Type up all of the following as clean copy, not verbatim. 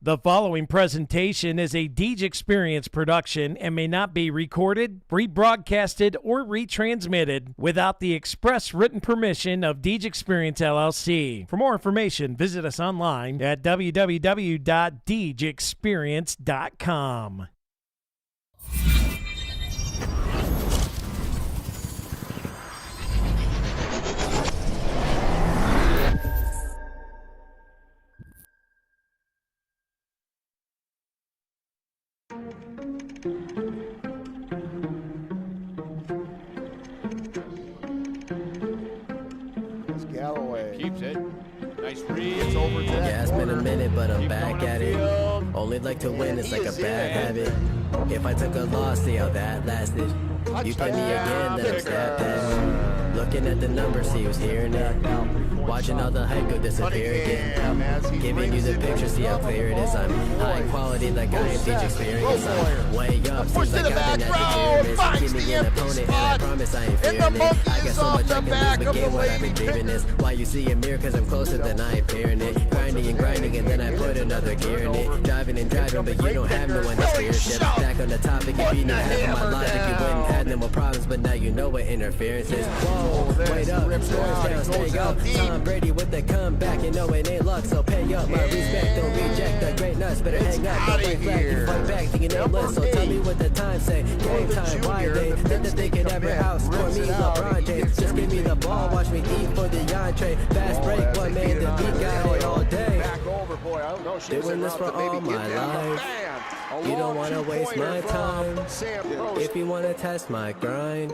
The following presentation is a Deej Experience production and may not be recorded, rebroadcasted, or retransmitted without the express written permission of Deej Experience LLC. For more information, visit us online at www.deejexperience.com. Galloway keeps it. Nice read. It's over to that Yeah, it's been a corner. minute, but I'm Keep back going at it. upfield. Only like to win, it's He like a is bad in. habit. If I took a loss, see how that lasted. You play me again, then I'm snapped at. Looking at the numbers, see who's hearing it. Watching all the hype go disappear again. Giving you the picture, see how clear it is. I'm high quality, like I am Deej Experience. I'm way up, Push seems to like the I've been back at row, the pyramid. finds Give me the an empty opponent, and I spot. promise I ain't And fearing the it. monkey I got is so off much the I can back lose, of but the get what I've been lady dreaming pick. is. Why you see a mirror, cause I'm closer than I appearing it. Grinding and grinding, and then I put another gear in it. Driving and driving, but you don't have no one to steer shit. Back on the topic, if you knew half of my logic, you wouldn't have no more problems, but now you know what interference is. Whoa, wait up, scores down, stay up. Tom Brady with the comeback, you know it ain't luck, so pay up. My respect, don't reject the great nuts, better hang up, don't break flag, you fight back, thinking nameless. So tell me what the time say, game time, why they think that they could ever outscore me, LeBron James. Just give me the ball, watch me eat for the entree. Fast break, one man, the beat got it all day. Back over, boy. I don't know. She was Doing en this route for to maybe all get my down, but life. bam, a You don't long wanna waste two-pointer my from time. Sam Prost. If you wanna test my grind,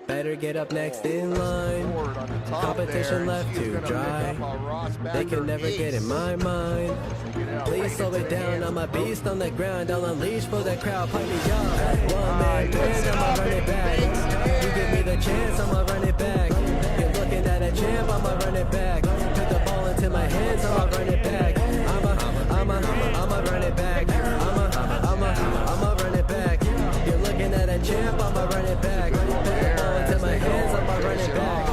better get up next in line. Forward on the top Competition there. left She's to gonna dry. pick up a Ross They can Bagger never get in ace. my mind. Please slow it down, hands I'm a of Prost. beast on the ground. I'll unleash for the crowd, put me up. One man band, I'ma run it back. You give me the chance, I'ma run it back. You're looking at a champ, I'ma run it back. Put the ball into my hands, I'ma run it back. I'ma run it back. I'ma run it back. You're looking at a champ, I'ma run it back. Put the ball into my hands, I'ma run it back.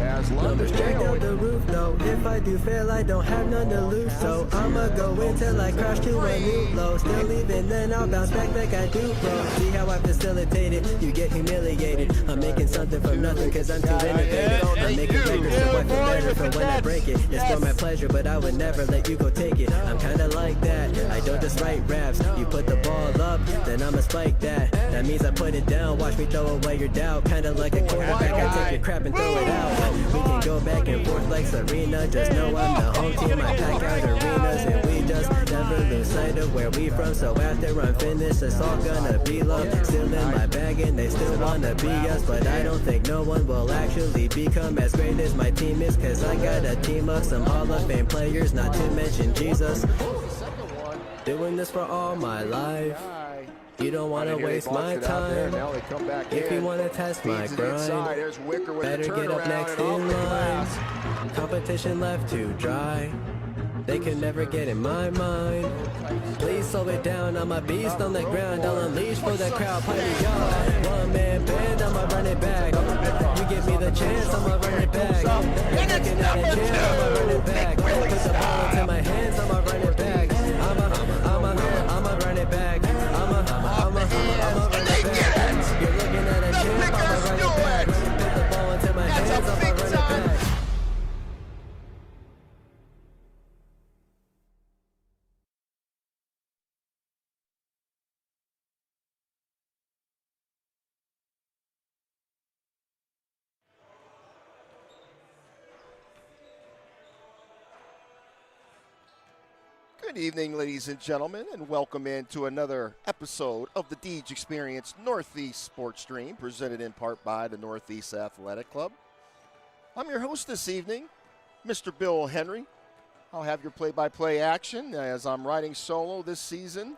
As London Numbers checked out the roof, no. If I do fail, I don't have none to lose. So I'ma go until I crash to a new low. Still even then, I'll bounce back like I do, bro. See how I facilitate it? You get humiliated. I'm making something from nothing cause I'm too innovative. I'm making records so I feel better for when I break it. It's for my pleasure, but I would never let you go take it. I'm kinda like that. I don't just write raps. You put the ball up, then I'ma spike that. That means I put it down. Watch me throw away your doubt. Kinda like a quarterback. I take your crap and throw it out. We can go back and forth like Serena. Just know I'm the home team. I pack out arenas and we just never lose sight of where we from. So after I'm finished, it's all gonna be love. Still in my bag and they still wanna be us, but I don't think no one will actually become as great as my team is. Cause I got a team of some Hall of Fame players, not to mention Jesus. Doing this for all my life. You don't wanna waste my time. If you wanna test my grind, better get up next in line. Competition left to dry. They can never get in my mind. Please slow it down, I'm a beast on the ground. I'll unleash for the crowd, play me up. One man band, I'ma run it back. You give me the chance, I'ma run it back. You're looking at a chance, I'ma run it back. Put the ball into my hands, I'ma run it back. I'ma run it back. I'ma run it back. You're looking at a champ, I'ma run it back. Put the ball into my hands, I'ma run it back. Good evening, ladies and gentlemen, and welcome into another episode of the Deej Experience Northeast Sports Stream, presented in part by the Northeast Athletic Club. I'm your host this evening, Mr. Bill Henry. I'll have your play-by-play action as I'm riding solo this season,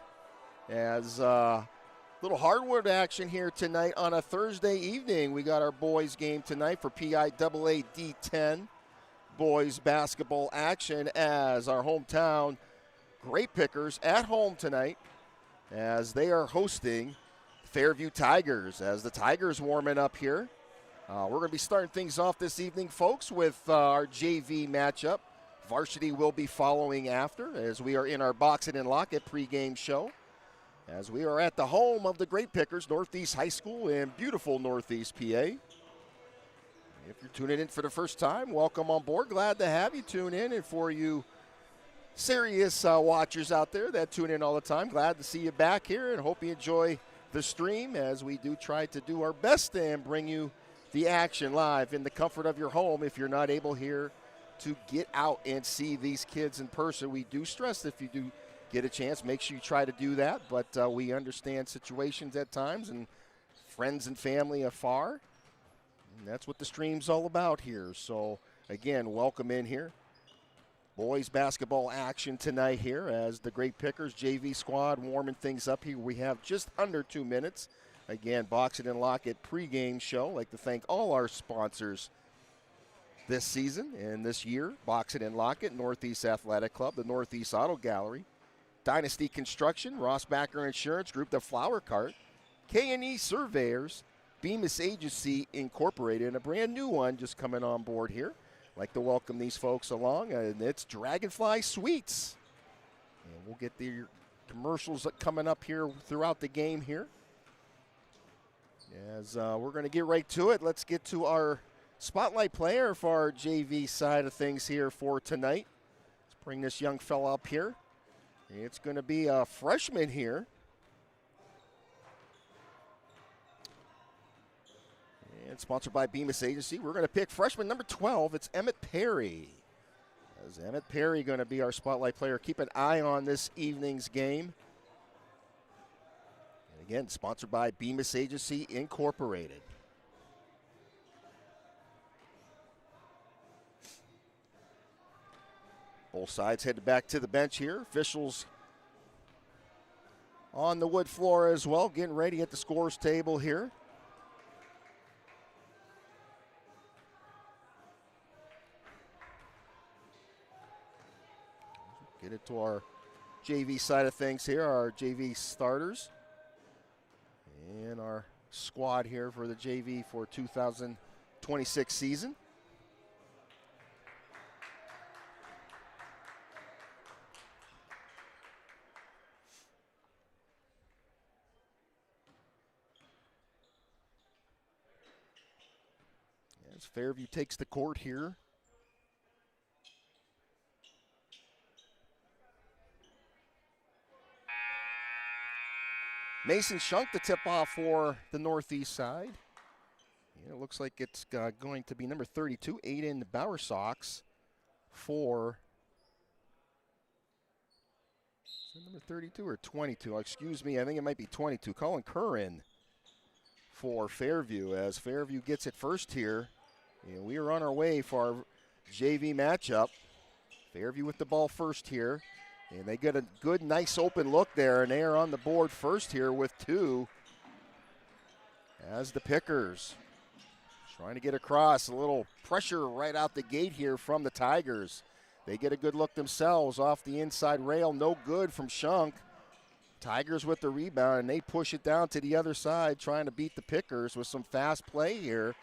as little hardwood action here tonight on a Thursday evening. We got our boys game tonight for Piaa D-10 boys basketball action as our hometown Grape Pickers at home tonight as they are hosting Fairview Tigers as the Tigers warming up here. We're going to be starting things off this evening, folks, with our JV matchup. Varsity will be following after as we are in our Box It and Lock It pregame show. As we are at the home of the Grape Pickers, Northeast High School in beautiful Northeast PA. If you're tuning in for the first time, welcome on board. Glad to have you tune in. And for you serious watchers out there that tune in all the time, glad to see you back here and hope you enjoy the stream as we do try to do our best and bring you the action live in the comfort of your home. If you're not able here to get out and see these kids in person, we do stress if you do get a chance, make sure you try to do that. But we understand situations at times and friends and family afar. And that's what the stream's all about here. So, again, welcome in here. Boys basketball action tonight here as the Grape Pickers JV squad warming things up here. We have just under 2 minutes. Again, Box It and Lock It pregame show. I'd like to thank all our sponsors this season and this year. Box It and Lock It, Northeast Athletic Club, the Northeast Auto Gallery, Dynasty Construction, Ross Backer Insurance Group, the Flower Cart, K&E Surveyors, Bemis Agency Incorporated, and a brand new one just coming on board here. I'd like to welcome these folks along, and it's Dragonfly Sweets. And we'll get the commercials coming up here throughout the game here. As we're going to get right to it, let's get to our spotlight player for our JV side of things here for tonight. Let's bring this young fella up here. It's going to be a freshman here. And sponsored by Bemis Agency, we're going to pick freshman number 12. It's Emmett Perry. As Emmett Perry going to be our spotlight player. Keep an eye on this evening's game. And again, sponsored by Bemis Agency Incorporated. Both sides headed back to the bench here. Officials on the wood floor as well, getting ready at the scores table here. Get it to our JV side of things here, our JV starters. And our squad here for the JV for 2026 season. As Fairview takes the court here. Mason Shunk the tip-off for the Northeast side. Yeah, it looks like it's going to be number 32, Aiden Bowersox for, is it number 32 or 22? Excuse me, I think it might be 22. Colin Curran for Fairview as Fairview gets it first here. Yeah, we are on our way for our JV matchup. Fairview with the ball first here. And they get a good, nice open look there, and they are on the board first here with two. As the Pickers trying to get across, a little pressure right out the gate here from the Tigers. They get a good look themselves off the inside rail, no good from Shunk. Tigers with the rebound, and they push it down to the other side, trying to beat the Pickers with some fast play here.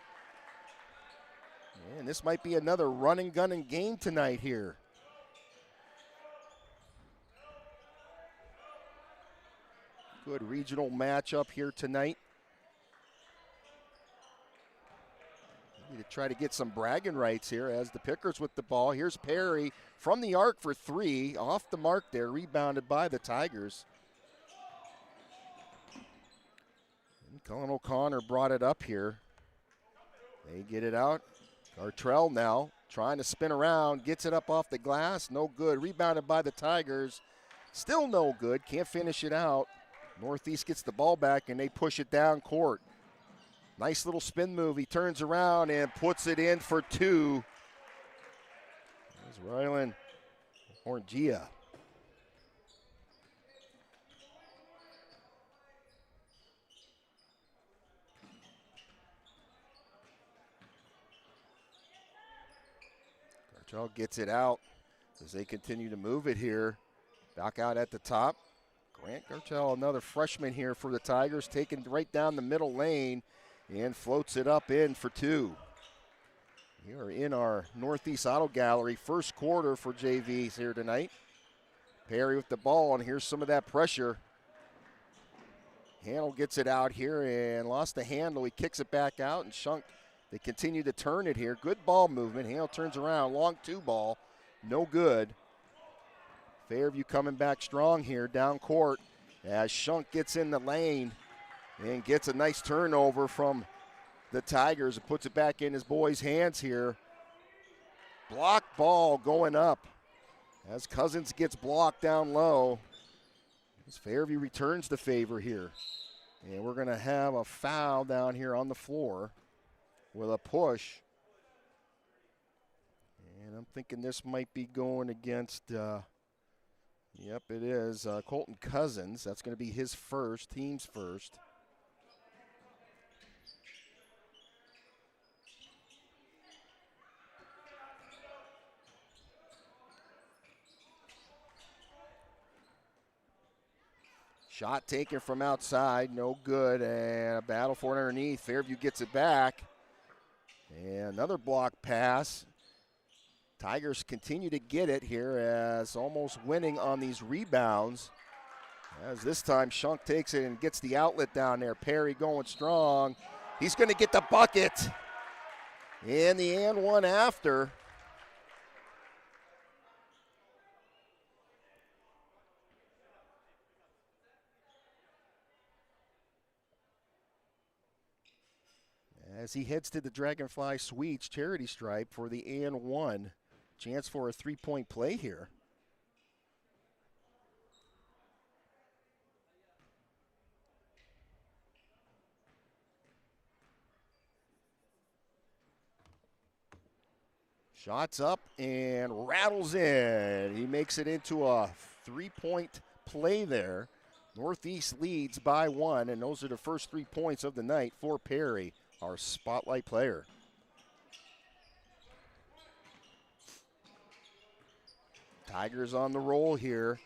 And this might be another run and gun and game tonight here. Good regional matchup here tonight. Need to try to get some bragging rights here as the Pickers with the ball. Here's Perry from the arc for three. Off the mark there, rebounded by the Tigers. And Cullen O'Connor brought it up here. They get it out. Gartrell now trying to spin around, gets it up off the glass. No good. Rebounded by the Tigers. Still no good. Can't finish it out. Northeast gets the ball back, and they push it down court. Nice little spin move. He turns around and puts it in for two. There's Rylan Orgia. Gartrell gets it out as they continue to move it here. Back out at the top. Grant Gartrell, another freshman here for the Tigers, taken right down the middle lane and floats it up in for two. We are in our Northeast Auto Gallery first quarter for JVs here tonight. Perry with the ball, and here's some of that pressure. Handel gets it out here and lost the handle. He kicks it back out, and Shunk, they continue to turn it here. Good ball movement. Handel turns around, long 2 ball, no good. Fairview coming back strong here down court as Shunk gets in the lane and gets a nice turnover from the Tigers and puts it back in his boys' hands here. Block ball going up as Cousins gets blocked down low. As Fairview returns the favor here. And we're going to have a foul down here on the floor with a push. And I'm thinking this might be going against, yep, it is, Colton Cousins. That's going to be his first, team's first. Shot taken from outside, no good, and a battle for it underneath. Fairview gets it back. And another block pass. Tigers continue to get it here as almost winning on these rebounds. As this time Shunk takes it and gets the outlet down there. Perry going strong. He's going to get the bucket. And the and one after. As he heads to the Dragonfly Suites charity stripe for the and one. Chance for a 3-point play here. Shots up and rattles in. He makes it into a 3-point play there. Northeast leads by 1, and those are the first 3 points of the night for Perry, our spotlight player. Tigers on the roll here.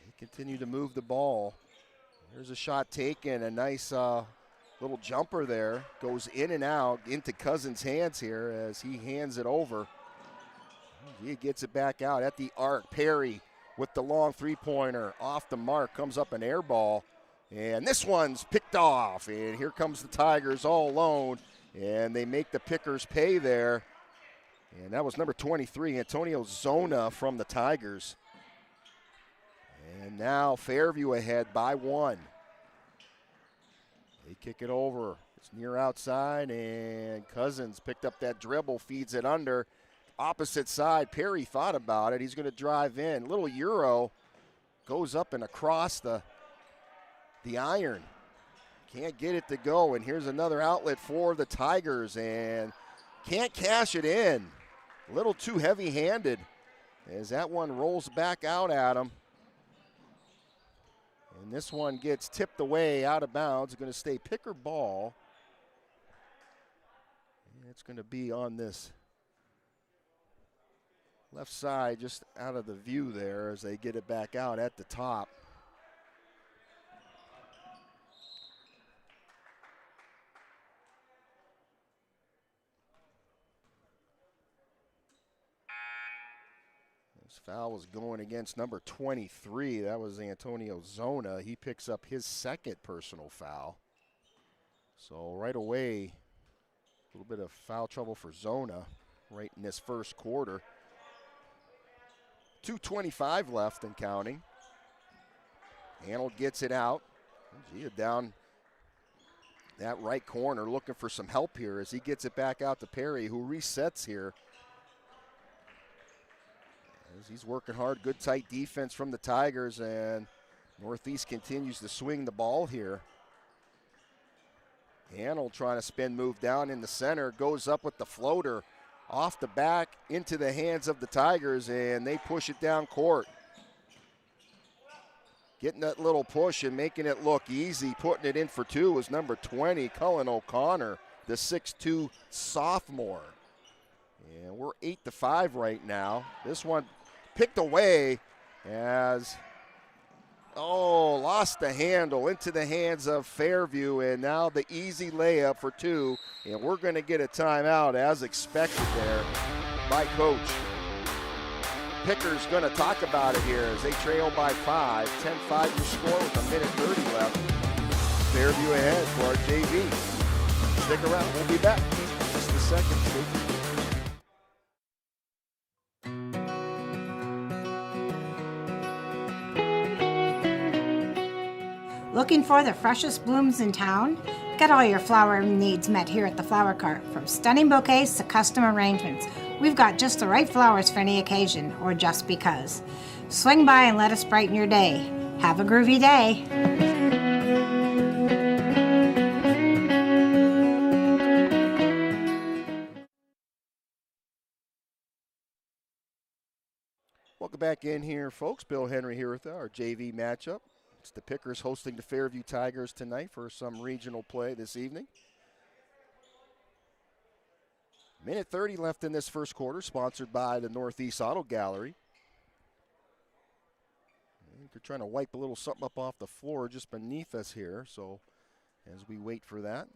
They continue to move the ball. There's a shot taken, a nice little jumper there. Goes in and out into Cousins' hands here as he hands it over. He gets it back out at the arc. Perry with the long 3-pointer off the mark, comes up an air ball. And this one's picked off, and here comes the Tigers all alone, and they make the pickers pay there. And that was number 23, Antonio Zona from the Tigers. And now Fairview ahead by 1. They kick it over. It's near outside, and Cousins picked up that dribble, feeds it under. Opposite side, Perry thought about it. He's going to drive in. Little Euro goes up and across the iron. Can't get it to go, and here's another outlet for the Tigers, and can't cash it in. A little too heavy-handed as that one rolls back out at him. And this one gets tipped away out of bounds. It's going to stay picker ball. And it's going to be on this left side, just out of the view there as they get it back out at the top. This foul was going against number 23. That was Antonio Zona. He picks up his second personal foul. So right away, a little bit of foul trouble for Zona right in this first quarter. 2:25 left and counting. Arnold gets it out. Gia down that right corner looking for some help here as he gets it back out to Perry, who resets here. As he's working hard, good tight defense from the Tigers, and Northeast continues to swing the ball here. Arnold trying to spin move down in the center, goes up with the floater. Off the back into the hands of the Tigers, and they push it down court. Getting that little push and making it look easy, putting it in for 2 was number 20, Cullen O'Connor, the 6'2 sophomore. And we're 8-5 right now. This one picked away as Oh, lost the handle into the hands of Fairview, and now the easy layup for two, and we're going to get a timeout as expected there by Coach. Picker's going to talk about it here as they trail by 5. 10-5 your score with a minute 30 left. Fairview ahead for our JV. Stick around. We'll be back in just a second. Looking for the freshest blooms in town? Get all your flower needs met here at the Flower Cart. From stunning bouquets to custom arrangements, we've got just the right flowers for any occasion or just because. Swing by and let us brighten your day. Have a groovy day. Welcome back in here, folks. Bill Henry here with our JV matchup. It's the Pickers hosting the Fairview Tigers tonight for some regional play this evening. Minute 30 left in this first quarter, sponsored by the Northeast Auto Gallery. They're trying to wipe a little something up off the floor just beneath us here, so as we wait for that,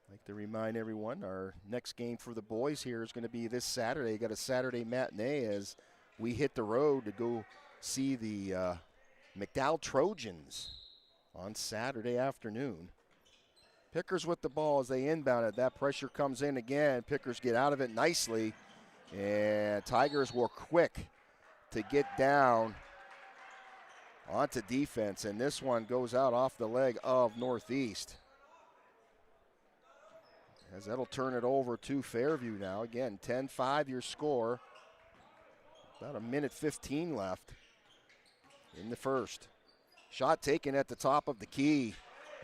I'd like to remind everyone our next game for the boys here is going to be this Saturday. Got a Saturday matinee as we hit the road to go see the McDowell Trojans on Saturday afternoon. Pickers with the ball as they inbound it. That pressure comes in again. Pickers get out of it nicely, and Tigers were quick to get down onto defense, and this one goes out off the leg of Northeast. As that'll turn it over to Fairview now. Again, 10-5 your score. About a minute 15 left in the first. Shot taken at the top of the key,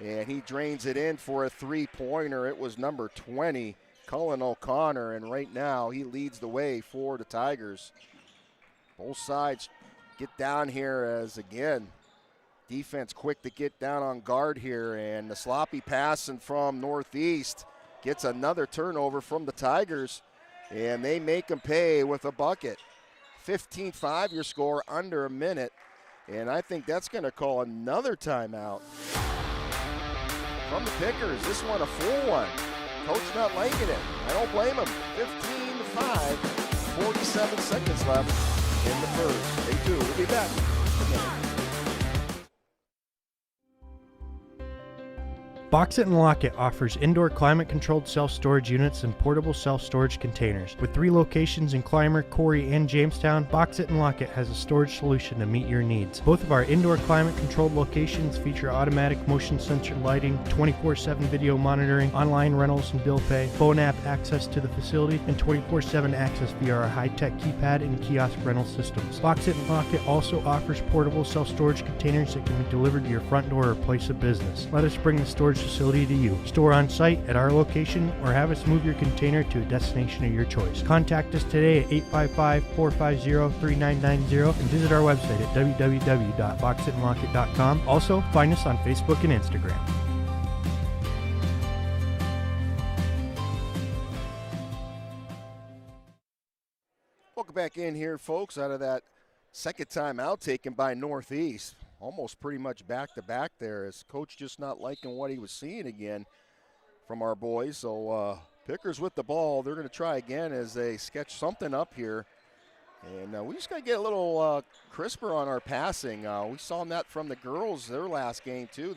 and he drains it in for a three-pointer. It was number 20, Cullen O'Connor, and right now he leads the way for the Tigers. Both sides get down here as, again, defense quick to get down on guard here, and the sloppy passing from Northeast gets another turnover from the Tigers, and they make them pay with a bucket. 15-5 your score, under a minute, and I think that's going to call another timeout from the Pickers. This one a full one. Coach not liking it. I don't blame him. 15-5, 47 seconds left in the first. They do. We'll be back. Box It and Lock It offers indoor climate-controlled self-storage units and portable self-storage containers. With 3 locations in Clymer, Corey, and Jamestown, Box It and Lock It has a storage solution to meet your needs. Both of our indoor climate-controlled locations feature automatic motion sensor lighting, 24/7 video monitoring, online rentals and bill pay, phone app access to the facility, and 24/7 access via our high-tech keypad and kiosk rental systems. Box It and Lock It also offers portable self-storage containers that can be delivered to your front door or place of business. Let us bring the storage facility to you. Store on site at our location or have us move your container to a destination of your choice. Contact us today at 855-450-3990 and visit our website at www.boxitandlockit.com. Also, find us on Facebook and Instagram. Welcome back in here, folks, out of that second timeout taken by Northeast. Almost pretty much back-to-back there, as Coach just not liking what he was seeing again from our boys. So Pickers with the ball. They're going to try again as they sketch something up here. And we just got to get a little crisper on our passing. We saw that from the girls their last game, too.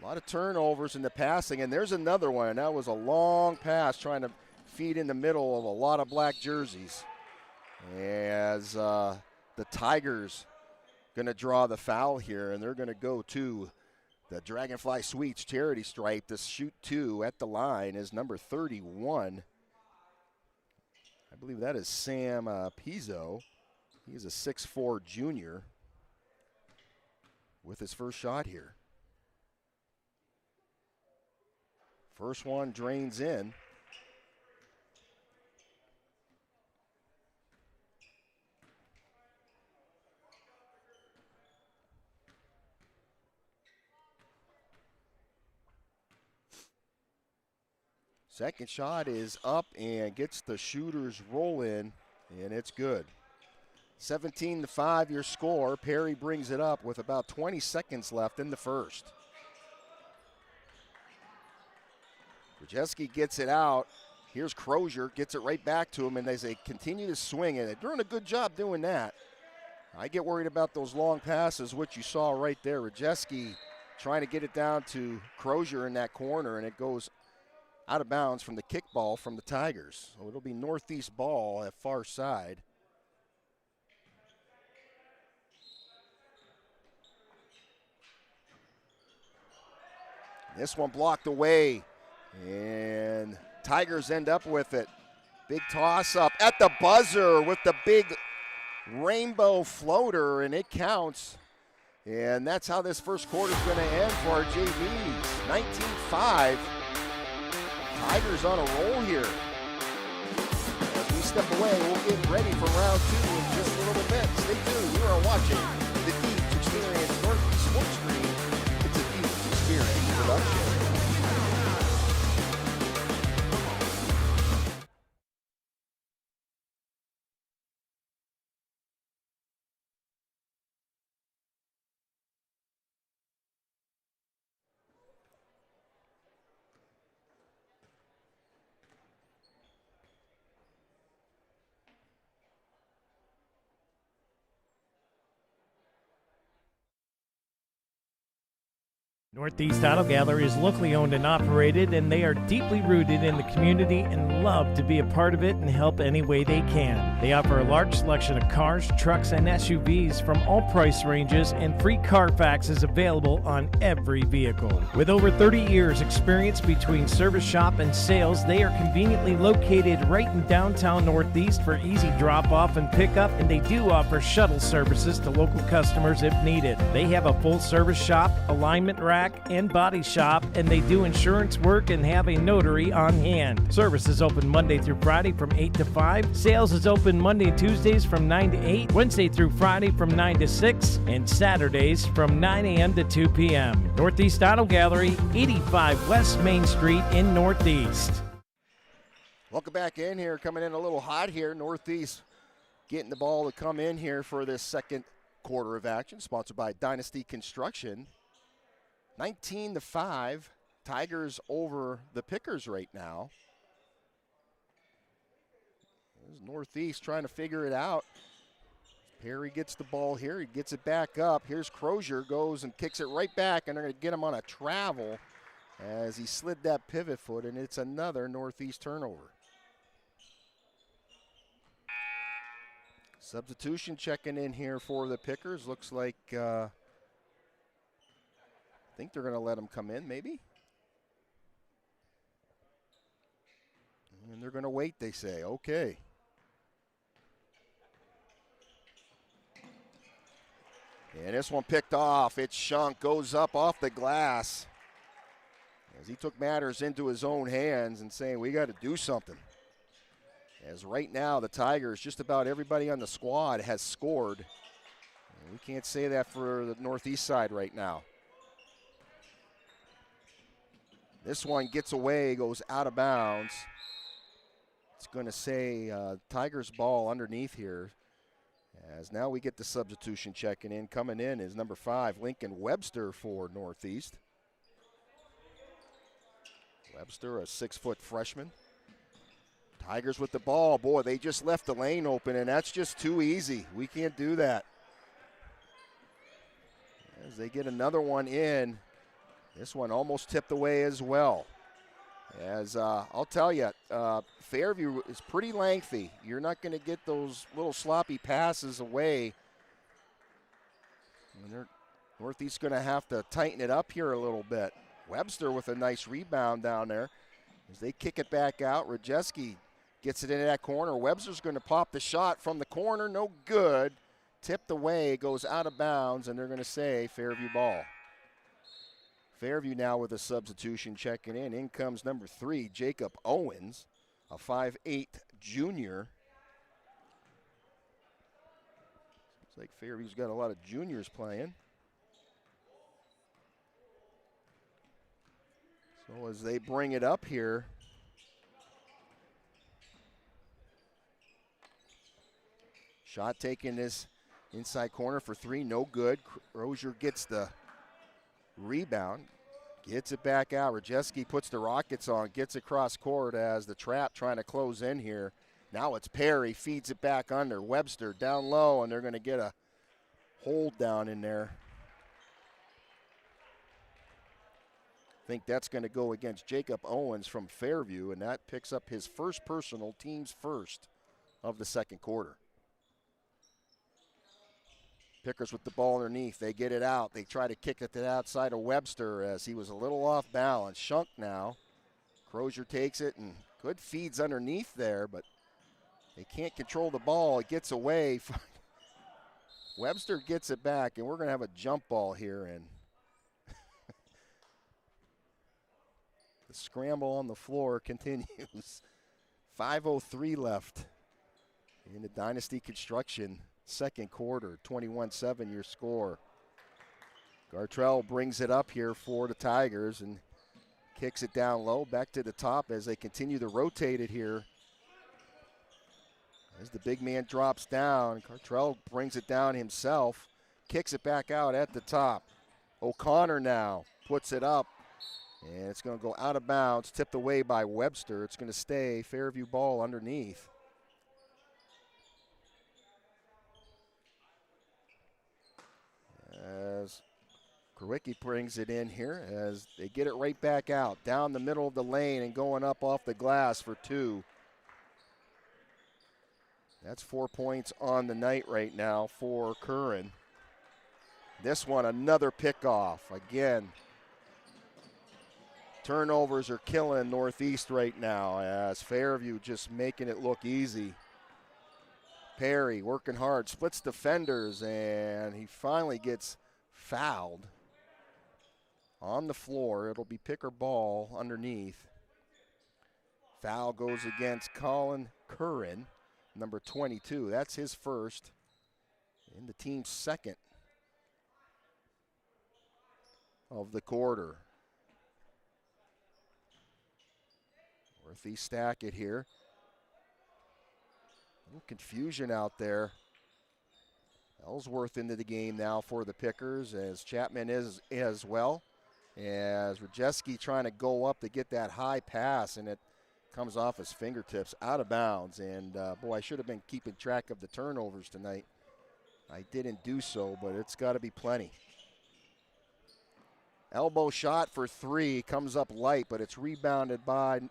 A lot of turnovers in the passing. And there's another one. That was a long pass trying to feed in the middle of a lot of black jerseys. As the Tigers going to draw the foul here, and they're going to go to the Dragonfly Sweets charity stripe. To shoot 2 at the line is number 31. I believe that is Sam Pizzo. He's a 6'4 junior with his first shot here. First one drains in. Second shot is up and gets the shooter's roll in, and it's good. 17-5 your score. Perry brings it up with about 20 seconds left in the first. Brzezinski gets it out. Here's Crozier, gets it right back to him, and as they continue to swing it, they're doing a good job doing that. I get worried about those long passes, which you saw right there. Brzezinski trying to get it down to Crozier in that corner, and it goes out of bounds from the kickball from the Tigers. So it'll be Northeast ball at far side. This one blocked away, and Tigers end up with it. Big toss up at the buzzer with the big rainbow floater, and it counts. And that's how this first quarter is going to end for our JVs. 19-5. Tigers on a roll here. As we step away, we'll get ready for round two in just a little bit. Stay tuned. You are watching the Deeds Experience Northeast Sports Stream. It's a Deeds Experience production. Northeast Auto Gallery is locally owned and operated, and they are deeply rooted in the community and love to be a part of it and help any way they can. They offer a large selection of cars, trucks, and SUVs from all price ranges, and free Carfax is available on every vehicle. With over 30 years experience between service shop and sales, they are conveniently located right in downtown Northeast for easy drop-off and pickup, and they do offer shuttle services to local customers if needed. They have a full-service shop, alignment rack, and body shop, and they do insurance work and have a notary on hand. Service is open Monday through Friday from 8 to 5. Sales is open Monday and Tuesdays from 9 to 8, Wednesday through Friday from 9 to 6, and Saturdays from 9 a.m. to 2 p.m. Northeast Auto Gallery, 85 West Main Street in Northeast. Welcome back in here. Coming in a little hot here. Northeast getting the ball to come in here for this second quarter of action, sponsored by Dynasty Construction. 19-5, Tigers over the Pickers right now. There's Northeast trying to figure it out. Perry gets the ball here. He gets it back up. Here's Crozier, goes and kicks it right back, and they're going to get him on a travel as he slid that pivot foot, and it's another Northeast turnover. Substitution checking in here for the Pickers. Looks like I think they're going to let him come in, maybe. And they're going to wait, they say. Okay. And this one picked off. It's Shunk, goes up off the glass. As he took matters into his own hands and saying, we got to do something. As right now, the Tigers, just about everybody on the squad has scored. And we can't say that for the Northeast side right now. This one gets away, goes out of bounds. It's going to say Tigers ball underneath here. As now we get the substitution checking in. Coming in is number 5, Lincoln Webster for Northeast. Webster, a 6-foot freshman. Tigers with the ball. Boy, they just left the lane open, and that's just too easy. We can't do that. As they get another one in. This one almost tipped away as well. As I'll tell you, Fairview is pretty lengthy. You're not going to get those little sloppy passes away. And Northeast going to have to tighten it up here a little bit. Webster with a nice rebound down there. As they kick it back out, Brzezinski gets it into that corner. Webster's going to pop the shot from the corner. No good. Tipped away, goes out of bounds, and they're going to say Fairview ball. Fairview now with a substitution checking in. In comes number 3, Jacob Owens, a 5'8" junior. Looks like Fairview's got a lot of juniors playing. So as they bring it up here, Shot taken this inside corner for three, no good. Crozier gets the rebound, gets it back out. Rajewski puts the Rockets on, gets across court as the Trap trying to close in here. Now it's Perry, feeds it back under. Webster down low, and they're going to get a hold down in there. I think that's going to go against Jacob Owens from Fairview, and that picks up his first personal, team's first of the second quarter. Pickers with the ball underneath. They get it out. They try to kick it to the outside of Webster as he was a little off balance. Shunk now. Crozier takes it and good feeds underneath there, but they can't control the ball. It gets away. Webster gets it back, and we're going to have a jump ball here. And the scramble on the floor continues. 5:03 left in the Dynasty Construction second quarter, 21-7 your score. Gartrell brings it up here for the Tigers and kicks it down low, back to the top as they continue to rotate it here. As the big man drops down, Gartrell brings it down himself, kicks it back out at the top. O'Connor now puts it up, and it's going to go out of bounds, tipped away by Webster. It's going to stay Fairview ball underneath. As Krawicki brings it in here as they get it right back out, down the middle of the lane and going up off the glass for two. That's 4 points on the night right now for Curran. This one, another pickoff. Again, turnovers are killing Northeast right now as Fairview just making it look easy. Perry working hard, splits defenders, and he finally gets fouled on the floor. It'll be picker ball underneath. Foul goes against Colin Curran, number 22. That's his first and the team's second of the quarter. Northeast stack it here. A little confusion out there. Ellsworth into the game now for the Pickers as Chapman is as well. As Rajewski trying to go up to get that high pass, and it comes off his fingertips out of bounds. And boy, I should have been keeping track of the turnovers tonight. I didn't do so, but it's got to be plenty. Elbow shot for three, comes up light, but it's rebounded by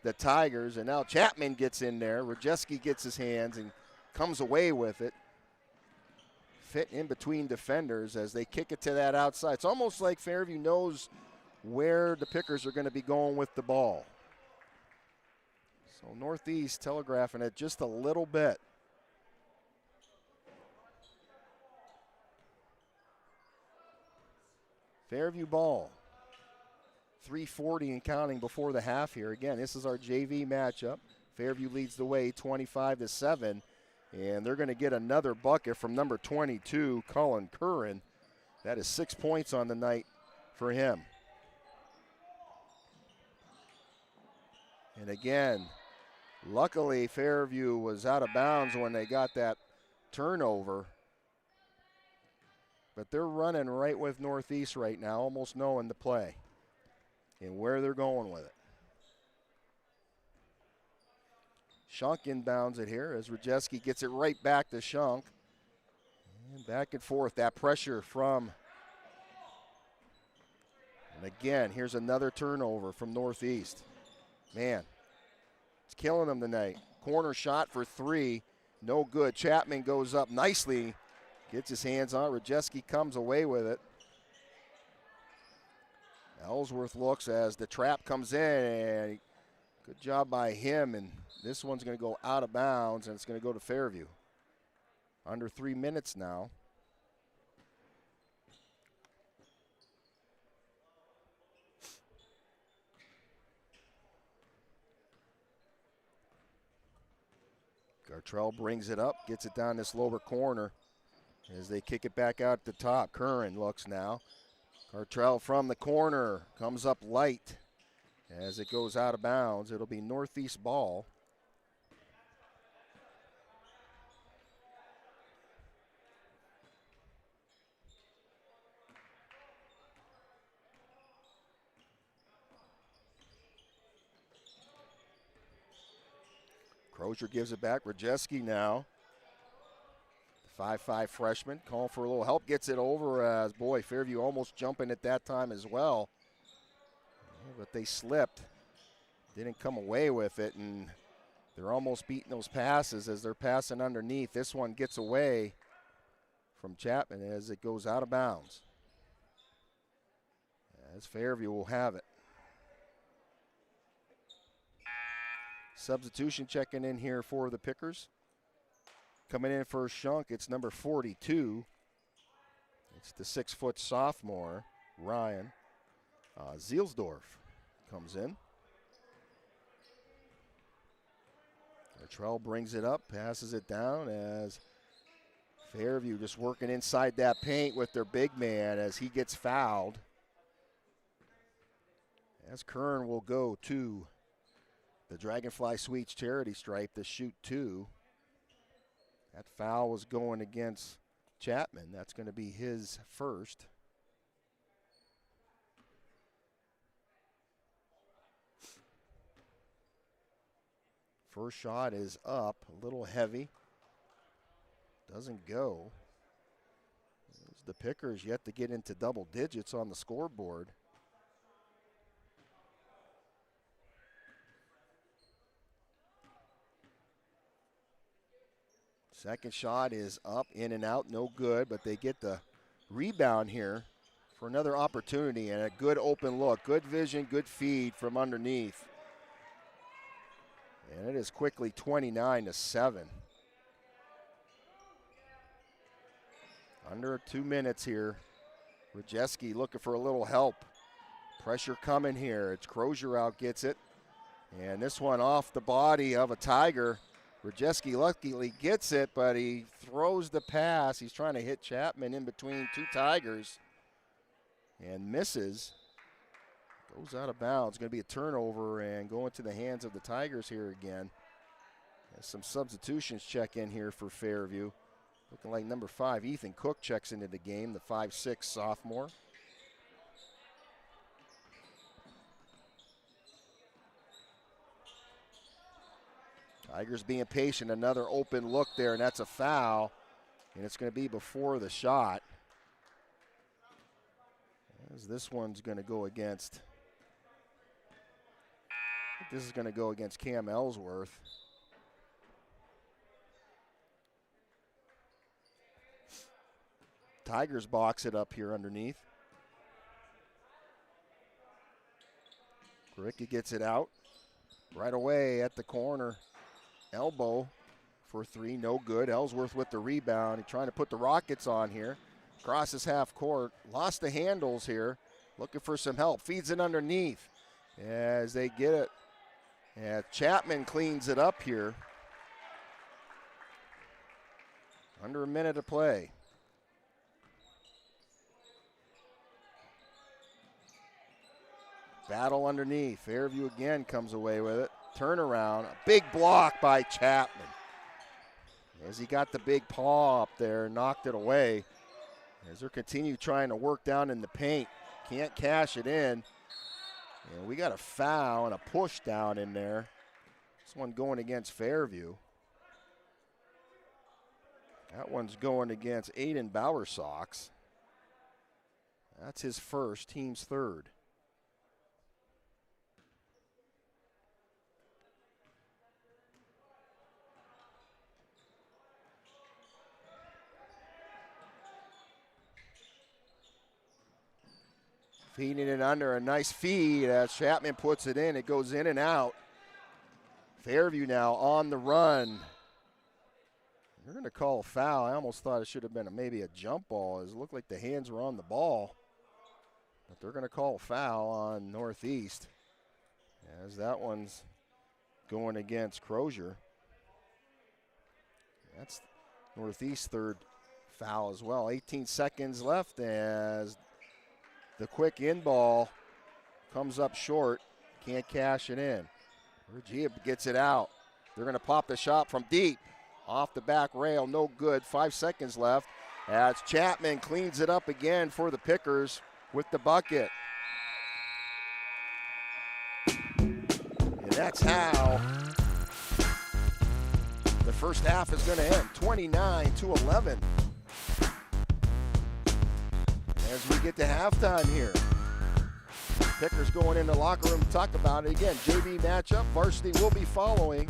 the Tigers, and now Chapman gets in there. Rajewski gets his hands and comes away with it. Fit in between defenders as they kick it to that outside. It's almost like Fairview knows where the Pickers are going to be going with the ball. So Northeast telegraphing it just a little bit. Fairview ball. 3:40 and counting before the half here. Again, this is our JV matchup. Fairview leads the way 25-7, and they're going to get another bucket from number 22, Colin Curran. That is 6 points on the night for him. And again, luckily Fairview was out of bounds when they got that turnover. But they're running right with Northeast right now, almost knowing the play and where they're going with it. Shunk inbounds it here as Rajewski gets it right back to Shunk. And back and forth, that pressure from. And again, here's another turnover from Northeast. Man, it's killing them tonight. Corner shot for three, no good. Chapman goes up nicely, gets his hands on it. Rajewski comes away with it. Ellsworth looks as the trap comes in, and good job by him, and this one's going to go out of bounds, and it's going to go to Fairview. Under 3 minutes now. Gartrell brings it up, gets it down this lower corner as they kick it back out at the top. Curran looks now. Gartrell from the corner comes up light as it goes out of bounds. It'll be Northeast ball. Crozier gives it back. Rajeski now. The 5'5 freshman calling for a little help. Gets it over as, boy, Fairview almost jumping at that time as well. Yeah, but they slipped. Didn't come away with it, and they're almost beating those passes as they're passing underneath. This one gets away from Chapman as it goes out of bounds. As Fairview will have it. Substitution checking in here for the Pickers. Coming in for Shunk, it's number 42. It's the 6-foot sophomore, Ryan. Zielsdorf comes in. Trell brings it up, passes it down as Fairview just working inside that paint with their big man as he gets fouled. As Kern will go to the Dragonfly Sweets charity stripe to shoot 2. That foul was going against Chapman. That's going to be his first. First shot is up, a little heavy. Doesn't go. The Pickers yet to get into double digits on the scoreboard. Second shot is up, in and out, no good, but they get the rebound here for another opportunity and a good open look. Good vision, good feed from underneath. And it is quickly 29-7. Under 2 minutes here. Rajeski looking for a little help. Pressure coming here. It's Crozier out, gets it. And this one off the body of a Tiger. Rajeski luckily gets it, but he throws the pass. He's trying to hit Chapman in between 2 Tigers and misses. Goes out of bounds. Going to be a turnover and go into the hands of the Tigers here again. As some substitutions check in here for Fairview. Looking like number 5, Ethan Cook checks into the game, the 5'6 sophomore. Tigers being patient, another open look there, and that's a foul. And it's going to be before the shot. As this one's going to go against, this is going to go against Cam Ellsworth. Tigers box it up here underneath. Ricky gets it out. Right away at the corner. Elbow for 3, no good. Ellsworth with the rebound. He's trying to put the Rockets on here. Crosses half court. Lost the handles here. Looking for some help. Feeds it underneath as they get it. And Chapman cleans it up here. Under a minute to play. Battle underneath. Fairview again comes away with it. Turnaround. A big block by Chapman. As he got the big paw up there, knocked it away. As they continue trying to work down in the paint. Can't cash it in. And we got a foul and a push down in there. This one going against Fairview. That one's going against Aiden Bowersox. That's his first, team's third. Feeding it under, a nice feed as Chapman puts it in. It goes in and out. Fairview now on the run. They're going to call a foul. I almost thought it should have been maybe a jump ball. It looked like the hands were on the ball. But they're going to call a foul on Northeast as that one's going against Crozier. That's Northeast's third foul as well. 18 seconds left as the quick in ball comes up short. Can't cash it in. Regia gets it out. They're going to pop the shot from deep. Off the back rail, no good. 5 seconds left as Chapman cleans it up again for the Pickers with the bucket. And that's how first half is going to end 29-11. As we get to halftime here. Pickers going in the locker room to talk about it. Again, JV matchup. Varsity will be following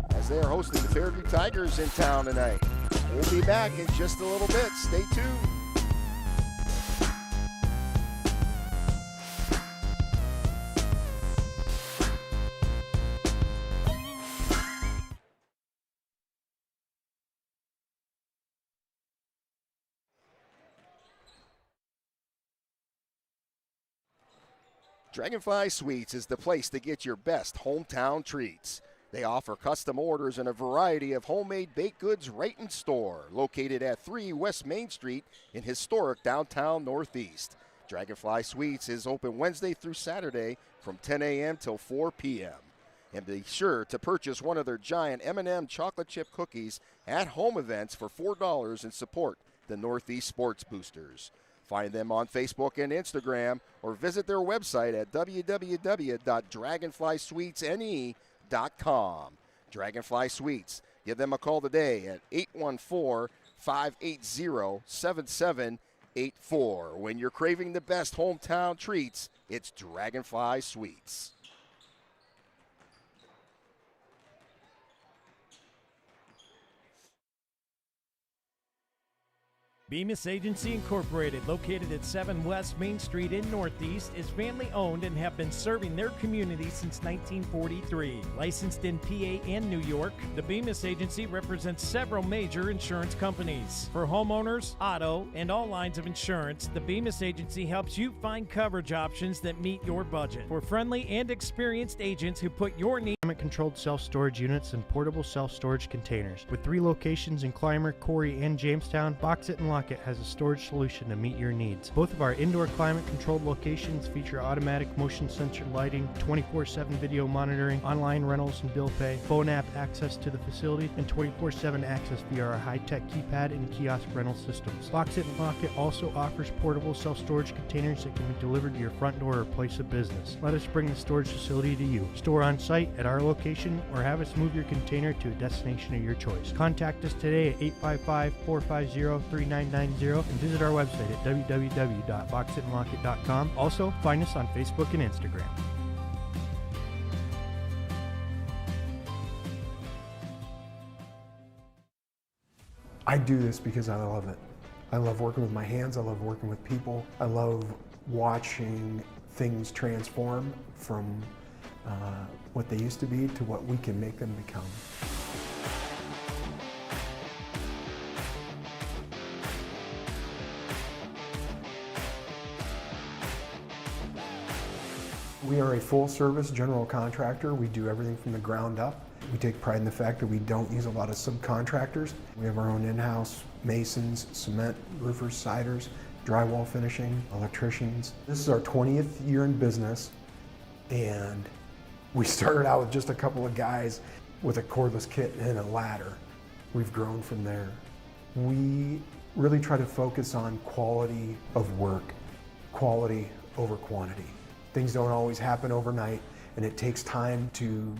as they are hosting the Fairview Tigers in town tonight. We'll be back in just a little bit. Stay tuned. Dragonfly Sweets is the place to get your best hometown treats. They offer custom orders and a variety of homemade baked goods right in store, located at 3 West Main Street in historic downtown Northeast. Dragonfly Sweets is open Wednesday through Saturday from 10 a.m. till 4 p.m. And be sure to purchase one of their giant M&M chocolate chip cookies at home events for $4 and support the Northeast Sports Boosters. Find them on Facebook and Instagram or visit their website at www.dragonflysweetsne.com. Dragonfly Sweets. Give them a call today at 814-580-7784. When you're craving the best hometown treats, it's Dragonfly Sweets. Bemis Agency Incorporated, located at 7 West Main Street in Northeast, is family-owned and have been serving their community since 1943. Licensed in PA and New York, the Bemis Agency represents several major insurance companies. For homeowners, auto, and all lines of insurance, the Bemis Agency helps you find coverage options that meet your budget. For friendly and experienced agents who put your needs Controlled self-storage units and portable self-storage containers. With 3 locations in Clymer, Corey, and Jamestown, Box It and Lock It has a storage solution to meet your needs. Both of our indoor climate-controlled locations feature automatic motion sensor lighting, 24/7 video monitoring, online rentals and bill pay, phone app access to the facility, and 24/7 access via our high-tech keypad and kiosk rental systems. Box It and Lock It also offers portable self-storage containers that can be delivered to your front door or place of business. Let us bring the storage facility to you. Store on site at our location or have us move your container to a destination of your choice. Contact us today at 855-450-3990 and visit our website at www.boxitandlockit.com. Also, find us on Facebook and Instagram. I do this because I love it. I love working with my hands. I love working with people. I love watching things transform from what they used to be to what we can make them become. We are a full-service general contractor. We do everything from the ground up. We take pride in the fact that we don't use a lot of subcontractors. We have our own in-house masons, cement, roofers, siders, drywall finishing, electricians. This is our 20th year in business, and we started out with just a couple of guys with a cordless kit and a ladder. We've grown from there. We really try to focus on quality of work, quality over quantity. Things don't always happen overnight, and it takes time to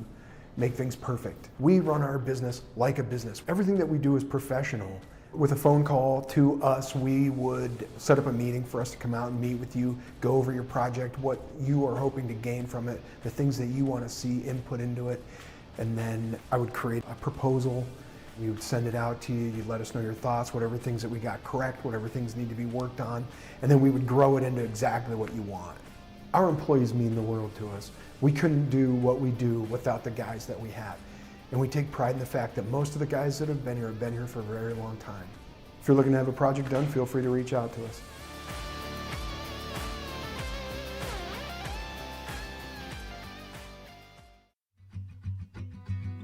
make things perfect. We run our business like a business. Everything that we do is professional. With a phone call to us, we would set up a meeting for us to come out and meet with you, go over your project, what you are hoping to gain from it, the things that you want to see input into it, and then I would create a proposal. We would send it out to you, you'd let us know your thoughts, whatever things that we got correct, whatever things need to be worked on, and then we would grow it into exactly what you want. Our employees mean the world to us. We couldn't do what we do without the guys that we have. And we take pride in the fact that most of the guys that have been here for a very long time. If you're looking to have a project done, feel free to reach out to us.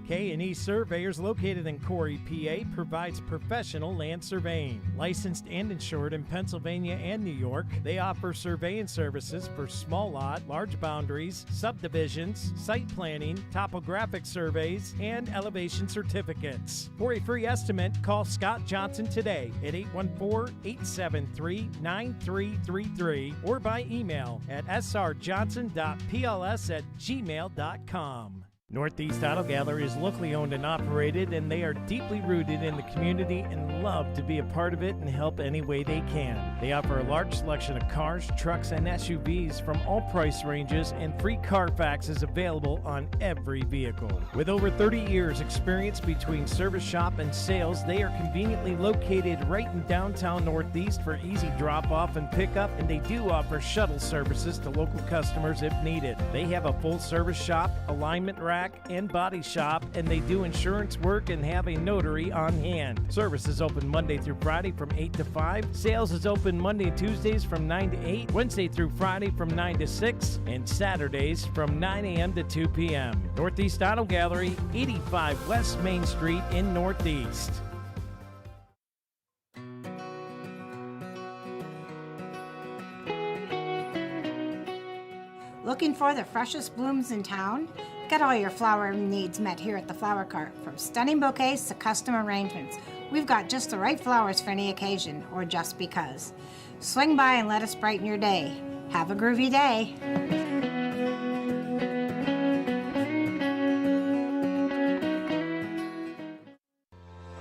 K&E Surveyors, located in Corey, PA, provides professional land surveying. Licensed and insured in Pennsylvania and New York, they offer surveying services for small lot, large boundaries, subdivisions, site planning, topographic surveys, and elevation certificates. For a free estimate, call Scott Johnson today at 814-873-9333 or by email at srjohnson.pls@gmail.com. Northeast Auto Gallery is locally owned and operated, and they are deeply rooted in the community and love to be a part of it and help any way they can. They offer a large selection of cars, trucks, and SUVs from all price ranges, and free Carfax is available on every vehicle. With over 30 years experience between service shop and sales, they are conveniently located right in downtown Northeast for easy drop-off and pickup, and they do offer shuttle services to local customers if needed. They have a full-service shop, alignment rack, and body shop, and they do insurance work and have a notary on hand. Service is open Monday through Friday from 8 to 5. Sales is open Monday and Tuesdays from 9 to 8, Wednesday through Friday from 9 to 6, and Saturdays from 9 a.m. to 2 p.m. Northeast Auto Gallery, 85 West Main Street in Northeast. Looking for the freshest blooms in town? Get all your flower needs met here at the Flower Cart. From stunning bouquets to custom arrangements, we've got just the right flowers for any occasion or just because. Swing by and let us brighten your day. Have a groovy day.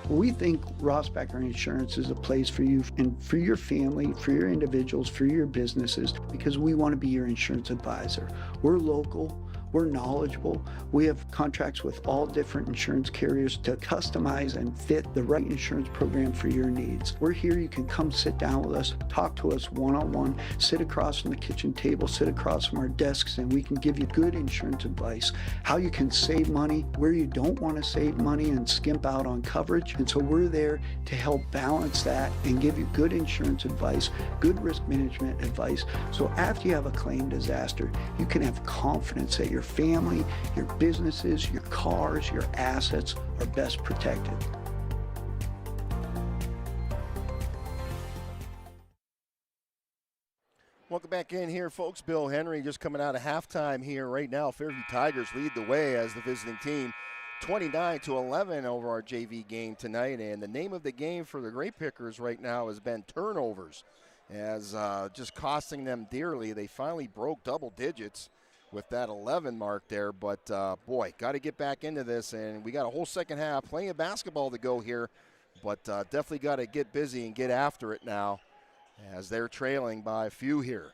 We think Rossbacker Insurance is a place for you and for your family, for your individuals, for your businesses, because we want to be your insurance advisor. We're local. We're knowledgeable. We have contracts with all different insurance carriers to customize and fit the right insurance program for your needs. We're here. You can come sit down with us, talk to us one-on-one, sit across from the kitchen table, sit across from our desks, and we can give you good insurance advice, how you can save money, where you don't want to save money and skimp out on coverage. And so we're there to help balance that and give you good insurance advice, good risk management advice. So after you have a claim disaster, you can have confidence that your family, your businesses, your cars, your assets are best protected. Welcome back in here, folks. Bill Henry just coming out of halftime here right now. Fairview Tigers lead the way as the visiting team, 29-11 over our JV game tonight. And the name of the game for the Grape Pickers right now has been turnovers, as just costing them dearly. They finally broke double digits with that 11 mark there, but boy, got to get back into this, and we got a whole second half, plenty of basketball to go here, but definitely got to get busy and get after it now as they're trailing by a few here.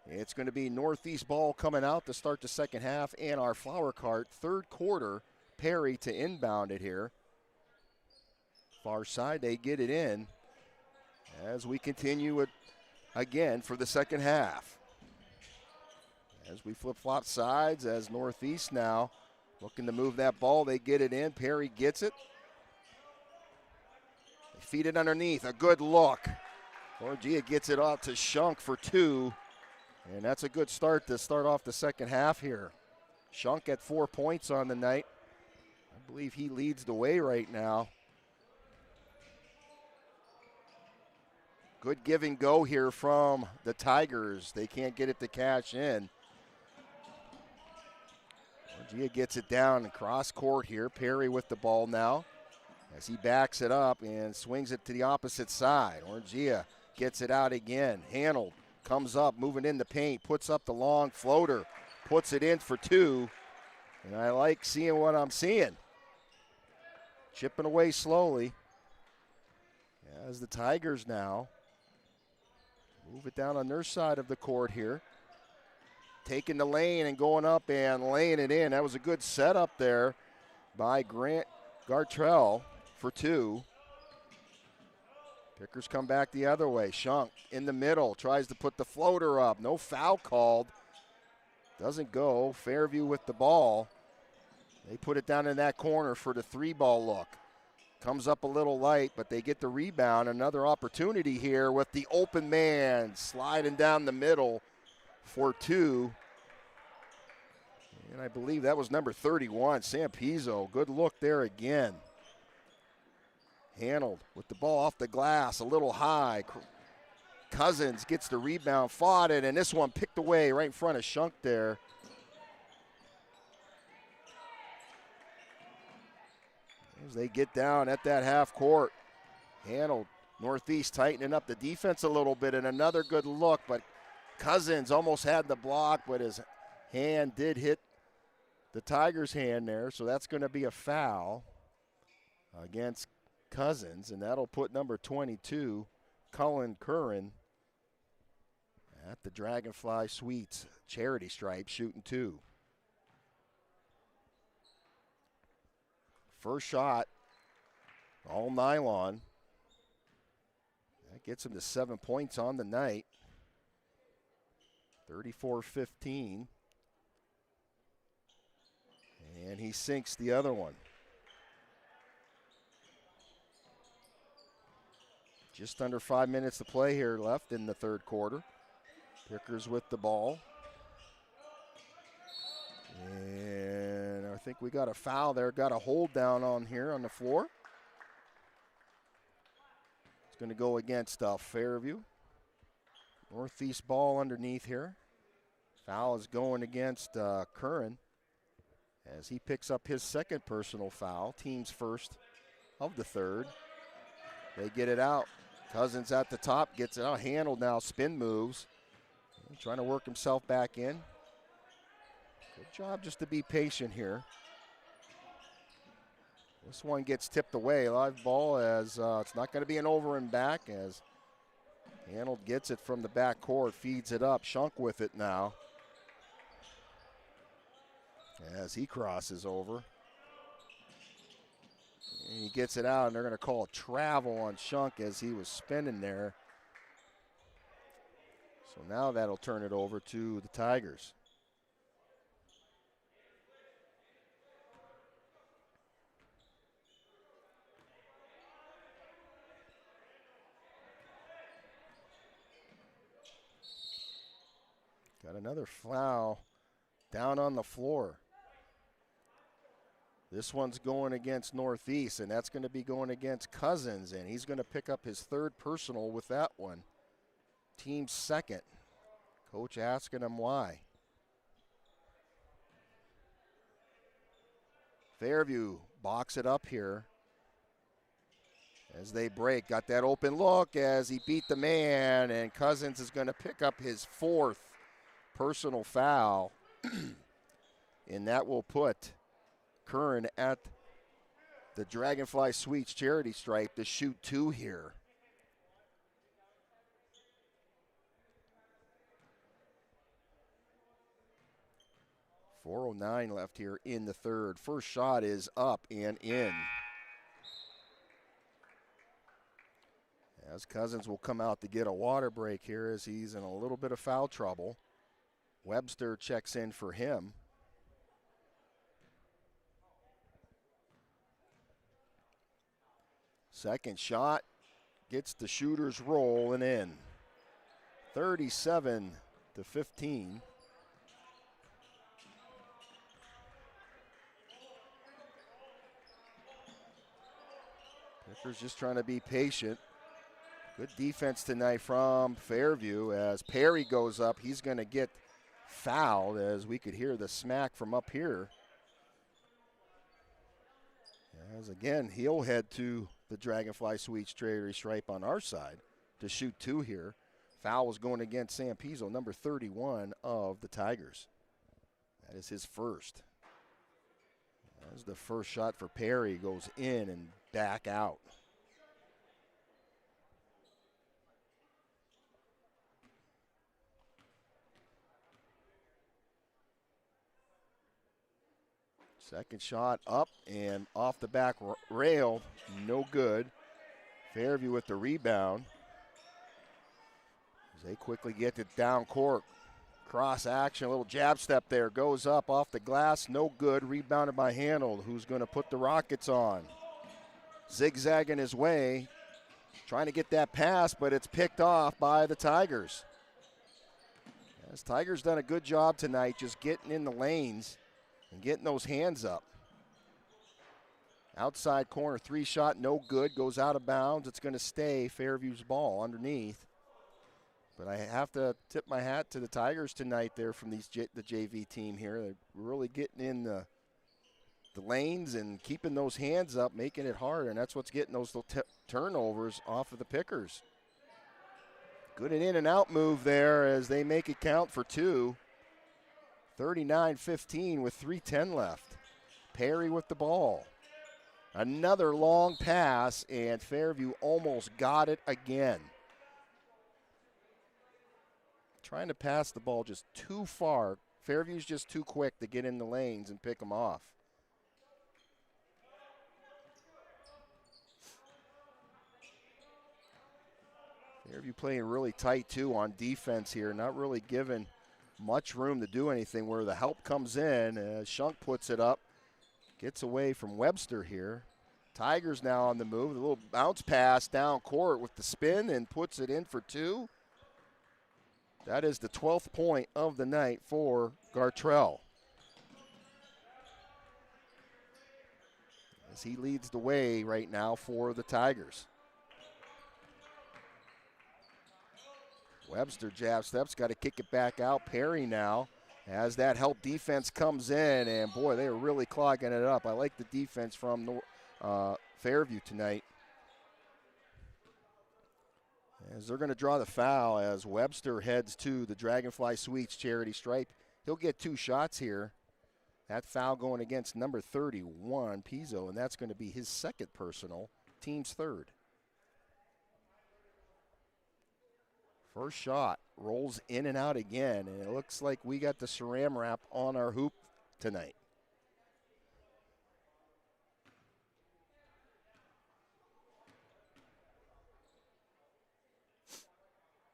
It's going to be Northeast ball coming out to start the second half, and our Flower Cart third quarter, Perry to inbound it here. Far side, they get it in as we continue it again for the second half. As we flip-flop sides, as Northeast now looking to move that ball. They get it in. Perry gets it. They feed it underneath. A good look. Orgia gets it out to Shunk for two. And that's a good start to start off the second half here. Shunk at 4 points on the night. I believe he leads the way right now. Good give and go here from the Tigers. They can't get it to cash in. Orgia gets it down cross court here. Perry with the ball now as he backs it up and swings it to the opposite side. Orgia gets it out again. Handled. Comes up, moving in the paint, puts up the long floater, puts it in for two. And I like seeing what I'm seeing. Chipping away slowly as the Tigers now move it down on their side of the court here. Taking the lane and going up and laying it in. That was a good setup there by Grant Gartrell for two. Pickers come back the other way. Shunk in the middle, tries to put the floater up. No foul called. Doesn't go. Fairview with the ball. They put it down in that corner for the three ball look. Comes up a little light, but they get the rebound. Another opportunity here with the open man sliding down the middle for two. And I believe that was number 31, Sam Pizzo. Good look there again. Handled with the ball off the glass, a little high. Cousins gets the rebound, fought it, and this one picked away right in front of Shunk there. As they get down at that half court. Handled. Northeast tightening up the defense a little bit, and another good look, but Cousins almost had the block, but his hand did hit the Tigers' hand there, so that's going to be a foul against Cousins, and that'll put number 22, Cullen Curran, at the Dragonfly Suites charity stripe, shooting 2. First shot, all nylon. That gets him to 7 points on the night. 34-15. And he sinks the other one. Just under 5 minutes to play here left in the third quarter. Pickers with the ball. And I think we got a foul there. Got a hold down on here on the floor. It's going to go against Fairview. Northeast ball underneath here. Foul is going against Curran as he picks up his second personal foul. Team's first of the third. They get it out. Cousins at the top, gets it out, handled now, spin moves. Trying to work himself back in. Good job just to be patient here. This one gets tipped away. Live ball as it's not going to be an over and back as Handled gets it from the back court, feeds it up. Shunk with it now as he crosses over. And he gets it out, and they're going to call travel on Shunk as he was spinning there. So now that'll turn it over to the Tigers. Got another foul down on the floor. This one's going against Northeast, and that's going to be going against Cousins, and he's going to pick up his third personal with that one. Team second. Coach asking him why. Fairview box it up here as they break. Got that open look as he beat the man, and Cousins is going to pick up his fourth personal foul, and that will put Curran at the Dragonfly Suites charity stripe to shoot 2 here. .409 left here in the third. First shot is up and in. As Cousins will come out to get a water break here as he's in a little bit of foul trouble. Webster checks in for him. Second shot gets the shooters rolling in. 37-15. Pickers just trying to be patient. Good defense tonight from Fairview as Perry goes up. He's going to get fouled as we could hear the smack from up here. As again, he'll head to the Dragonfly Suites charity stripe on our side to shoot 2 here. Foul was going against Sam Pizzo, number 31 of the Tigers. That is his first. As the first shot for Perry goes in and back out. Second shot up and off the back rail, no good. Fairview with the rebound. As they quickly get it down court. Cross action, a little jab step there, goes up off the glass, no good. Rebounded by Handled, who's going to put the Rockets on. Zigzagging his way, trying to get that pass, but it's picked off by the Tigers. As Tigers done a good job tonight just getting in the lanes and getting those hands up. Outside corner, 3 shot, no good, goes out of bounds. It's going to stay Fairview's ball underneath. But I have to tip my hat to the Tigers tonight there from the JV team here. They're really getting in the lanes and keeping those hands up, making it hard, and that's what's getting those little turnovers off of the Pickers. Good and in and out move there as they make it count for 2. 39-15 with 3:10 left. Perry with the ball. Another long pass, and Fairview almost got it again. Trying to pass the ball just too far. Fairview's just too quick to get in the lanes and pick them off. Fairview playing really tight, too, on defense here. Not really given much room to do anything where the help comes in. Shunk puts it up. Gets away from Webster here. Tigers now on the move. A little bounce pass down court with the spin and puts it in for two. That is the 12th point of the night for Gartrell, as he leads the way right now for the Tigers. Webster jab steps, got to kick it back out. Perry now, as that help defense comes in, and boy, they are really clogging it up. I like the defense from Fairview tonight. As they're going to draw the foul as Webster heads to the Dragonfly Suites charity stripe. He'll get two shots here. That foul going against number 31, Pizzo, and that's going to be his second personal, team's third. First shot rolls in and out again, and it looks like we got the saran wrap on our hoop tonight.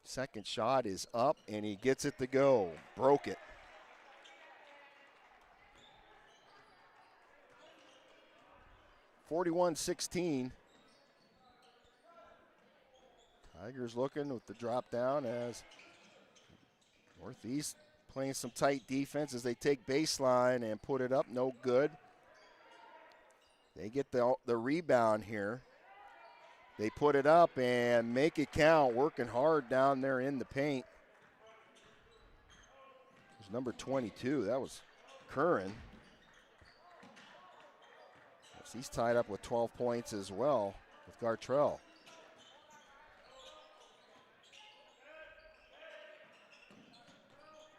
Second shot is up, and he gets it to go. Broke it. (41-16). Tigers looking with the drop down as Northeast playing some tight defense as they take baseline and put it up. No good. They get the rebound here. They put it up and make it count, working hard down there in the paint. It was number 22. That was Curran. He's tied up with 12 points as well with Gartrell.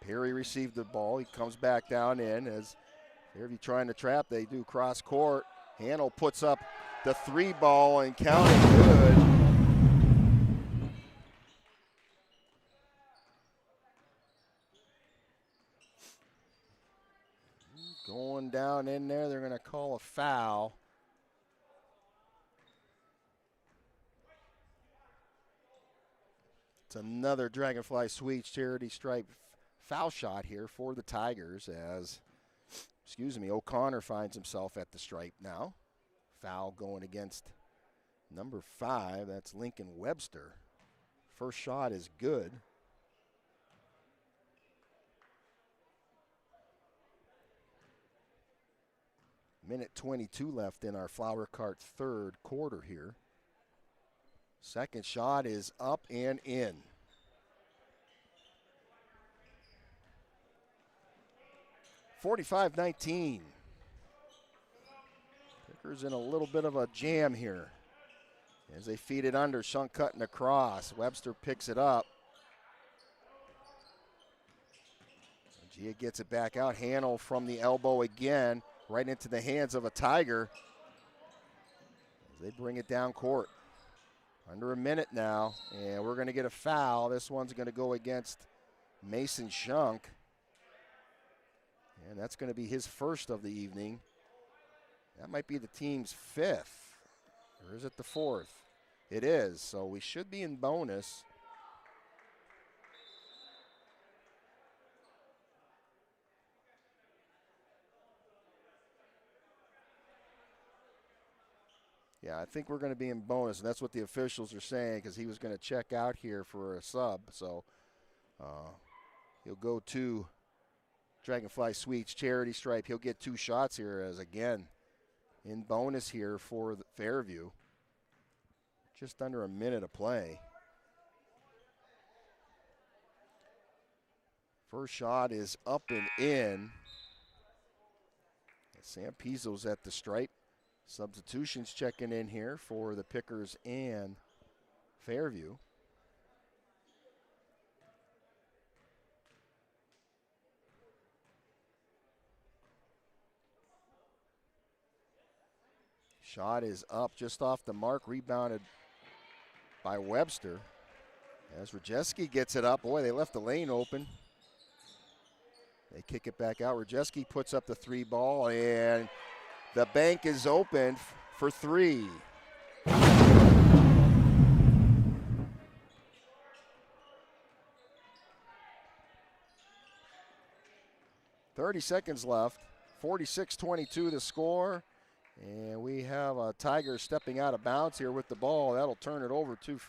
Perry received the ball. He comes back down in as Fairview trying to trap. They do cross court. Hanel puts up the three ball and counting good. Going down in there, they're going to call a foul. It's another Dragonfly Suites charity stripe foul shot here for the Tigers as, O'Connor finds himself at the stripe now. Foul going against number 5, that's Lincoln Webster. First shot is good. Minute 22 left in our Flower Cart third quarter here. Second shot is up and in. (45-19). Pickers in a little bit of a jam here as they feed it under. Shunk cutting across. Webster picks it up. Gia gets it back out. Hanel from the elbow again, right into the hands of a Tiger. As they bring it down court. Under a minute now, and we're going to get a foul. This one's going to go against Mason Shunk. And that's going to be his first of the evening. That might be the team's 5th. Or is it the 4th? It is, so we should be in bonus. Yeah, I think we're going to be in bonus, and that's what the officials are saying because he was going to check out here for a sub. So he'll go to Dragonfly Suites charity stripe. He'll get 2 shots here as, again, in bonus here for the Fairview. Just under a minute of play. First shot is up and in. Sam Pizzo's at the stripe. Substitutions checking in here for the Pickers and Fairview. Shot is up just off the mark, rebounded by Webster. As Rajeski gets it up, boy, they left the lane open. They kick it back out. Rajeski puts up the 3 ball, and the bank is open for 3. 30 seconds left. 46-22 the score. And we have a Tiger stepping out of bounds here with the ball. That'll turn it over to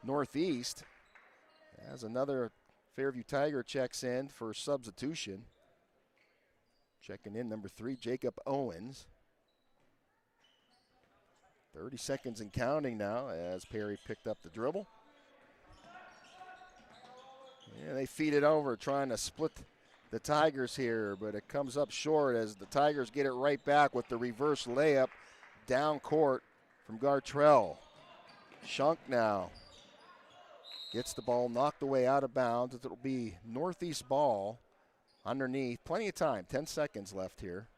Northeast. As another Fairview Tiger checks in for substitution. Checking in number 3, Jacob Owens. 30 seconds and counting now as Perry picked up the dribble. And they feed it over, trying to split the Tigers here, but it comes up short as the Tigers get it right back with the reverse layup down court from Gartrell. Shunk now gets the ball knocked away out of bounds. It'll be Northeast ball underneath. Plenty of time, 10 seconds left here.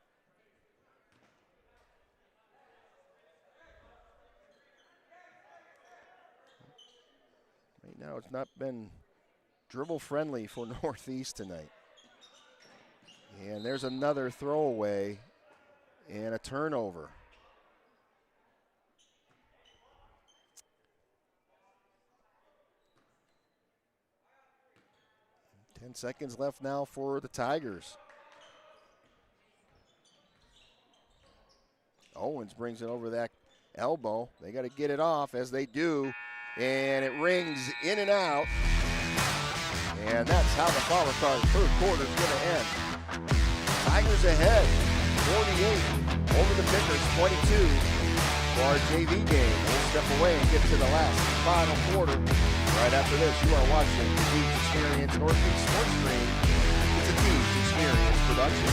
Right now it's not been dribble friendly for Northeast tonight. And there's another throwaway and a turnover. Ten seconds left now for the Tigers. Owens brings it over that elbow. They got to get it off, as they do, and it rings in and out. And that's how the Flower Card third quarter is going to end. Tigers ahead, 48 over the Pickers, 22 for our JV game. We'll step away and get to the last final quarter. Right after this, you are watching the Deeds Experience Northeast Sports Stream. It's a Deeds Experience production.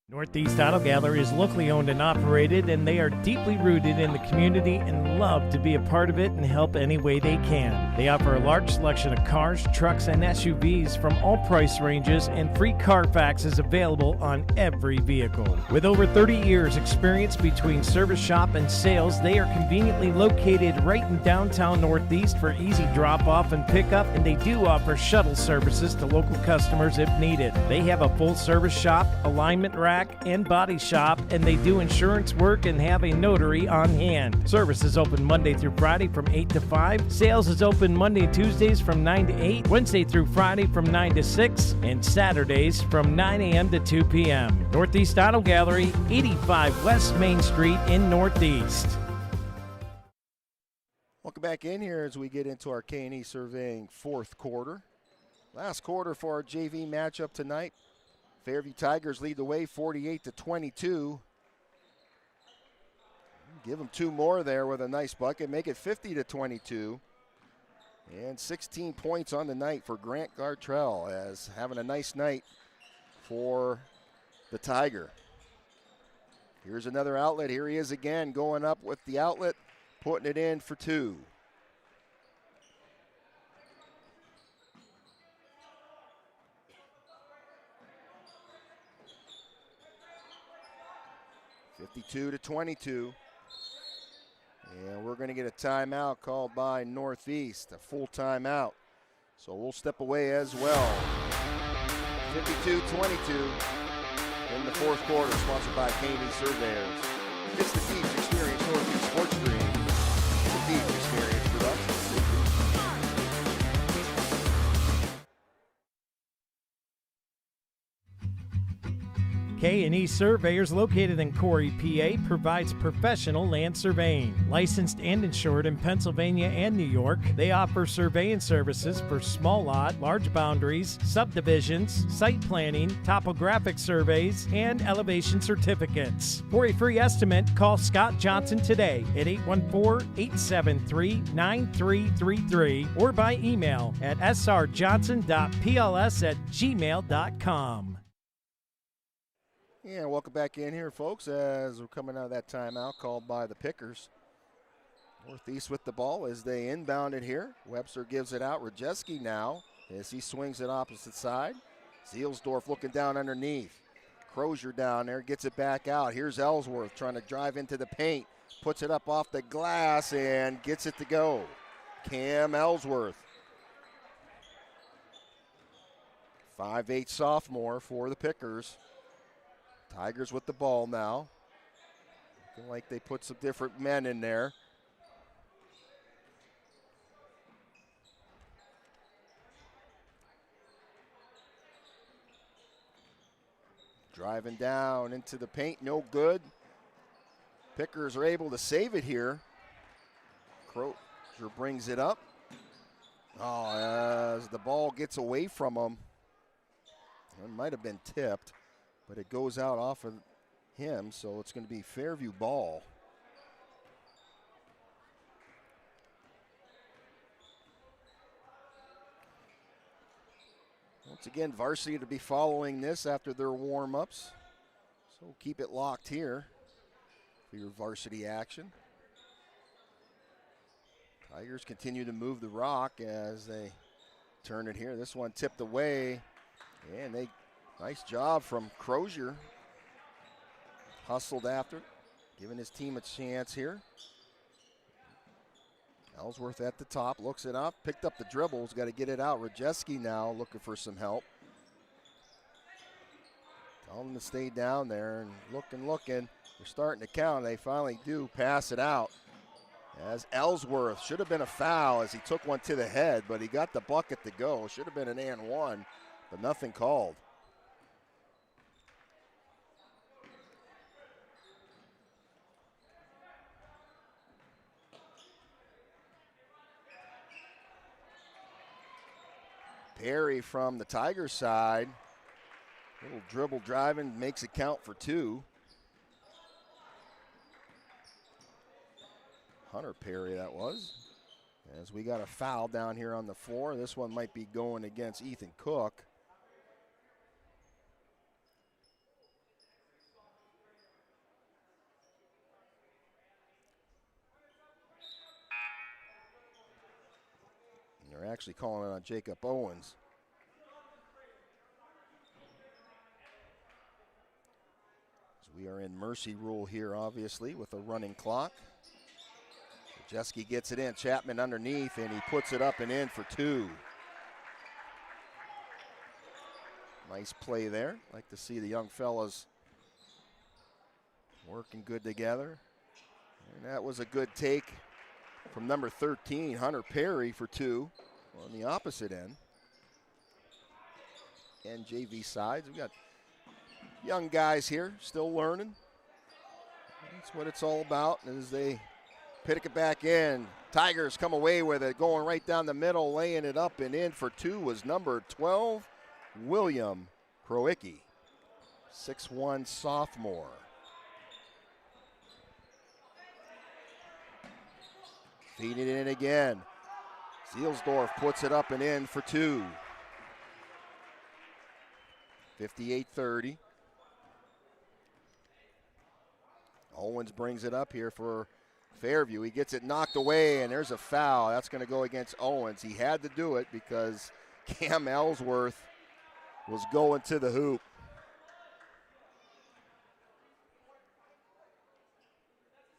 Northeast Auto Gallery is locally owned and operated, and they are deeply rooted in the community and love to be a part of it and help any way they can. They offer a large selection of cars, trucks, and SUVs from all price ranges, and free Carfax is available on every vehicle. With over 30 years experience between service shop and sales, they are conveniently located right in downtown Northeast for easy drop-off and pickup, and they do offer shuttle services to local customers if needed. They have a full-service shop, alignment rack, and body shop, and they do insurance work and have a notary on hand. Service is open Monday through Friday from 8 to 5. Sales is open Monday and Tuesdays from 9 to 8, Wednesday through Friday from 9 to 6, and Saturdays from 9 a.m. to 2 p.m. Northeast Auto Gallery, 85 West Main Street in Northeast. Welcome back in here as we get into our K&E Surveying fourth quarter. Last quarter for our JV matchup tonight. Fairview Tigers lead the way 48-22. Give them 2 more there with a nice bucket. Make it 50-22. And 16 points on the night for Grant Gartrell, as having a nice night for the Tiger. Here's another outlet. Here he is again, going up with the outlet, putting it in for 2. (52-22), and we're going to get a timeout called by Northeast, a full timeout. So we'll step away as well. 52-22 in the fourth quarter, sponsored by K&E Surveyors. It's the Deeds Experience Northeast Sports Stream. The Deeds Experience production. K&E Surveyors, located in Corey, PA, provides professional land surveying. Licensed and insured in Pennsylvania and New York, they offer surveying services for small lot, large boundaries, subdivisions, site planning, topographic surveys, and elevation certificates. For a free estimate, call Scott Johnson today at 814-873-9333 or by email at srjohnson.pls@gmail.com. Yeah, welcome back in here, folks, as we're coming out of that timeout called by the Pickers. Northeast with the ball as they inbound it here. Webster gives it out. Rajeski now as he swings it opposite side. Zielsdorf looking down underneath. Crozier down there, gets it back out. Here's Ellsworth trying to drive into the paint. Puts it up off the glass and gets it to go. Cam Ellsworth. 5'8" sophomore for the Pickers. Tigers with the ball now. Looking like they put some different men in there. Driving down into the paint, no good. Pickers are able to save it here. Crozier brings it up. Oh, as the ball gets away from him. It might have been tipped, but it goes out off of him, so it's going to be Fairview ball. Once again, varsity to be following this after their warm-ups. So keep it locked here for your varsity action. Tigers continue to move the rock as they turn it here. This one tipped away, and nice job from Crozier. Hustled after it, giving his team a chance here. Ellsworth at the top, looks it up, picked up the dribbles, got to get it out. Rajeski now looking for some help. Tell them to stay down there and looking. They're starting to count. They finally do pass it out. As Ellsworth, should have been a foul as he took one to the head, but he got the bucket to go. Should have been an and one, but nothing called. Perry from the Tigers side. Little dribble driving, makes it count for two. Hunter Perry that was. As we got a foul down here on the floor. This one might be going against Ethan Cook. And they're actually calling it on Jacob Owens. So we are in mercy rule here, obviously, with a running clock. Jeske gets it in, Chapman underneath, and he puts it up and in for two. Nice play there. Like to see the young fellas working good together. And that was a good take from number 13, Hunter Perry, for two on the opposite end. And JV sides, we got young guys here still learning. That's what it's all about as they pick it back in. Tigers come away with it, going right down the middle, laying it up and in for two was number 12, William Kroicki, 6'1" sophomore. Feeding it in again. Zielsdorf puts it up and in for two. 58-30. Owens brings it up here for Fairview. He gets it knocked away, and there's a foul. That's going to go against Owens. He had to do it because Cam Ellsworth was going to the hoop.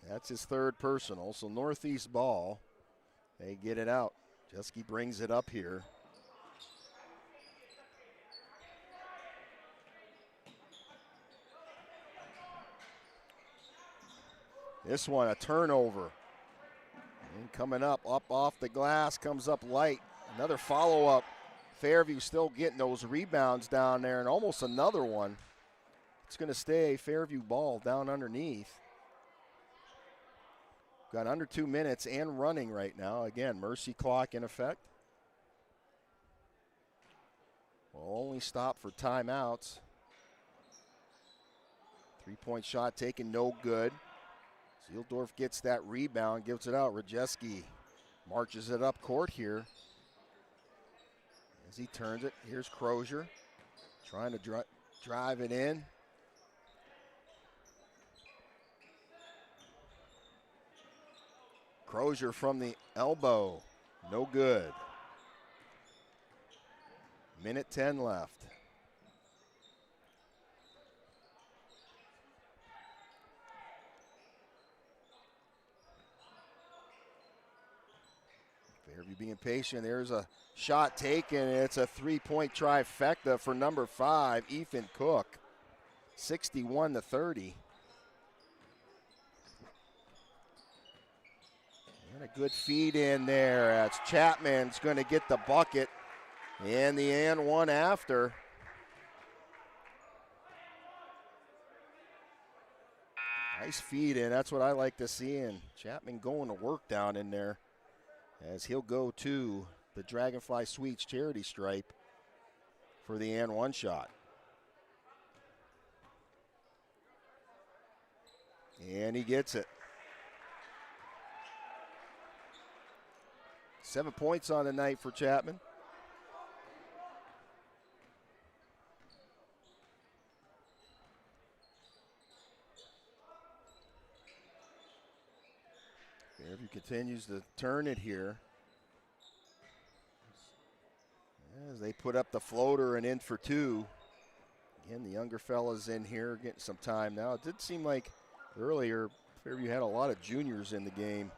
That's his third personal, so Northeast ball. They get it out. Jeske brings it up here. This one, a turnover. And coming up off the glass, comes up light. Another follow-up. Fairview still getting those rebounds down there, and almost another one. It's going to stay Fairview ball down underneath. Got under 2 minutes and running right now. Again, mercy clock in effect. Will only stop for timeouts. Three-point shot taken, no good. Zielsdorf gets that rebound, gives it out. Rajeski marches it up court here. As he turns it, here's Crozier trying to drive it in. Crozier from the elbow, no good. Minute 10 left. Fairview being patient. There's a shot taken. It's a three-point trifecta for number 5, Ethan Cook. 61-30. And a good feed in there as Chapman's going to get the bucket. And the and one after. Nice feed in. That's what I like to see. And Chapman going to work down in there as he'll go to the Dragonfly Sweets charity stripe for the and one shot. And he gets it. 7 points on the night for Chapman. Fairview continues to turn it here as they put up the floater and in for two. Again, the younger fellas in here getting some time now. It did seem like earlier Fairview had a lot of juniors in the game.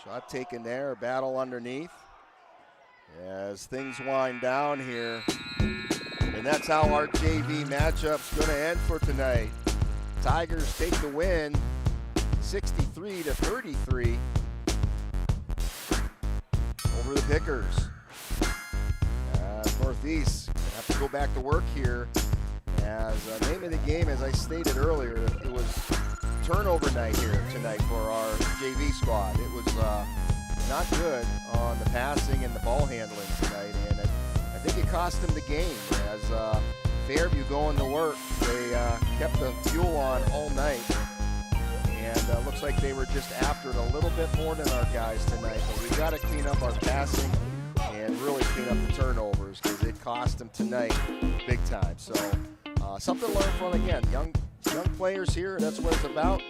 Shot taken there, battle underneath as things wind down here. And that's how our JV matchup's going to end for tonight. Tigers take the win, 63-33 over the Pickers. Northeast have to go back to work here. As name of the game, as I stated earlier, it was turnover night here tonight for our JV squad. It was not good on the passing and the ball handling tonight, and I think it cost them the game as Fairview going to work. They kept the fuel on all night, and looks like they were just after it a little bit more than our guys tonight. But we got to clean up our passing and really clean up the turnovers because it cost them tonight big time. So something to learn from again. Young players here, that's what it's about.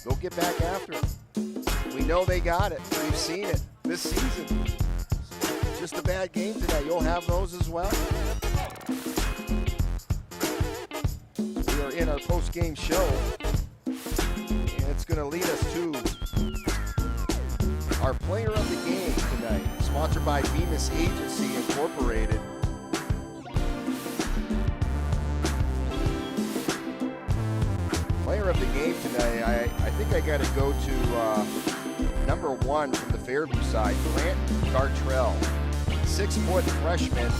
Go get back after it. We know they got it. We've seen it this season. Just a bad game today. You'll have those as well. We are in our post-game show, and it's going to lead us to our player of the game tonight, sponsored by Bemis Agency Incorporated. Player of the game tonight, I think I got to go to number 1 from the Fairview side, Grant Gartrell. 6-foot freshman,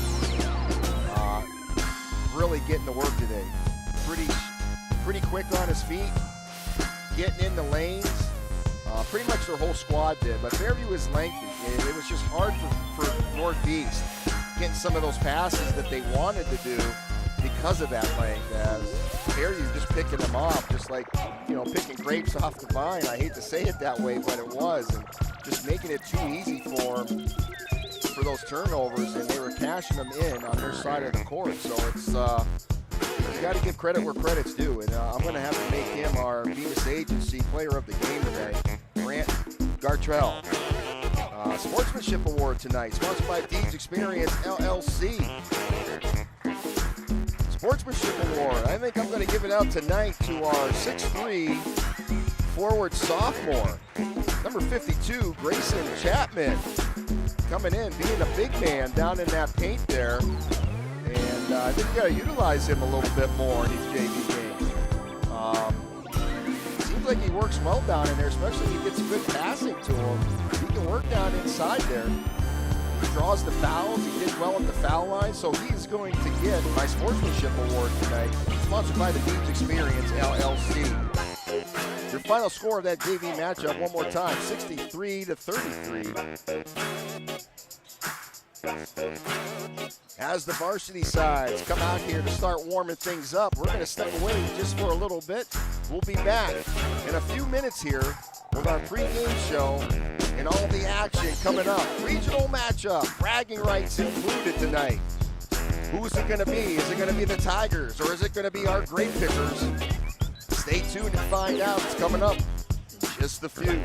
really getting to work today. Pretty quick on his feet, getting in the lanes. Pretty much their whole squad did, but Fairview was lengthy. It was just hard for Northeast getting some of those passes that they wanted to do because of that length. As Fairview just picking them off, just like picking grapes off the vine. I hate to say it that way, but it was, and just making it too easy for them for those turnovers, and they were cashing them in on their side of the court. So it's you got to give credit where credit's due, and I'm going to have to make him our Bemis Agency Player of the Game today, Grant Gartrell. Sportsmanship Award tonight, sponsored by Deeds Experience LLC. Sportsmanship Award, I think I'm going to give it out tonight to our 6'3" forward sophomore, number 52, Grayson Chapman. Coming in, being a big man down in that paint there. And I think you got to utilize him a little bit more in these JV games. Seems like he works well down in there, especially when he gets good passing to him. He can work down inside there. He draws the fouls. He did well at the foul line. So he's going to get my Sportsmanship Award tonight, sponsored by the Deeds Experience LLC. Your final score of that JV matchup, one more time, 63-33. As the varsity sides come out here to start warming things up, we're going to step away just for a little bit. We'll be back in a few minutes here with our pregame show and all the action coming up. Regional matchup, bragging rights included tonight. Who's it going to be? Is it going to be the Tigers or is it going to be our Grape Pickers? Stay tuned and find out. It's coming up in just a few.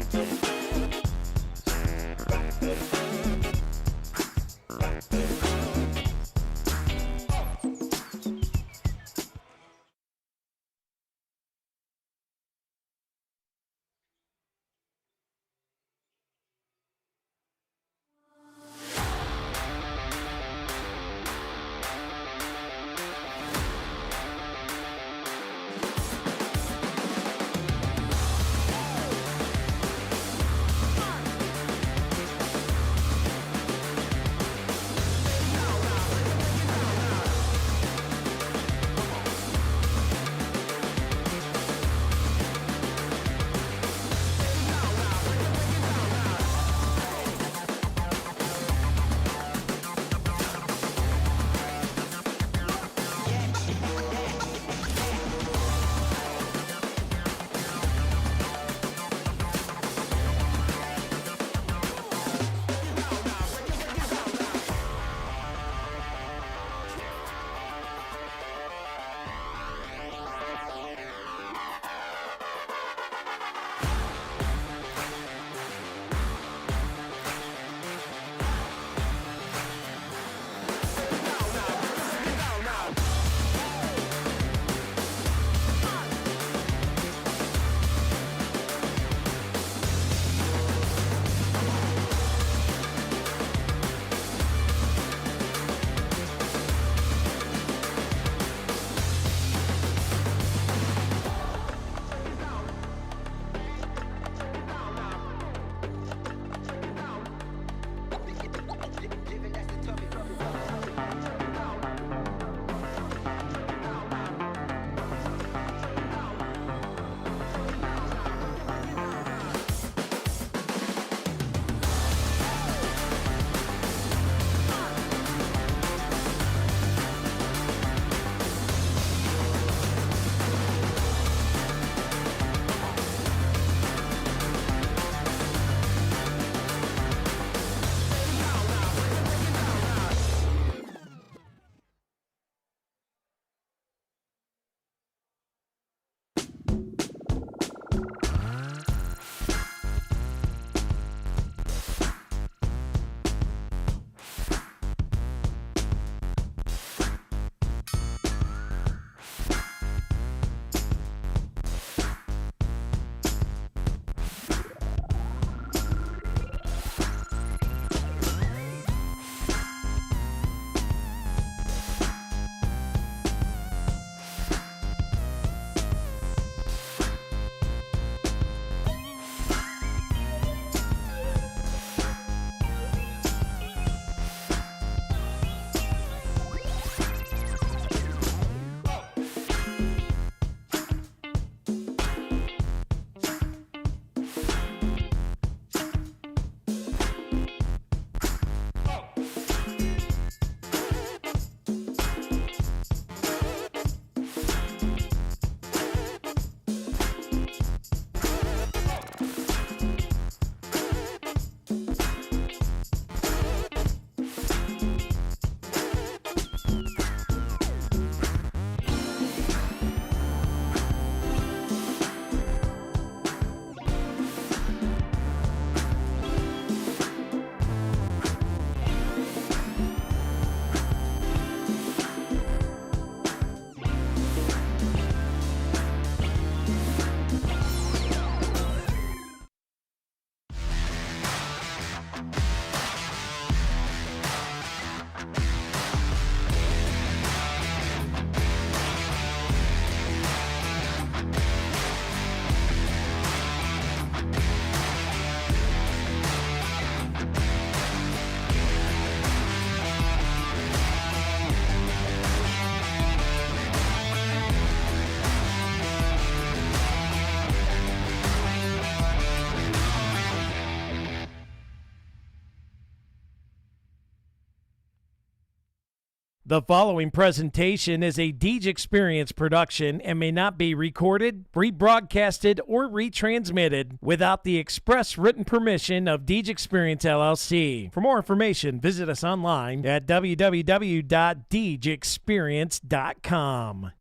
The following presentation is a Deej Experience production and may not be recorded, rebroadcasted, or retransmitted without the express written permission of Deej Experience LLC. For more information, visit us online at www.deejexperience.com.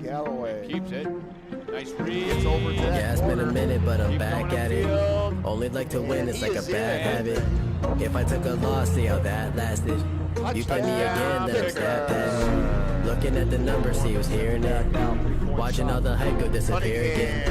Galloway keeps it. Nice read. It's over to that Yeah, it's been a corner. minute, but I'm Keep back going at it. field. Only like to win, it's He like a is bad in. habit. If I took a loss, see how that lasted. You play me again, then I'm stat pass. Looking at the numbers, see who's hearing it. Watching all the hype go disappear again.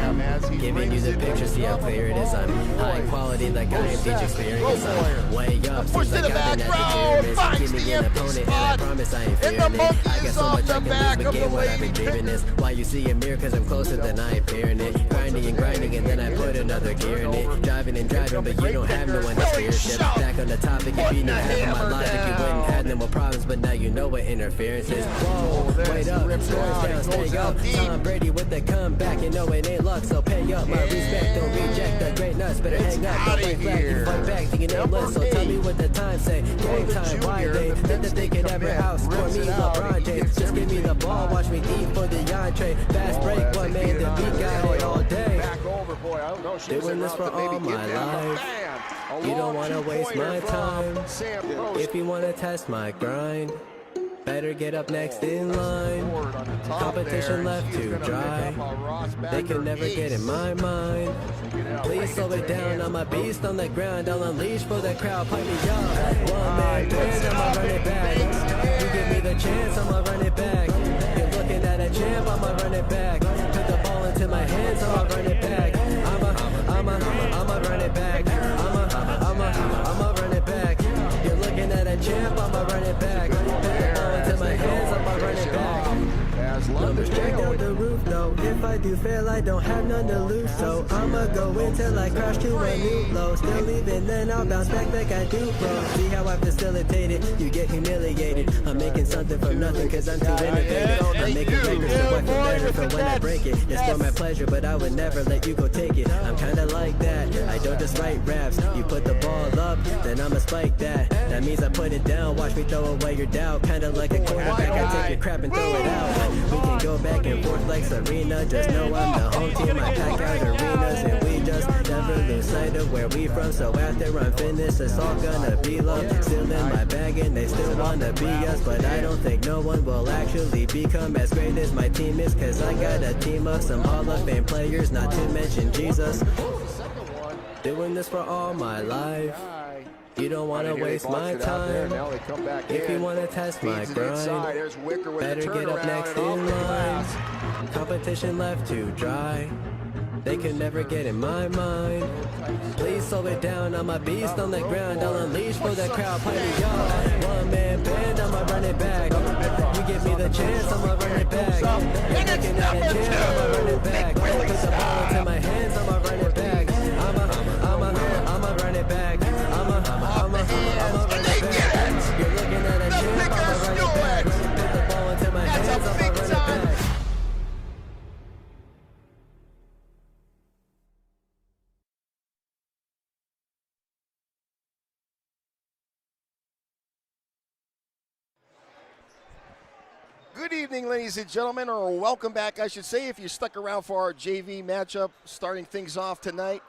Giving you the picture, see how clear it is. I'm high quality, like I am Deej Experience. I'm way up, Push seems to like the I've been back at row, the pyramids. finds Give me the an empty opponent, and I spot. promise I ain't And the fearing it. monkey I got is so off much the I can back lose, of but the game what I've been lady. dreaming is. Why you see a mirror, cause I'm closer than I appear in it. Grinding and grinding, and then I put another gear in it. Driving and driving, but you don't have no one to steer shit. Back on the topic, if you knew half of my life, if you wouldn't have no more problems, but now you know what interference is. Whoa, wait up, scores down, stay up. Tom Brady with the comeback, you know it ain't luck, so pay up. My respect, don't reject the great nuts, better hang up, don't break flag, you fight back, thinking aimless, so tell me what the time say. Game time, why they think that they could ever outscore me, LeBron James. Just give me the ball, watch me eat for the entree. Fast break, what made the beat got it all day. Back over, boy. I don't know. She was Doing en this route for to maybe all give my him a life. bam. A You don't long wanna waste two-pointer my from time. Sam Post. If you wanna test my grind, better get up next in line. Forward on the top Competition there. left She's to gonna dry. pick up a Ross They Backer can never ace. get in my mind. Please slow it down, I'm a beast on the ground. I'll unleash for the crowd, pipe me up. One man band, I'ma run it back. You give me the chance, I'ma run it back. You're looking at a champ, I'ma run it back. Put the ball into my hands, I'ma run it back. I don't have none to lose. So I'ma go until I crash to a new low. Still leaving, then I'll bounce back like I do, bro. See how I facilitate it? You get humiliated. I'm making something from nothing cause I'm too innovative. I'm making records so I feel better for when I break it. It's for my pleasure, but I would never let you go take it. I'm kinda like that. I don't just write raps. You put the ball up, then I'ma spike that. That means I put it down. Watch me throw away your doubt. Kinda like a quarterback. I take your crap and throw it out. We can go back and forth like Serena. Just know I'm the home team. I pack out arenas and we just never lose sight of where we from. So after I'm finished, it's all gonna be love. Still in my bag and they still wanna be us, but I don't think no one will actually become as great as my team is, cause I got a team of some Hall of Fame players, not to mention Jesus. Doing this for all my life. You don't want to waste my time. If you want to test my grind, better get up next in lines. Competition left to dry. They can never get in my mind. Please slow it down, I'm a beast on the ground. I'll unleash for the crowd, play me on. One-man band, I'ma run it back. You give me the chance, I'ma run it back. You're looking at a chance, I'ma run it back. Put the ball into my hands, I'ma run it back. I'ma run it back. I'ma run it back. You're looking at a chance, I'ma run it back. Put the ball into my hands, I'ma run it back. Good evening, ladies and gentlemen, or welcome back, I should say, if you stuck around for our JV matchup starting things off tonight.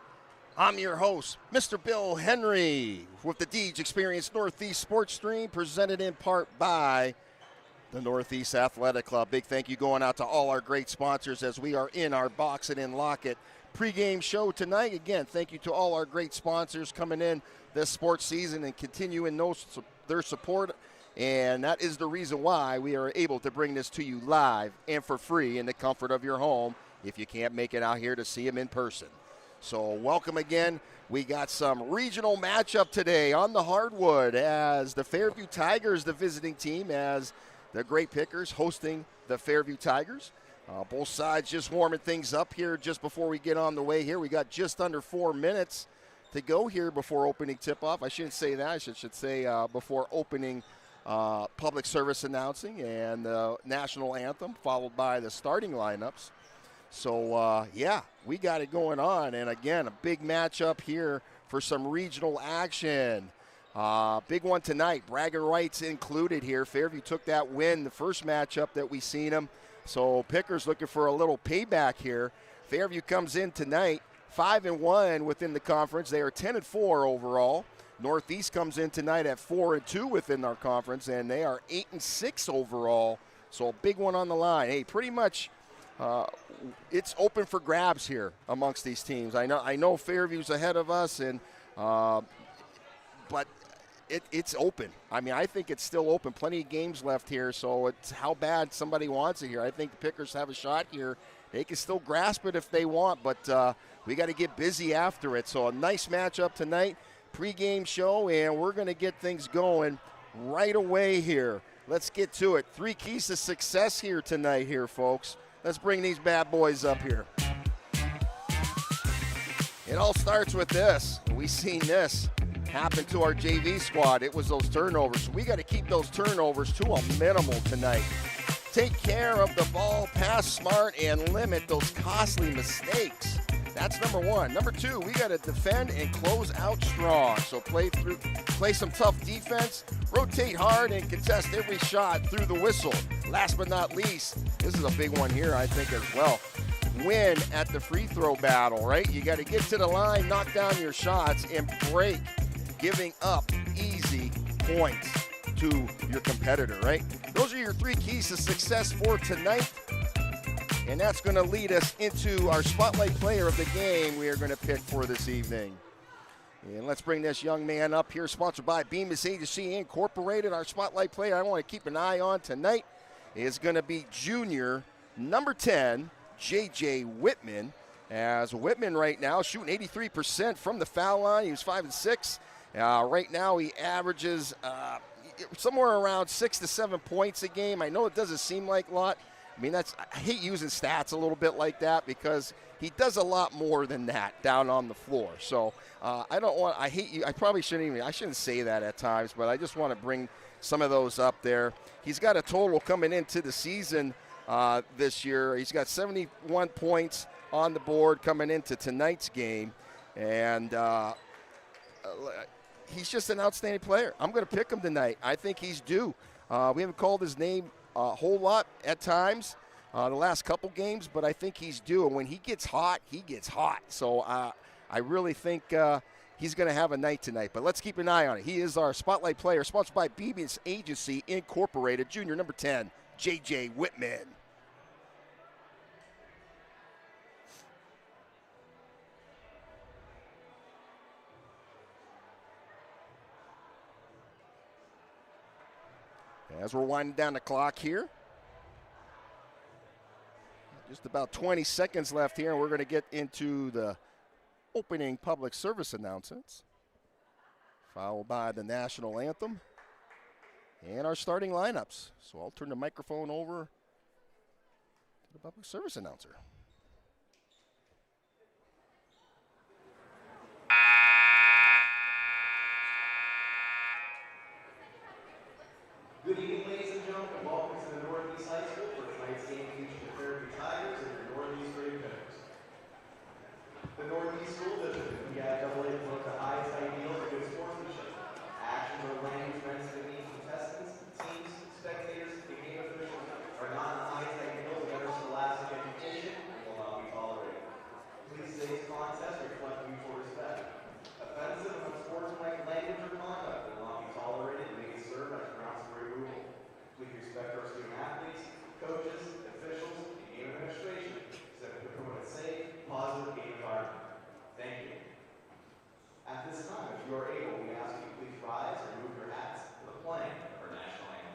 I'm your host, Mr. Bill Henry, with the Deej Experience Northeast Sports Stream, presented in part by the Northeast Athletic Club. Big thank you going out to all our great sponsors as we are in our Box It and Lock It pregame show tonight. Again, thank you to all our great sponsors coming in this sports season and continuing their support. And that is the reason why we are able to bring this to you live and for free in the comfort of your home if you can't make it out here to see them in person. So welcome again. We got some regional matchup today on the hardwood as the Fairview Tigers, the visiting team, as the Grape Pickers hosting the Fairview Tigers. Both sides just warming things up here just before we get on the way here. We got just under 4 minutes to go here before opening tip-off. I shouldn't say that. I should say before opening public service announcing and the national anthem, followed by the starting lineups. So, yeah, we got it going on. And, again, a big matchup here for some regional action. Big one tonight, bragging rights included here. Fairview took that win the first matchup that we seen them. So Pickers looking for a little payback here. Fairview comes in tonight 5-1 within the conference. They are 10-4 overall. Northeast comes in tonight at 4-2 within our conference, and they are 8-6 overall. So a big one on the line. Hey, pretty much it's open for grabs here amongst these teams. I know Fairview's ahead of us, and but it's open. I mean, I think it's still open. Plenty of games left here, so it's how bad somebody wants it here. I think the Pickers have a shot here. They can still grasp it if they want, but we got to get busy after it. So a nice matchup tonight, pregame show, and we're going to get things going right away here. Let's get to it. 3 keys to success here tonight here, folks. Let's bring these bad boys up here. It all starts with this. We seen this happen to our JV squad. It was those turnovers. So we got to keep those turnovers to a minimal tonight. Take care of the ball, pass smart, and limit those costly mistakes. That's number 1. Number 2, we got to defend and close out strong. So play some tough defense, rotate hard, and contest every shot through the whistle. Last but not least, this is a big one here, I think, as well. Win at the free throw battle, right? You got to get to the line, knock down your shots, and break giving up easy points to your competitor, right? Those are your 3 keys to success for tonight. And that's going to lead us into our spotlight player of the game we are going to pick for this evening. And let's bring this young man up here, sponsored by Bemis Agency Incorporated. Our spotlight player I want to keep an eye on tonight is going to be junior number 10, J.J. Whitman. As Whitman right now shooting 83% from the foul line. He was 5-6. Right now he averages somewhere around 6 to 7 points a game. I know it doesn't seem like a lot, I mean, I hate using stats a little bit like that because he does a lot more than that down on the floor. So I probably I shouldn't say that at times, but I just want to bring some of those up there. He's got a total coming into the season this year. He's got 71 points on the board coming into tonight's game. And he's just an outstanding player. I'm going to pick him tonight. I think he's due. We haven't called his name a whole lot at times the last couple games, but I think he's due. And when he gets hot, he gets hot. So I really think he's going to have a night tonight. But let's keep an eye on it. He is our spotlight player, sponsored by Beebe's Agency Incorporated, junior number 10, J.J. Whitman. As we're winding down the clock here, just about 20 seconds left here, and we're going to get into the opening public service announcements, followed by the national anthem and our starting lineups. So I'll turn the microphone over to the public service announcer. Good evening, ladies and gentlemen, and welcome to the Northeast High School for tonight's game featuring the Fairview Tigers and the Northeast Grape. The Northeast School District of Piaa promotes the highest ideals of good sportsmanship. Actions or language meant to demean contestants, teams, spectators, and game officials are not the highest ideals of better scholastic education and will not be tolerated. Please today's contest reflect mutual respect. Offensive and unsportsmanlike language or conduct will not be tolerated and may be served as grounds for removal. Please respect our student athletes, coaches, officials, and game administration so that we can promote a safe, positive game environment. Thank you. At this time, if you are able, we ask you to please rise and remove your hats for the playing of our national anthem.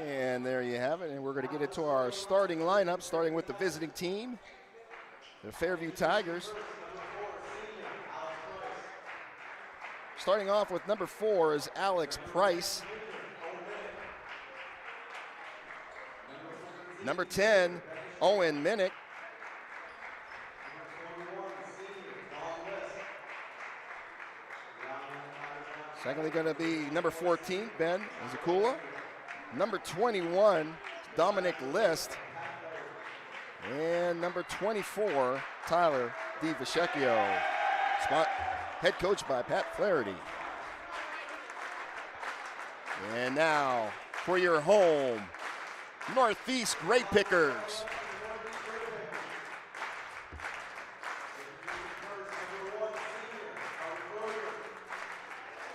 And there you have it. And we're going to get into our starting lineup, starting with the visiting team, the Fairview Tigers. Starting off with number 4 is Alex Price. Number 10, Owen Minnick. Secondly, going to be number 14, Ben Zakula. Number 21, Dominic List. And number 24, Tyler DiVascecchio. Head coach by Pat Flaherty. And now for your home, Northeast Grape Pickers.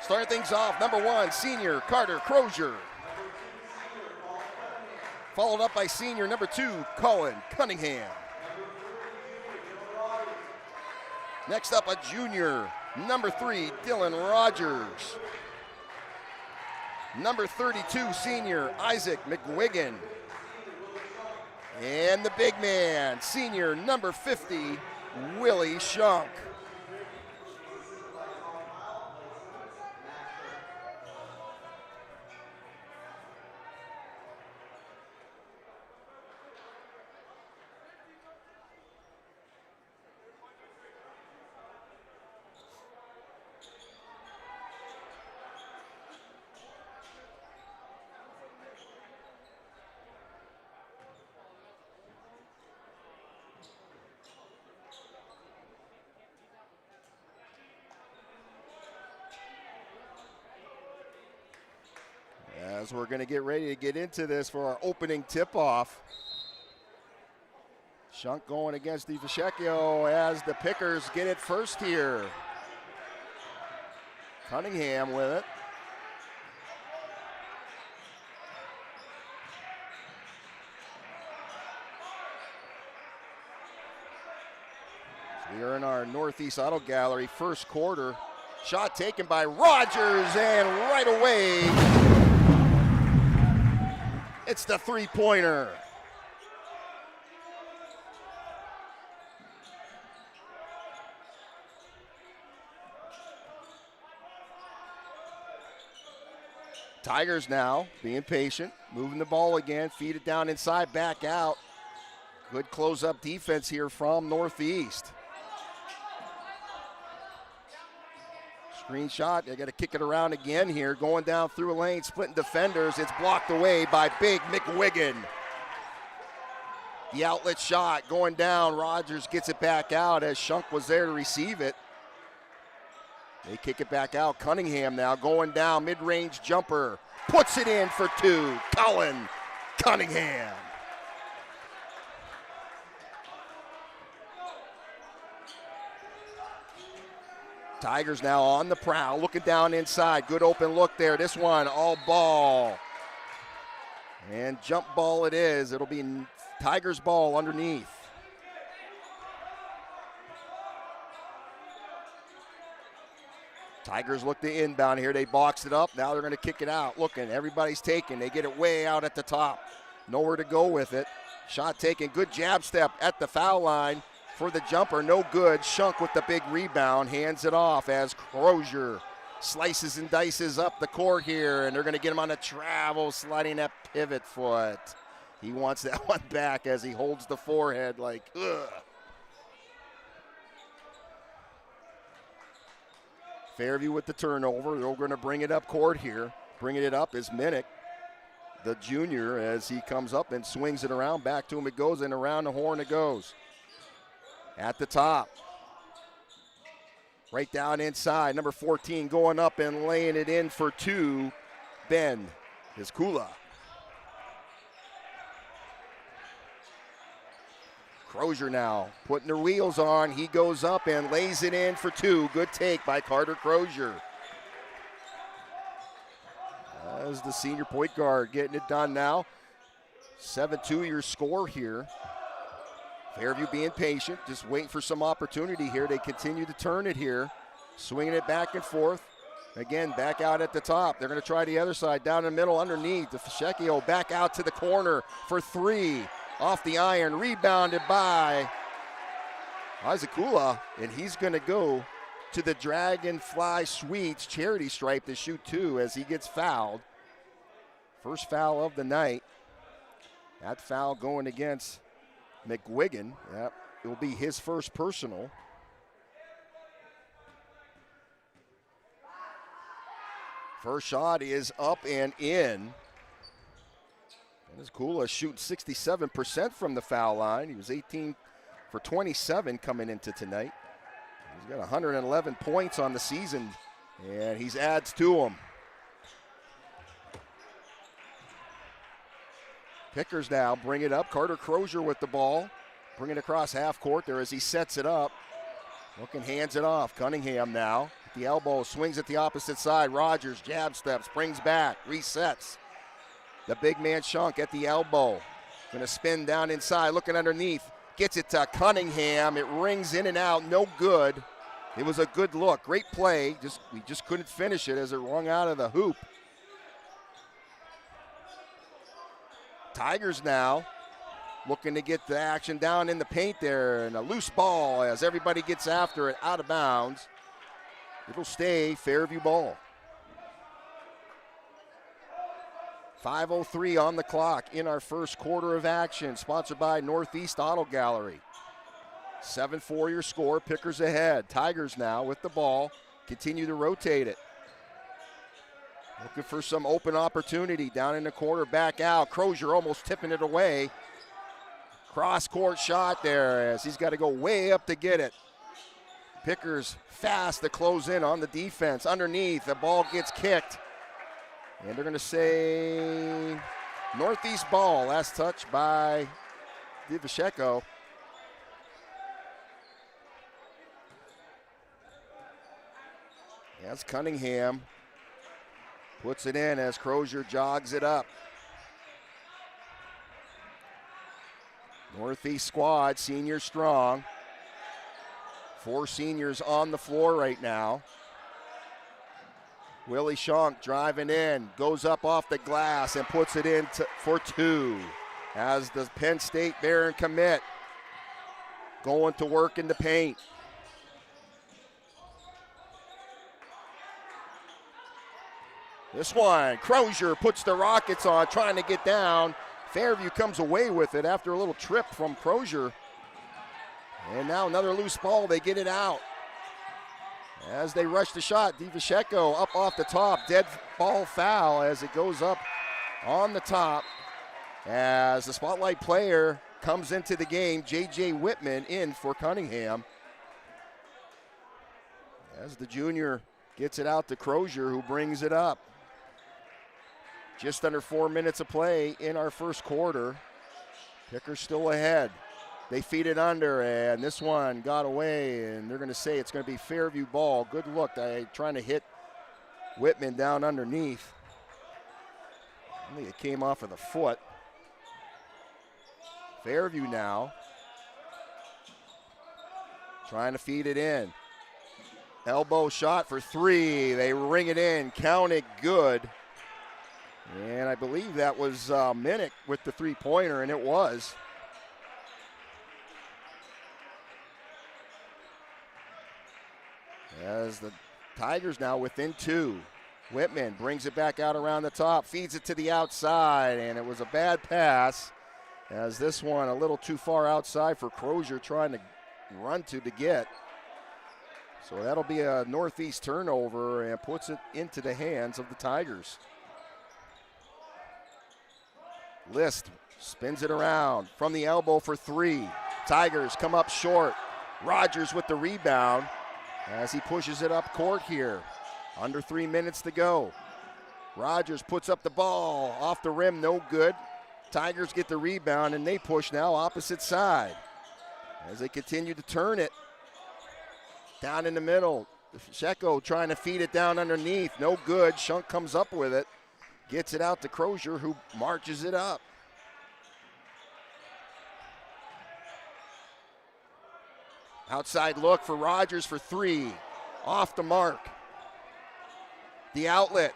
Starting things off, number 1, senior Carter Crozier. Followed up by senior number 2, Colin Cunningham. Next up, a junior, number 3, Dylan Rogers. number 32, senior Isaac McWiggin. And the big man, senior number 50, Willie Shunk. As we're going to get ready to get into this for our opening tip-off. Shunk going against DiFascecchio as the Pickers get it first here. Cunningham with it. So we are in our Northeast Auto Gallery first quarter. Shot taken by Rogers, and right away, it's the three-pointer. Tigers now being patient, moving the ball again, feed it down inside, back out. Good close-up defense here from Northeast. Screen shot, they got to kick it around again here, going down through a lane, splitting defenders. It's blocked away by big McWiggin. The outlet shot going down. Rogers gets it back out as Shunk was there to receive it. They kick it back out. Cunningham now going down, mid-range jumper. Puts it in for two. Cullen Cunningham. Tigers now on the prowl, looking down inside. Good open look there. This one, all ball. And jump ball it is. It'll be Tigers ball underneath. Tigers look to inbound here. They boxed it up. Now they're going to kick it out. Looking, everybody's taking. They get it way out at the top. Nowhere to go with it. Shot taken. Good jab step at the foul line. For the jumper, no good. Shunk with the big rebound, hands it off as Crozier slices and dices up the court here, and they're going to get him on a travel, sliding that pivot foot. He wants that one back as he holds the forehead like, ugh. Fairview with the turnover. They're going to bring it up court here. Bringing it up is Minnick, the junior, as he comes up and swings it around. Back to him it goes, and around the horn it goes. At the top. Right down inside. Number 14 going up and laying it in for two. Ben is Kula. Crozier now putting their wheels on. He goes up and lays it in for two. Good take by Carter Crozier. As the senior point guard getting it done now. 7-2 your score here. Fairview being patient, just waiting for some opportunity here. They continue to turn it here, swinging it back and forth. Again, back out at the top. They're going to try the other side, down in the middle, underneath. DiFascecchio back out to the corner for three. Off the iron, rebounded by Isakula, and he's going to go to the Dragonfly Suites charity stripe to shoot two as he gets fouled. First foul of the night. That foul going against McWiggin. Yep, it will be his first personal. First shot is up and in. And Kula shooting 67% from the foul line. He was 18 for 27 coming into tonight. He's got 111 points on the season, and he adds to them. Pickers now bring it up. Carter Crozier with the ball. Bring it across half court there as he sets it up. Looking, hands it off. Cunningham now. At the elbow, swings at the opposite side. Rogers, jab steps, brings back, resets. The big man Shunk at the elbow. Going to spin down inside, looking underneath. Gets it to Cunningham. It rings in and out, no good. It was a good look. Great play. We just couldn't finish it as it rung out of the hoop. Tigers now looking to get the action down in the paint there, and a loose ball as everybody gets after it out of bounds. It'll stay Fairview ball. 5:03 on the clock in our first quarter of action, sponsored by Northeast Auto Gallery. 7-4 your score, Pickers ahead. Tigers now with the ball, continue to rotate it. Looking for some open opportunity down in the corner, back out. Crozier almost tipping it away. Cross-court shot there as he's got to go way up to get it. Pickers fast to close in on the defense. Underneath, the ball gets kicked. And they're going to say Northeast ball. Last touch by Divasheko. As Cunningham puts it in as Crozier jogs it up. Northeast squad, senior strong. 4 seniors on the floor right now. Willie Shunk driving in, goes up off the glass and puts it in for 2. As the Penn State Baron commit going to work in the paint. This one, Crozier puts the Rockets on, trying to get down. Fairview comes away with it after a little trip from Crozier. And now another loose ball, they get it out. As they rush the shot, Divasheko up off the top, dead ball foul as it goes up on the top. As the spotlight player comes into the game, J.J. Whitman in for Cunningham. As the junior gets it out to Crozier, who brings it up. Just under 4 minutes of play in our first quarter. Pickers still ahead. They feed it under, and this one got away, and they're going to say it's going to be Fairview ball. Good look, trying to hit Whitman down underneath. I think it came off of the foot. Fairview now trying to feed it in. Elbow shot for 3. They ring it in, count it good. And I believe that was Minnick with the three-pointer, and it was. As the Tigers now within 2. Whitman brings it back out around the top, feeds it to the outside, and it was a bad pass. As this one a little too far outside for Crozier trying to run to get. So that'll be a Northeast turnover and puts it into the hands of the Tigers. List spins it around from the elbow for 3. Tigers come up short. Rogers with the rebound as he pushes it up court here. Under 3 minutes to go. Rogers puts up the ball off the rim, no good. Tigers get the rebound and they push now opposite side as they continue to turn it. Down in the middle, Sheko trying to feed it down underneath, no good. Shunk comes up with it. Gets it out to Crozier, who marches it up. Outside look for Rogers for 3. Off the mark. The outlet.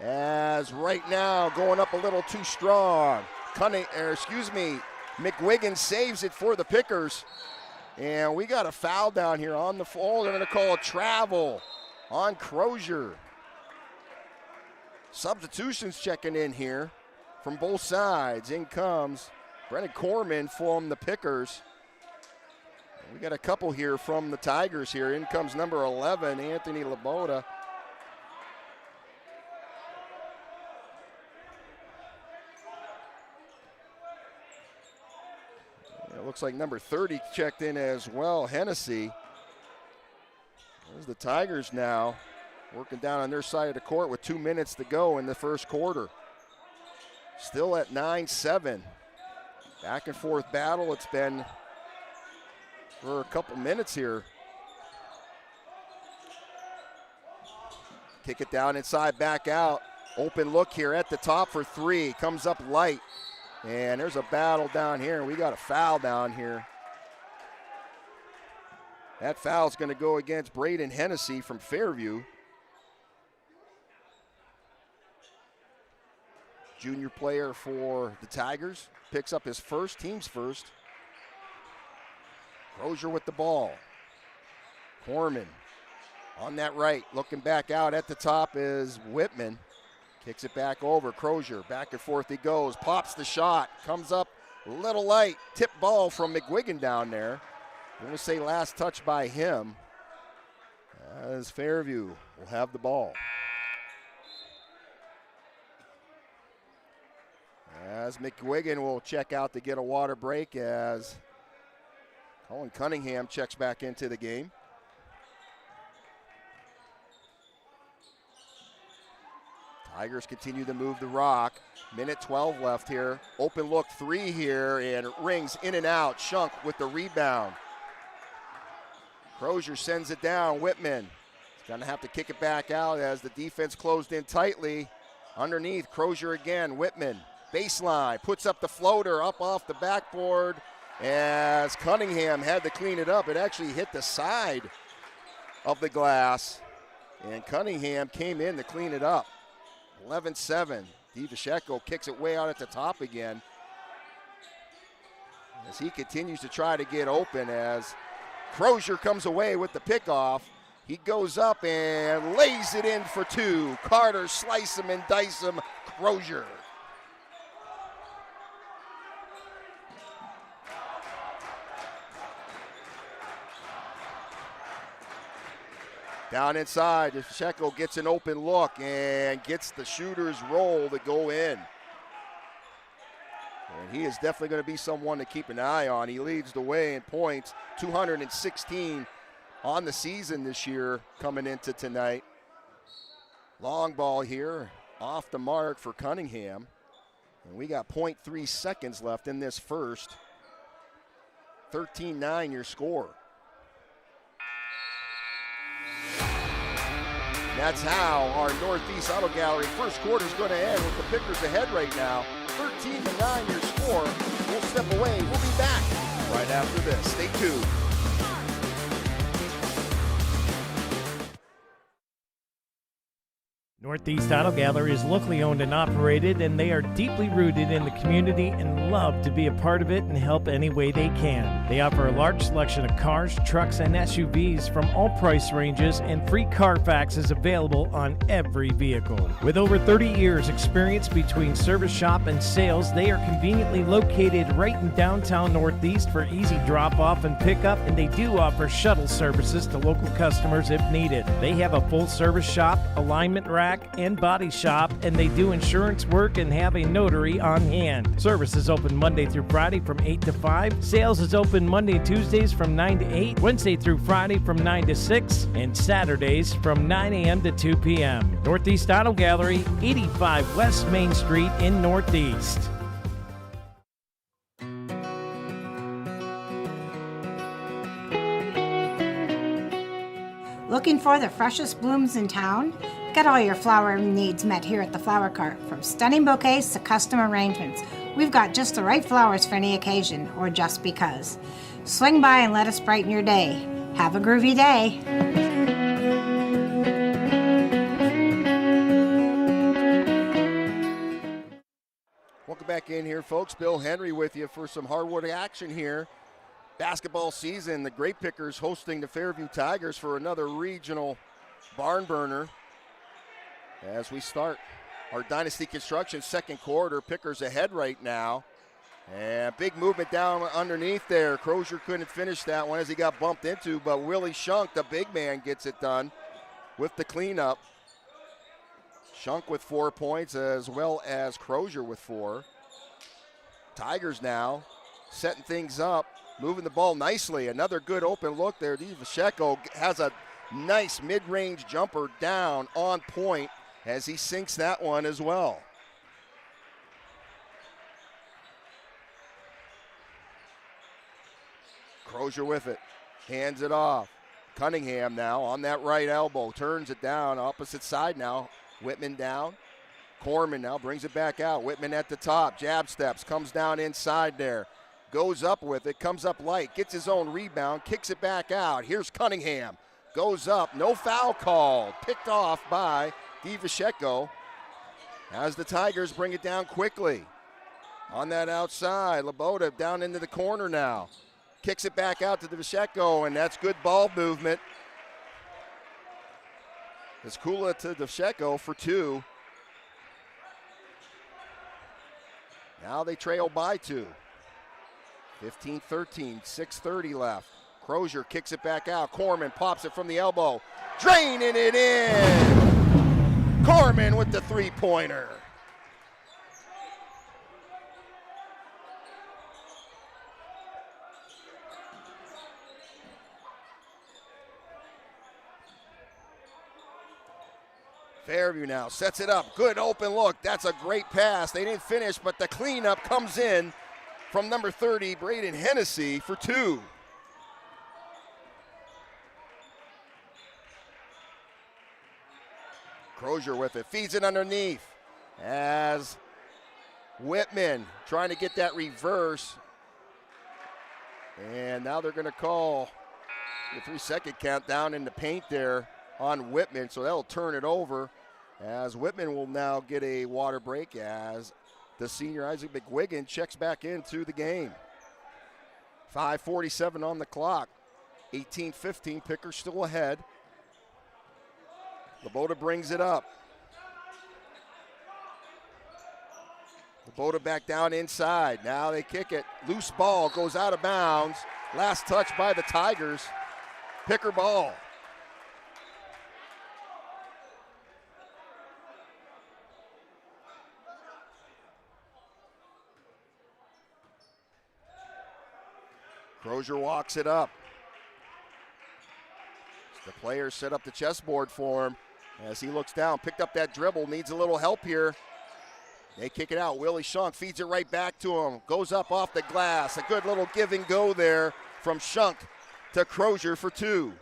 As right now going up a little too strong. McWiggins saves it for the Pickers. And we got a foul down here on the floor. They're going to call a travel on Crozier. Substitutions checking in here from both sides. In comes Brennan Corman from the Pickers. We got a couple here from the Tigers here. In comes number 11, Anthony Laboda. It looks like number 30 checked in as well, Hennessy. There's the Tigers now. Working down on their side of the court with 2 minutes to go in the first quarter. Still at 9-7. Back and forth battle. It's been for a couple minutes here. Kick it down inside, back out. Open look here at the top for 3. Comes up light. And there's a battle down here. We got a foul down here. That foul's going to go against Braden Hennessy from Fairview. junior player for the Tigers, picks up his first, team's first. Crozier with the ball. Corman on that right, looking back out at the top is Whitman. Kicks it back over. Crozier, back and forth he goes. Pops the shot. Comes up a little light. Tip ball from McGuigan down there. I'm going to say last touch by him. As Fairview will have the ball. As McGuigan will check out to get a water break as Colin Cunningham checks back into the game. Tigers continue to move the rock. Minute 12 left here. Open look three here, and it rings in and out. Shunk with the rebound. Crozier sends it down. Whitman is going to have to kick it back out as the defense closed in tightly. Underneath, Crozier again. Whitman, baseline, puts up the floater up off the backboard as Cunningham had to clean it up. It actually hit the side of the glass, and Cunningham came in to clean it up. 11-7. DiVascecco kicks it way out at the top again as he continues to try to get open as Crozier comes away with the pickoff. He goes up and lays it in for two. Carter slice him and dice him. Crozier. Down inside, DiVascecco gets an open look and gets the shooter's roll to go in. And he is definitely going to be someone to keep an eye on. He leads the way in points, 216 on the season this year coming into tonight. Long ball here, off the mark for Cunningham. And we got 0.3 seconds left in this first. 13-9 your score. That's how our Northeast Auto Gallery first quarter is going to end with the Pickers ahead right now. 13-9 your score. We'll step away. We'll be back right after this. Stay tuned. Northeast Auto Gallery is locally owned and operated, and they are deeply rooted in the community and love to be a part of it and help any way they can. They offer a large selection of cars, trucks, and SUVs from all price ranges, and free Carfax is available on every vehicle. With over 30 years experience between service shop and sales, they are conveniently located right in downtown Northeast for easy drop-off and pickup, and they do offer shuttle services to local customers if needed. They have a full-service shop, alignment rack, and body shop, and they do insurance work and have a notary on hand. Service is open Monday through Friday from 8 to 5. Sales is open Monday and Tuesdays from 9 to 8, Wednesday through Friday from 9 to 6, and Saturdays from 9 a.m. to 2 p.m. Northeast Auto Gallery, 85 West Main Street in Northeast. Looking for the freshest blooms in town? Get all your flower needs met here at the Flower Cart. From stunning bouquets to custom arrangements, we've got just the right flowers for any occasion or just because. Swing by and let us brighten your day. Have a groovy day. Welcome back in here, folks. Bill Henry with you for some hardwood action here. Basketball season, the Grape Pickers hosting the Fairview Tigers for another regional barn burner. As we start our Dynasty Construction second quarter, Pickers ahead right now. And big movement down underneath there. Crozier couldn't finish that one as he got bumped into, but Willie Shunk, the big man, gets it done with the cleanup. Shunk with 4 points as well as Crozier with 4. Tigers now setting things up, moving the ball nicely. Another good open look there. DiVascecco has a nice mid-range jumper down on point as he sinks that one as well. Crozier with it, hands it off. Cunningham now on that right elbow, turns it down, opposite side now. Whitman down. Corman now brings it back out. Whitman at the top, jab steps, comes down inside there. Goes up with it, comes up light, gets his own rebound, kicks it back out. Here's Cunningham, goes up, no foul called. Picked off by DiVascecco as the Tigers bring it down quickly. On that outside, Laboda down into the corner now. Kicks it back out to Devsheko, and that's good ball movement. It's Kula to Devsheko for 2. Now they trail by 2. 15-13, 6:30 left. Crozier kicks it back out. Corman pops it from the elbow. Draining it in. Corman with the three-pointer. Fairview now sets it up. Good open look. That's a great pass. They didn't finish, but the cleanup comes in from number 30, Braden Hennessy, for 2. Crozier with it. Feeds it underneath as Whitman trying to get that reverse. And now they're going to call the 3-second countdown in the paint there on Whitman, so that'll turn it over as Whitman will now get a water break as the senior Isaac McGuigan checks back into the game. 5:47 on the clock. 18-15, Picker still ahead. Laboda brings it up. Laboda back down inside. Now they kick it. Loose ball goes out of bounds. Last touch by the Tigers. Picker ball. Crozier walks it up. The players set up the chessboard for him as he looks down. Picked up that dribble, needs a little help here. They kick it out. Willie Shunk feeds it right back to him. Goes up off the glass. A good little give and go there from Shunk to Crozier for 2.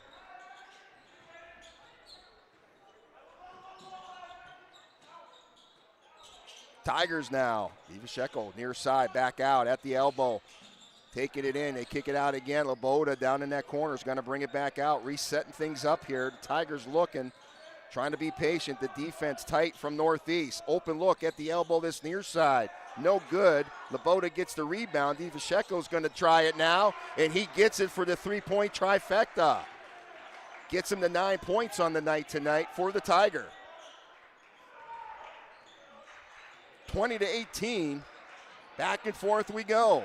Tigers now. Devsheko near side, back out at the elbow. Taking it in, they kick it out again. Laboda down in that corner is going to bring it back out, resetting things up here. The Tigers looking, trying to be patient. The defense tight from Northeast. Open look at the elbow, this near side. No good. Laboda gets the rebound. Devsheko's going to try it now, and he gets it for the three-point trifecta. Gets him to 9 points on the night tonight for the Tiger. 20-18. Back and forth we go.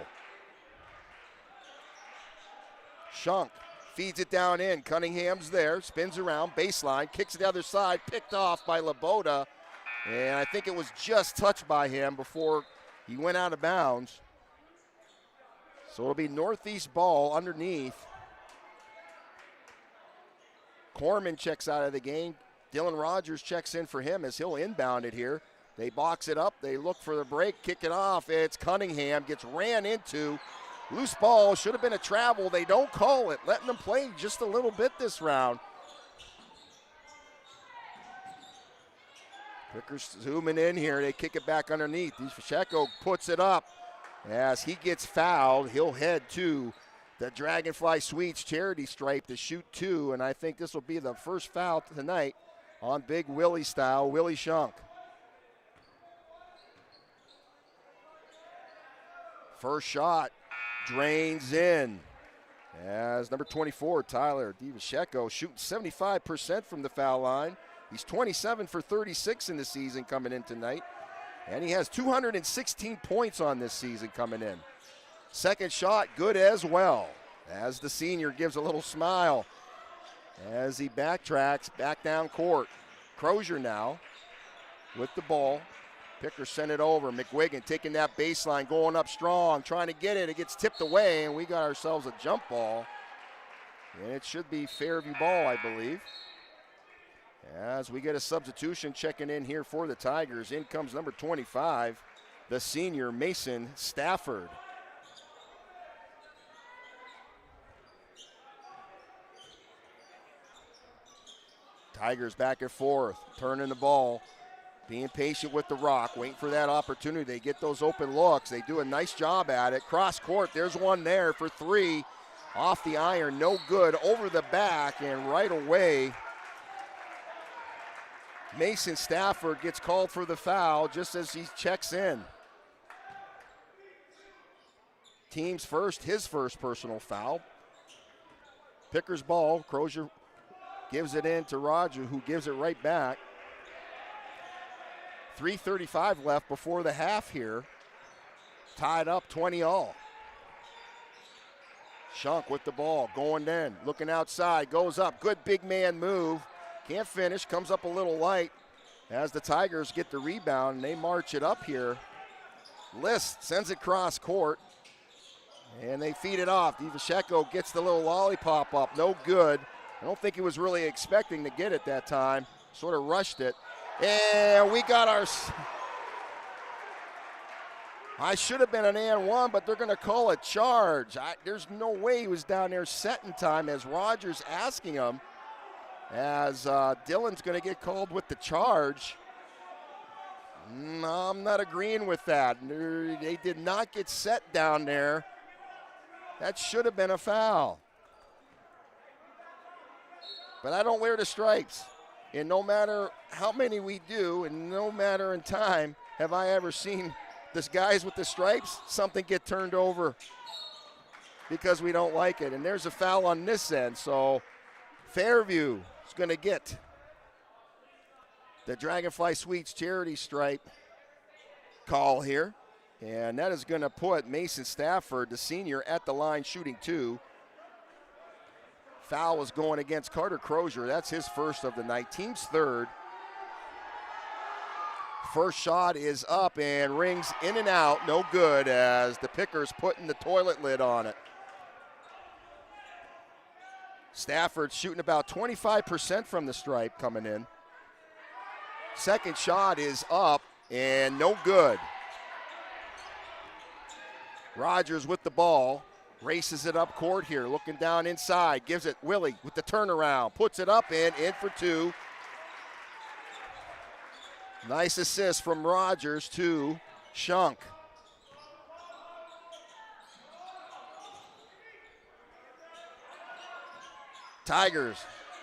Shunk feeds it down in. Cunningham's there, spins around, baseline, kicks it the other side, picked off by Laboda. And I think it was just touched by him before he went out of bounds. So it'll be Northeast ball underneath. Corman checks out of the game. Dylan Rogers checks in for him as he'll inbound it here. They box it up. They look for the break, kick it off. It's Cunningham, gets ran into. Loose ball, should have been a travel. They don't call it, letting them play just a little bit this round. Pickers zooming in here. They kick it back underneath. Devsheko puts it up. As he gets fouled, he'll head to the Dragonfly Sweets charity stripe to shoot 2, and I think this will be the first foul tonight on Big Willie style, Willie Shunk. First shot. Drains in as number 24, Tyler Devsheko, shooting 75% from the foul line. He's 27 for 36 in the season coming in tonight, and he has 216 points on this season coming in. Second shot, good as well, as the senior gives a little smile as he backtracks back down court. Crozier now with the ball. Picker sent it over. McGuigan taking that baseline, going up strong, trying to get it. It gets tipped away, and we got ourselves a jump ball. And it should be Fairview ball, I believe. As we get a substitution checking in here for the Tigers. In comes number 25, the senior Mason Stafford. Tigers back and forth, turning the ball. Being patient with the rock, waiting for that opportunity. They get those open looks. They do a nice job at it. Cross court, there's one there for 3. Off the iron, no good. Over the back, and right away, Mason Stafford gets called for the foul just as he checks in. Team's first, his first personal foul. Picker's ball. Crozier gives it in to Roger, who gives it right back. 3:35 left before the half here. Tied up 20-all. Shunk with the ball, going in, looking outside, goes up. Good big man move. Can't finish, comes up a little light as the Tigers get the rebound, and they march it up here. List sends it cross court, and they feed it off. Divasheko gets the little lollipop up, no good. I don't think he was really expecting to get it that time. Sort of rushed it. And we got our... I should have been an and one, but they're going to call a charge. There's no way he was down there setting time as Rogers asking him. As Dillon's going to get called with the charge. No, I'm not agreeing with that. They did not get set down there. That should have been a foul. But I don't wear the stripes. And no matter how many we do, and no matter in time, have I ever seen this guys with the stripes, something get turned over because we don't like it. And there's a foul on this end. So Fairview is going to get the Dragonfly Sweets charity stripe call here. And that is going to put Mason Stafford, the senior, at the line shooting 2. Foul was going against Carter Crozier. That's his first of the night. Team's third. First shot is up and rings in and out. No good as the Pickers putting the toilet lid on it. Stafford shooting about 25% from the stripe coming in. Second shot is up and no good. Rogers with the ball. Races it up court here, looking down inside. Gives it Willie with the turnaround. Puts it up and in for 2. Nice assist from Rogers to Shunk. Tigers.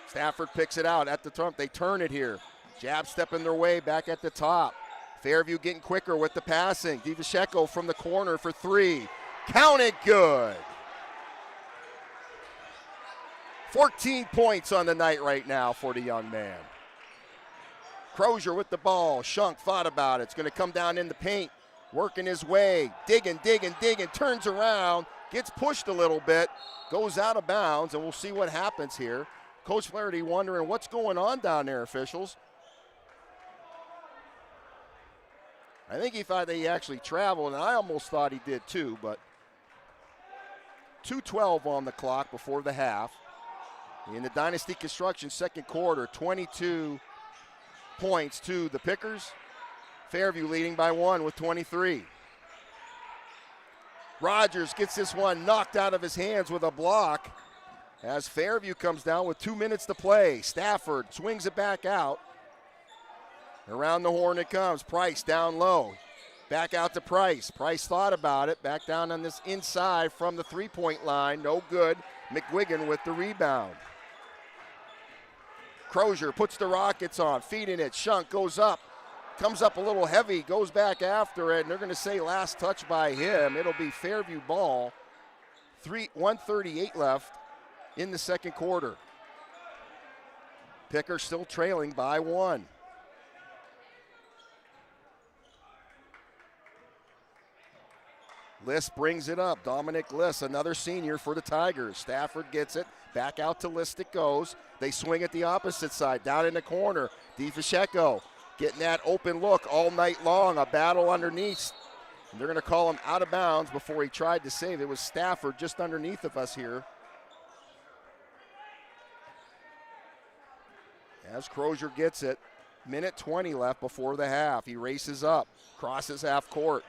Stafford picks it out at the trump. They turn it here. Jab stepping their way back at the top. Fairview getting quicker with the passing. Divasheko from the corner for 3. Count it good. 14 points on the night right now for the young man. Crozier with the ball. Shunk thought about it. It's going to come down in the paint. Working his way. Digging. Turns around. Gets pushed a little bit. Goes out of bounds, and we'll see what happens here. Coach Flaherty wondering what's going on down there, officials. I think he thought that he actually traveled, and I almost thought he did too, but 2:12 on the clock before the half. In the Dynasty Construction second quarter, 22 points to the Pickers. Fairview leading by 1 with 23. Rogers gets this one knocked out of his hands with a block as Fairview comes down with 2 minutes to play. Stafford swings it back out. Around the horn it comes. Price down low. Back out to Price. Price thought about it. Back down on this inside from the three-point line. No good. McGuigan with the rebound. Crozier puts the Rockets on. Feeding it. Shunk goes up. Comes up a little heavy. Goes back after it. And they're going to say last touch by him. It'll be Fairview ball. 1:38 left in the second quarter. Picker still trailing by 1. List brings it up. Dominic List, another senior for the Tigers. Stafford gets it. Back out to List it goes. They swing at the opposite side. Down in the corner. Divasheko getting that open look all night long. A battle underneath. And they're going to call him out of bounds before he tried to save. It was Stafford just underneath of us here. As Crozier gets it. Minute 20 left before the half. He races up. Crosses half court.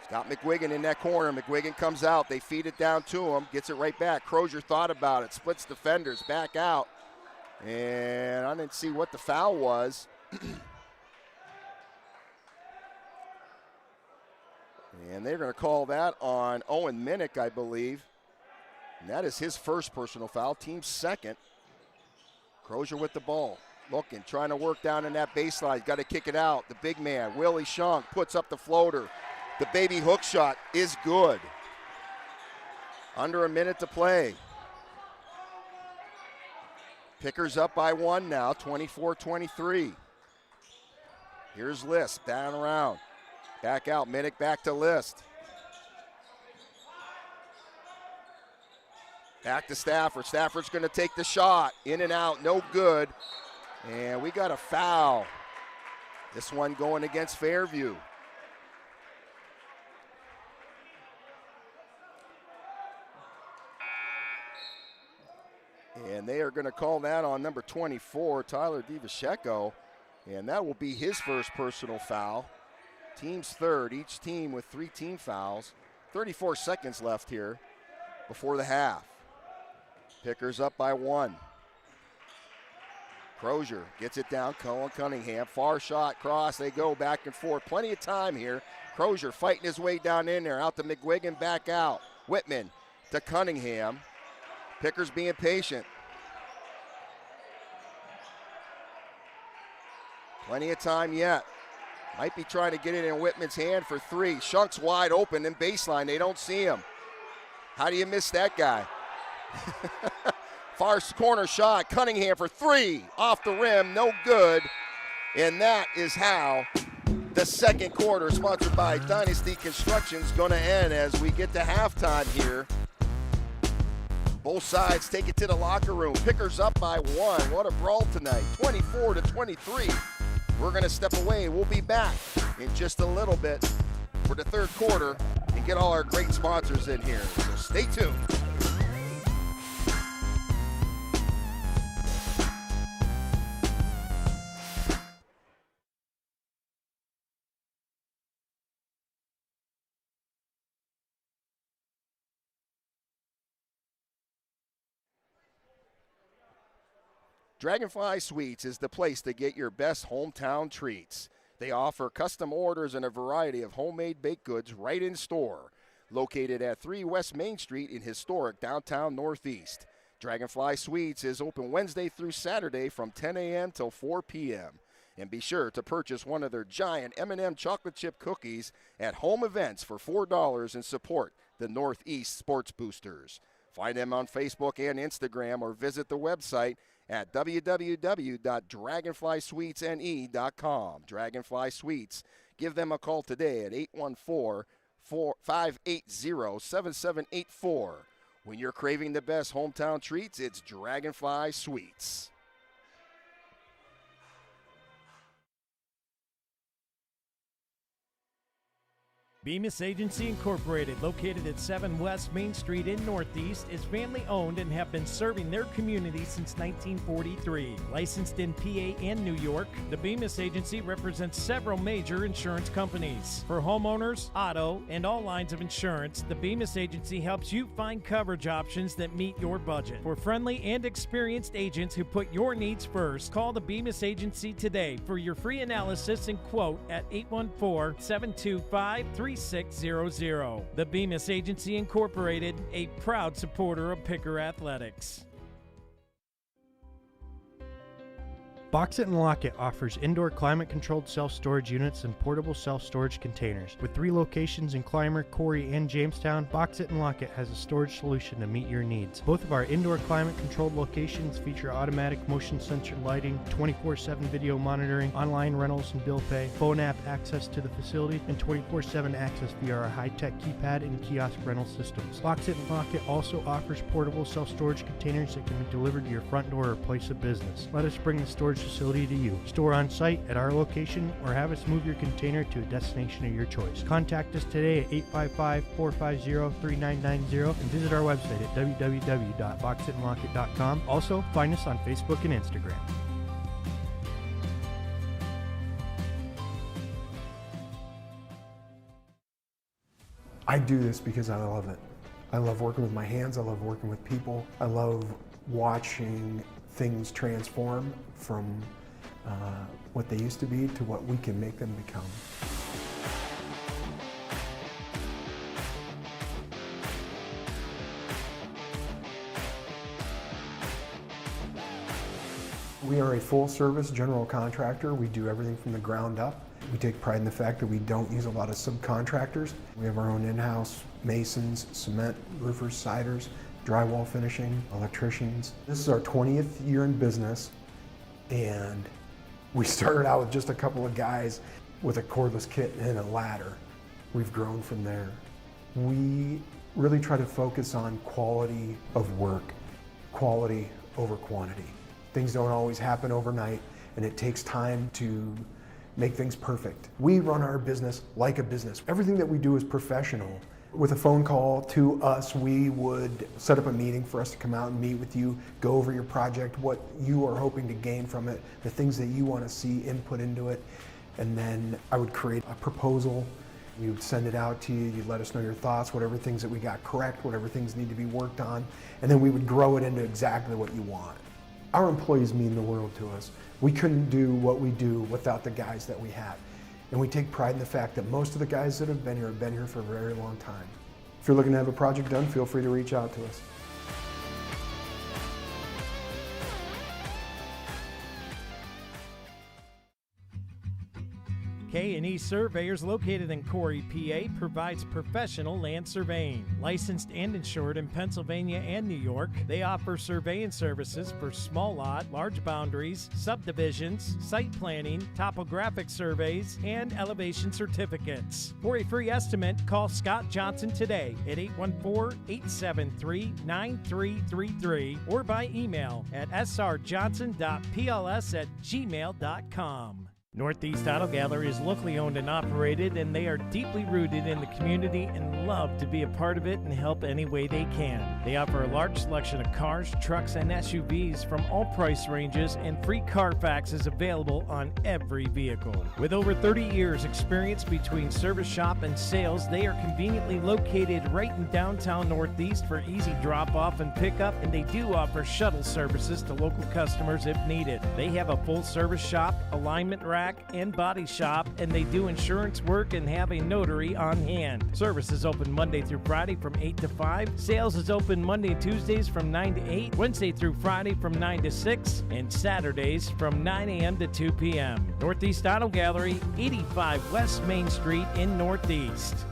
Got McGuigan in that corner. McGuigan comes out. They feed it down to him. Gets it right back. Crozier thought about it. Splits defenders. Back out. And I didn't see what the foul was. And they're going to call that on Owen Minnick, I believe. And that is his first personal foul. Team's second. Crozier with the ball. Looking, trying to work down in that baseline. Got to kick it out. The big man, Willie Shunk, puts up the floater. The baby hook shot is good. Under a minute to play. Pickers up by 1 now, 24-23. Here's List, down around. Back out, Minnick back to List. Back to Stafford. Stafford's going to take the shot. In and out, no good. And we got a foul. This one going against Fairview. And they are going to call that on number 24, Tyler DiVascecco. And that will be his first personal foul. Team's third, each team with 3 team fouls. 34 seconds left here before the half. Pickers up by 1. Crozier gets it down, Cunningham. Far shot, cross, they go back and forth. Plenty of time here. Crozier fighting his way down in there, out to McGuigan, back out. Whitman to Cunningham. Pickers being patient. Plenty of time yet. Might be trying to get it in Whitman's hand for 3. Shunk's wide open in baseline. They don't see him. How do you miss that guy? Far corner shot. Cunningham for 3. Off the rim. No good. And that is how the second quarter, sponsored by Dynasty Construction, is going to end as we get to halftime here. Both sides take it to the locker room. Pickers up by 1. What a brawl tonight. 24-23. We're going to step away. We'll be back in just a little bit for the third quarter and get all our great sponsors in here. So stay tuned. Dragonfly Sweets is the place to get your best hometown treats. They offer custom orders and a variety of homemade baked goods right in store. Located at 3 West Main Street in historic downtown Northeast. Dragonfly Sweets is open Wednesday through Saturday from 10 a.m. till 4 p.m. And be sure to purchase one of their giant M&M chocolate chip cookies at home events for $4 and support the Northeast Sports Boosters. Find them on Facebook and Instagram or visit the website at www.dragonflysweetsne.com. Dragonfly Sweets. Give them a call today at 814-580-7784. When you're craving the best hometown treats, it's Dragonfly Sweets. Bemis Agency Incorporated, located at 7 West Main Street in Northeast, is family-owned and have been serving their community since 1943. Licensed in PA and New York, the Bemis Agency represents several major insurance companies. For homeowners, auto, and all lines of insurance, the Bemis Agency helps you find coverage options that meet your budget. For friendly and experienced agents who put your needs first, call the Bemis Agency today for your free analysis and quote at 814-725-3600. The Bemis Agency Incorporated, a proud supporter of Picker Athletics. Box It and Lock It offers indoor climate-controlled self-storage units and portable self-storage containers. With 3 locations in Clymer, Corey, and Jamestown, Box It and Lock It has a storage solution to meet your needs. Both of our indoor climate-controlled locations feature automatic motion-sensor lighting, 24/7 video monitoring, online rentals and bill pay, phone app access to the facility, and 24/7 access via our high-tech keypad and kiosk rental systems. Box It and Lock It also offers portable self-storage containers that can be delivered to your front door or place of business. Let us bring the storage facility to you. Store on site at our location or have us move your container to a destination of your choice. Contact us today at 855-450-3990 and visit our website at www.boxitandlockit.com. Also, find us on Facebook and Instagram. I do this because I love it. I love working with my hands. I love working with people. I love watching things transform from what they used to be to what we can make them become. We are a full-service general contractor. We do everything from the ground up. We take pride in the fact that we don't use a lot of subcontractors. We have our own in-house masons, cement, roofers, siders, drywall finishing, electricians. This is our 20th year in business, and we started out with just a couple of guys with a cordless kit and a ladder. We've grown from there. We really try to focus on quality of work, quality over quantity. Things don't always happen overnight, and it takes time to make things perfect. We run our business like a business. Everything that we do is professional. With a phone call to us, we would set up a meeting for us to come out and meet with you, go over your project, what you are hoping to gain from it, the things that you want to see input into it, and then I would create a proposal. We would send it out to you, you'd let us know your thoughts, whatever things that we got correct, whatever things need to be worked on, and then we would grow it into exactly what you want. Our employees mean the world to us. We couldn't do what we do without the guys that we have. And we take pride in the fact that most of the guys that have been here for a very long time. If you're looking to have a project done, feel free to reach out to us. K&E Surveyors, located in Corey, PA, provides professional land surveying. Licensed and insured in Pennsylvania and New York, they offer surveying services for small lot, large boundaries, subdivisions, site planning, topographic surveys, and elevation certificates. For a free estimate, call Scott Johnson today at 814-873-9333 or by email at srjohnson.pls@gmail.com. Northeast Auto Gallery is locally owned and operated, and they are deeply rooted in the community and love to be a part of it and help any way they can. They offer a large selection of cars, trucks, and SUVs from all price ranges, and free Carfax is available on every vehicle. With over 30 years experience between service shop and sales, they are conveniently located right in downtown Northeast for easy drop-off and pickup, and they do offer shuttle services to local customers if needed. They have a full-service shop, alignment rack, and body shop, and they do insurance work and have a notary on hand. Service is open Monday through Friday from 8 to 5. Sales is open Monday and Tuesdays from 9 to 8, Wednesday through Friday from 9 to 6, and Saturdays from 9 a.m. to 2 p.m. Northeast Auto Gallery, 85 West Main Street in Northeast.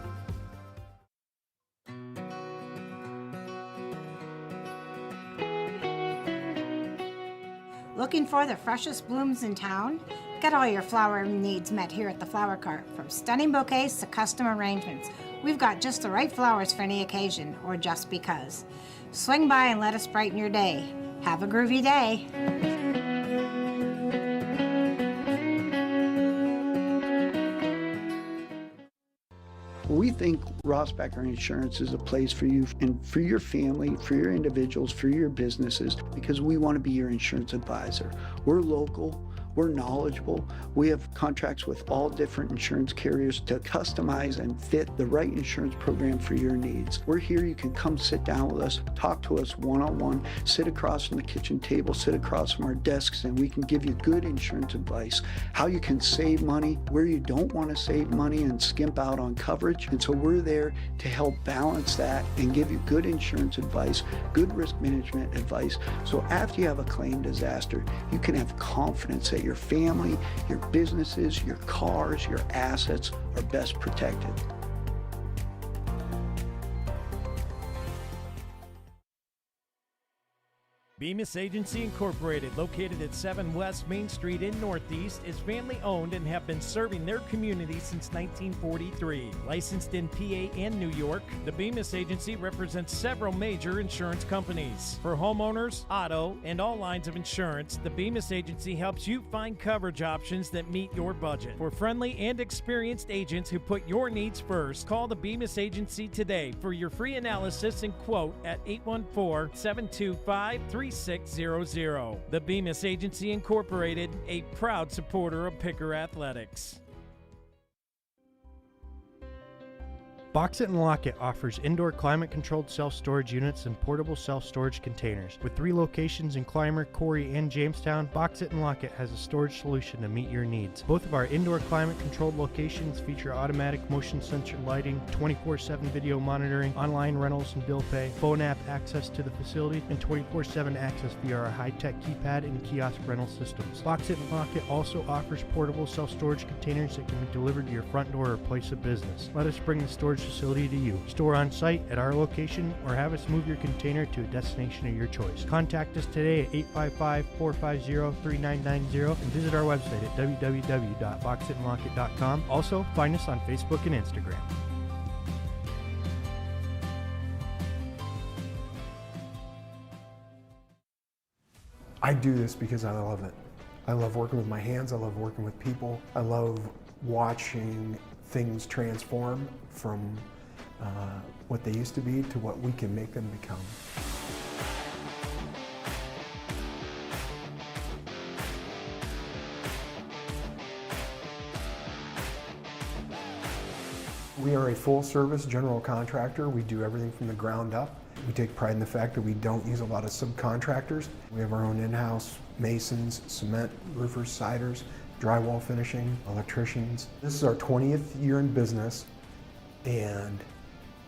Looking for the freshest blooms in town? Get all your flower needs met here at the Flower Cart. From stunning bouquets to custom arrangements, we've got just the right flowers for any occasion or just because. Swing by and let us brighten your day. Have a groovy day. We think Rossbacher Insurance is a place for you and for your family, for your individuals, for your businesses, because we want to be your insurance advisor. We're local. We're knowledgeable. We have contracts with all different insurance carriers to customize and fit the right insurance program for your needs. We're here. You can come sit down with us, talk to us one-on-one, sit across from the kitchen table, sit across from our desks, and we can give you good insurance advice, how you can save money, where you don't want to save money and skimp out on coverage. And so we're there to help balance that and give you good insurance advice, good risk management advice. So after you have a claim disaster, you can have confidence that your family, your businesses, your cars, your assets are best protected. Bemis Agency Incorporated, located at 7 West Main Street in Northeast, is family-owned and have been serving their community since 1943. Licensed in PA and New York, the Bemis Agency represents several major insurance companies. For homeowners, auto, and all lines of insurance, the Bemis Agency helps you find coverage options that meet your budget. For friendly and experienced agents who put your needs first, call the Bemis Agency today for your free analysis and quote at 814-725-3600. The Bemis Agency Incorporated, a proud supporter of Picker Athletics. Box It and Lock It offers indoor climate-controlled self-storage units and portable self-storage containers. With 3 locations in Clymer, Corey, and Jamestown, Box It and Lock It has a storage solution to meet your needs. Both of our indoor climate-controlled locations feature automatic motion sensor lighting, 24/7 video monitoring, online rentals and bill pay, phone app access to the facility, and 24/7 access via our high-tech keypad and kiosk rental systems. Box It and Lock It also offers portable self-storage containers that can be delivered to your front door or place of business. Let us bring the storage facility to you. Store on site at our location or have us move your container to a destination of your choice. Contact us today at 855-450-3990 and visit our website at www.boxitandlockit.com. Also, find us on Facebook and Instagram. I do this because I love it. I love working with my hands. I love working with people. I love watching things transform from what they used to be to what we can make them become. We are a full-service general contractor. We do everything from the ground up. We take pride in the fact that we don't use a lot of subcontractors. We have our own in-house masons, cement, roofers, siders, drywall finishing, electricians. This is our 20th year in business, and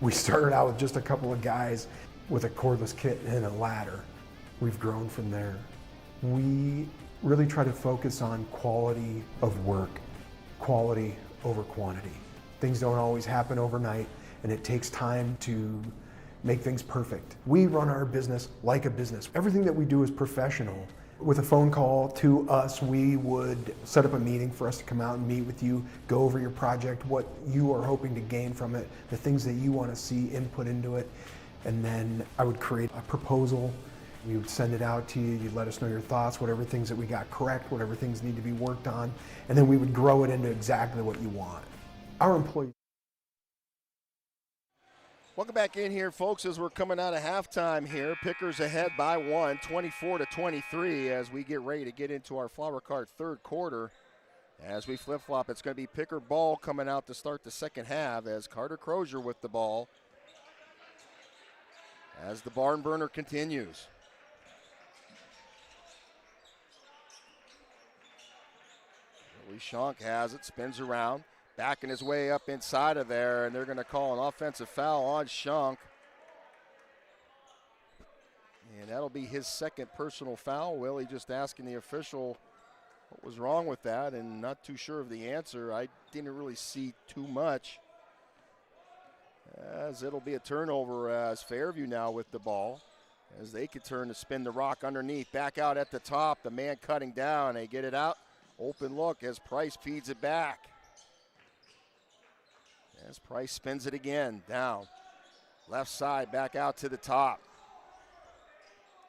we started out with just a couple of guys with a cordless kit and a ladder. We've grown from there. We really try to focus on quality of work, quality over quantity. Things don't always happen overnight, and it takes time to make things perfect. We run our business like a business. Everything that we do is professional. With a phone call to us, we would set up a meeting for us to come out and meet with you, go over your project, what you are hoping to gain from it, the things that you want to see input into it, and then I would create a proposal. We would send it out to you, you'd let us know your thoughts, whatever things that we got correct, whatever things need to be worked on, and then we would grow it into exactly what you want. Our employees. Welcome back in here, folks, as we're coming out of halftime here. Pickers ahead by 1, 24-23, as we get ready to get into our Flower Cart third quarter. As we flip-flop, it's going to be Picker ball coming out to start the second half as Carter Crozier with the ball as the barn burner continues. Willie Schunk has it, spins around. Backing his way up inside of there, and they're going to call an offensive foul on Schunk. And that'll be his second personal foul. Willie just asking the official what was wrong with that, and not too sure of the answer. I didn't really see too much. As it'll be a turnover as Fairview now with the ball, as they could turn to spin the rock underneath. Back out at the top, the man cutting down. They get it out. Open look as Price feeds it back. As Price spins it again, down. Left side, back out to the top.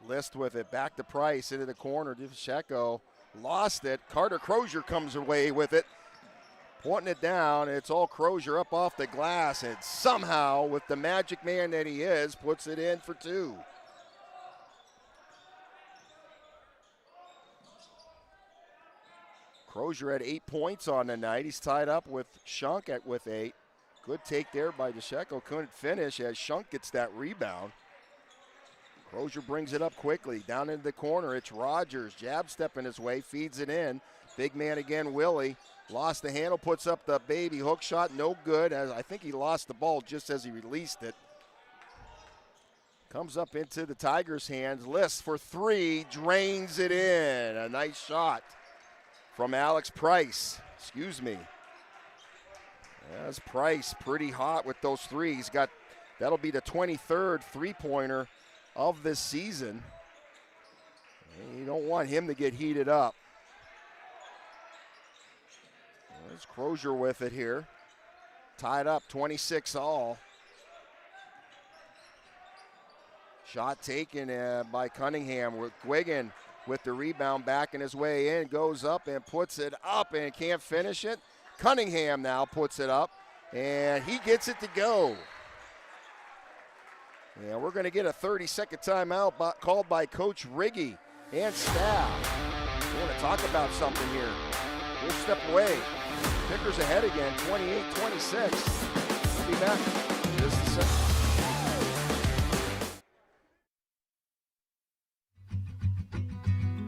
List with it, back to Price, into the corner. DeFacheco lost it. Carter Crozier comes away with it. Pointing it down, it's all Crozier up off the glass, and somehow, with the magic man that he is, puts it in for 2. Crozier had 8 points on the night. He's tied up with Schunk with 8. Good take there by DeFacheco. Couldn't finish as Schunk gets that rebound. Crozier brings it up quickly. Down into the corner, it's Rogers. Jab stepping his way, feeds it in. Big man again, Willie. Lost the handle, puts up the baby hook shot. No good. As I think he lost the ball just as he released it. Comes up into the Tigers' hands. List for 3, drains it in. A nice shot from Alex Price. Excuse me. As Price pretty hot with those threes. That'll be the 23rd three-pointer of this season. You don't want him to get heated up. There's Crozier with it here. Tied up 26 all. Shot taken by Cunningham with Guigan with the rebound backing his way in. Goes up and puts it up and can't finish it. Cunningham now puts it up, and he gets it to go. Yeah, we're going to get a 30-second timeout called by Coach Riggy and staff. We want to talk about something here. We'll step away. Pickers ahead again, 28-26. We'll be back. Just a second.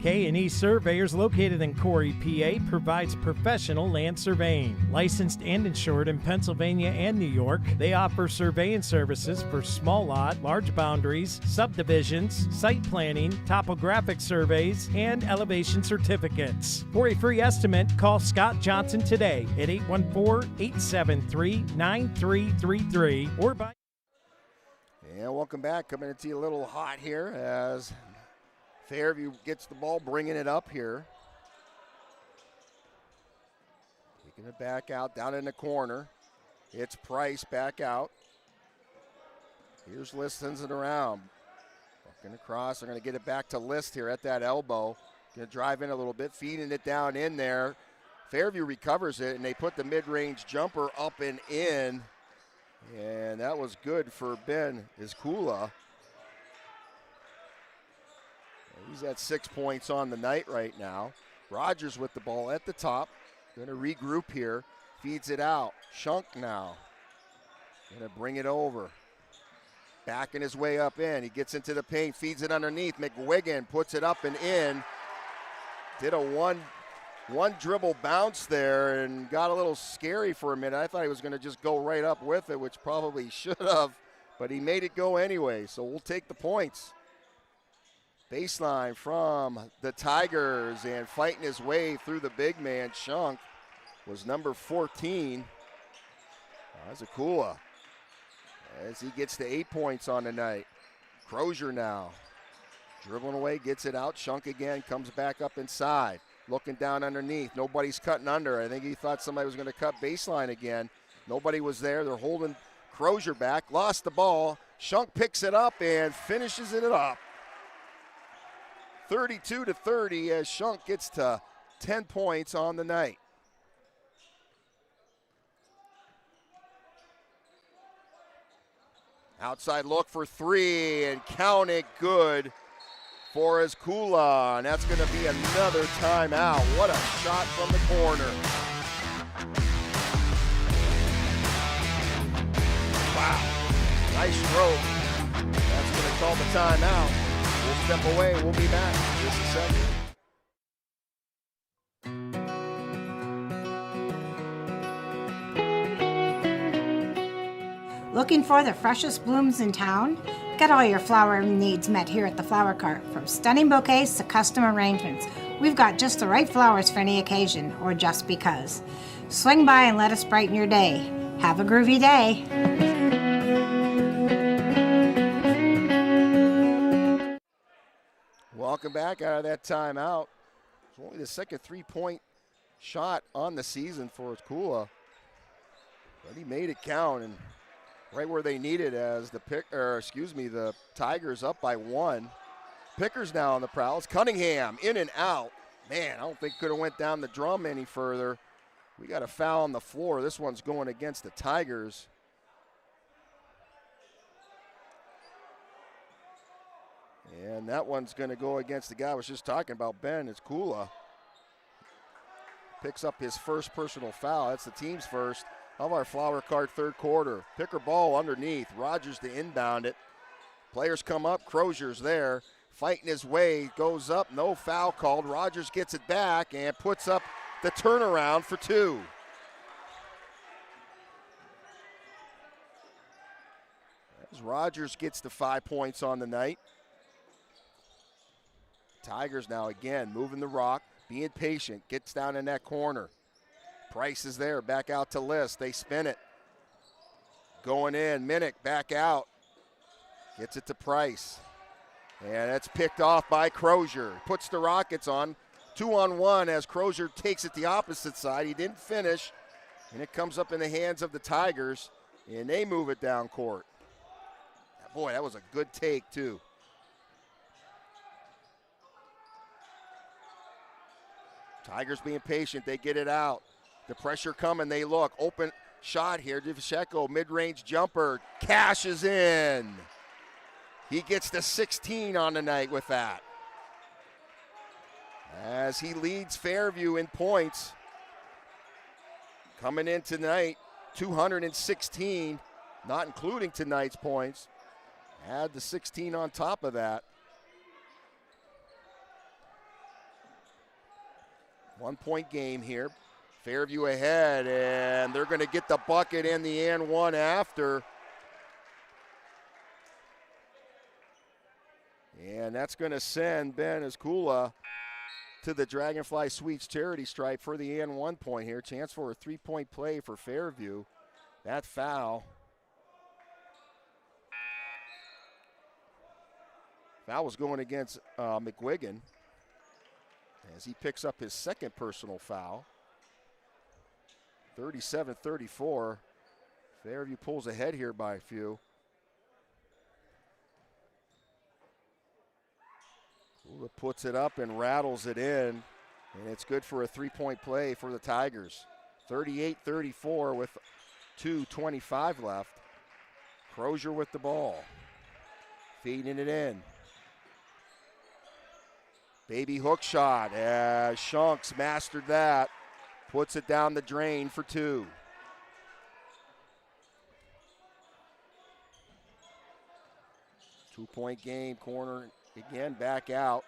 K&E Surveyors, located in Corey, PA, provides professional land surveying. Licensed and insured in Pennsylvania and New York, they offer surveying services for small lot, large boundaries, subdivisions, site planning, topographic surveys, and elevation certificates. For a free estimate, call Scott Johnson today at 814-873-9333 or by... And welcome back. Coming into you a little hot here as Fairview gets the ball, bringing it up here. Taking it back out, down in the corner. It's Price back out. Here's List, sends it around. Looking across, they're going to get it back to List here at that elbow. Going to drive in a little bit, feeding it down in there. Fairview recovers it, and they put the mid-range jumper up and in. And that was good for Ben Iskula. He's at 6 points on the night right now. Rogers with the ball at the top. Going to regroup here. Feeds it out. Shunk now. Going to bring it over. Backing his way up in. He gets into the paint. Feeds it underneath. McWiggin puts it up and in. Did a one dribble bounce there and got a little scary for a minute. I thought he was going to just go right up with it, which probably should have. But he made it go anyway, so we'll take the points. Baseline from the Tigers, and fighting his way through the big man, Shunk, was number 14. Zakula, as he gets to 8 points on the night. Crozier now, dribbling away, gets it out. Shunk again, comes back up inside, looking down underneath. Nobody's cutting under. I think he thought somebody was going to cut baseline again. Nobody was there. They're holding Crozier back, lost the ball. Shunk picks it up and finishes it up. 32-30 as Shunk gets to 10 points on the night. Outside look for three, and count it good for Iskula, and that's going to be another timeout. What a shot from the corner. Wow, nice stroke. That's going to call the timeout. We'll step away. We'll be back. Just a second. Looking for the freshest blooms in town? Get all your flower needs met here at the Flower Cart. From stunning bouquets to custom arrangements, we've got just the right flowers for any occasion or just because. Swing by and let us brighten your day. Have a groovy day. Welcome back out of that timeout. It's only the second three-point shot on the season for Iskula, but he made it count, and right where they need it as the Tigers up by one. Pickers now on the prowl. It's Cunningham in and out. Man, I don't think could have went down the drum any further. We got a foul on the floor. This one's going against the Tigers. And that one's going to go against the guy I was just talking about, Ben Iskula. Picks up his first personal foul. That's the team's first of our Flower Cart third quarter. Picker ball underneath. Rogers to inbound it. Players come up. Crozier's there. Fighting his way. Goes up. No foul called. Rogers gets it back and puts up the turnaround for two. As Rogers gets to 5 points on the night. Tigers now again moving the rock, being patient, gets down in that corner. Price is there, back out to List. They spin it. Going in, Minnick back out. Gets it to Price. And it's picked off by Crozier. Puts the Rockets on 2-on-1 as Crozier takes it the opposite side. He didn't finish, and it comes up in the hands of the Tigers, and they move it down court. Boy, that was a good take, too. Tigers being patient, they get it out. The pressure coming, they look. Open shot here. Divasheko, mid-range jumper, cashes in. He gets to 16 on the night with that. As he leads Fairview in points. Coming in tonight, 216 not including tonight's points. Add the 16 on top of that. 1 point game here. Fairview ahead, and they're going to get the bucket and the and one after. And that's going to send Ben Iskula to the Dragonfly Sweets charity stripe for the and 1 point here. Chance for a 3-point play for Fairview. That foul. Foul was going against McGuigan as he picks up his second personal foul. 37-34. Fairview pulls ahead here by a few. Kula puts it up and rattles it in, and it's good for a 3-point play for the Tigers. 38-34 with 2:25 left. Crozier with the ball. Feeding it in. Baby hook shot as Shunks mastered that. Puts it down the drain for 2. Two-point game, corner again, back out.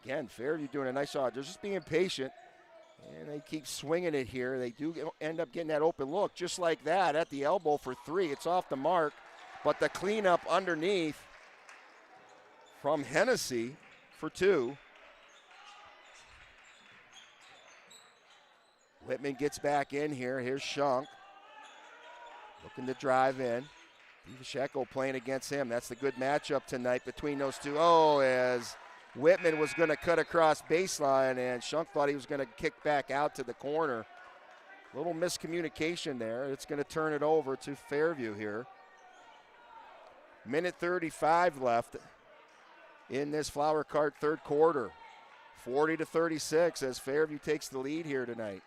Again, Fairview doing a nice job. They're just being patient, and they keep swinging it here. They do end up getting that open look just like that at the elbow for 3. It's off the mark, but the cleanup underneath from Hennessy for 2. Whitman gets back in here. Here's Shunk. Looking to drive in. Pacheco playing against him. That's the good matchup tonight between those two. Oh, as Whitman was going to cut across baseline, and Shunk thought he was going to kick back out to the corner. Little miscommunication there. It's going to turn it over to Fairview here. Minute 35 left in this Flower Cart third quarter. 40-36 as Fairview takes the lead here tonight.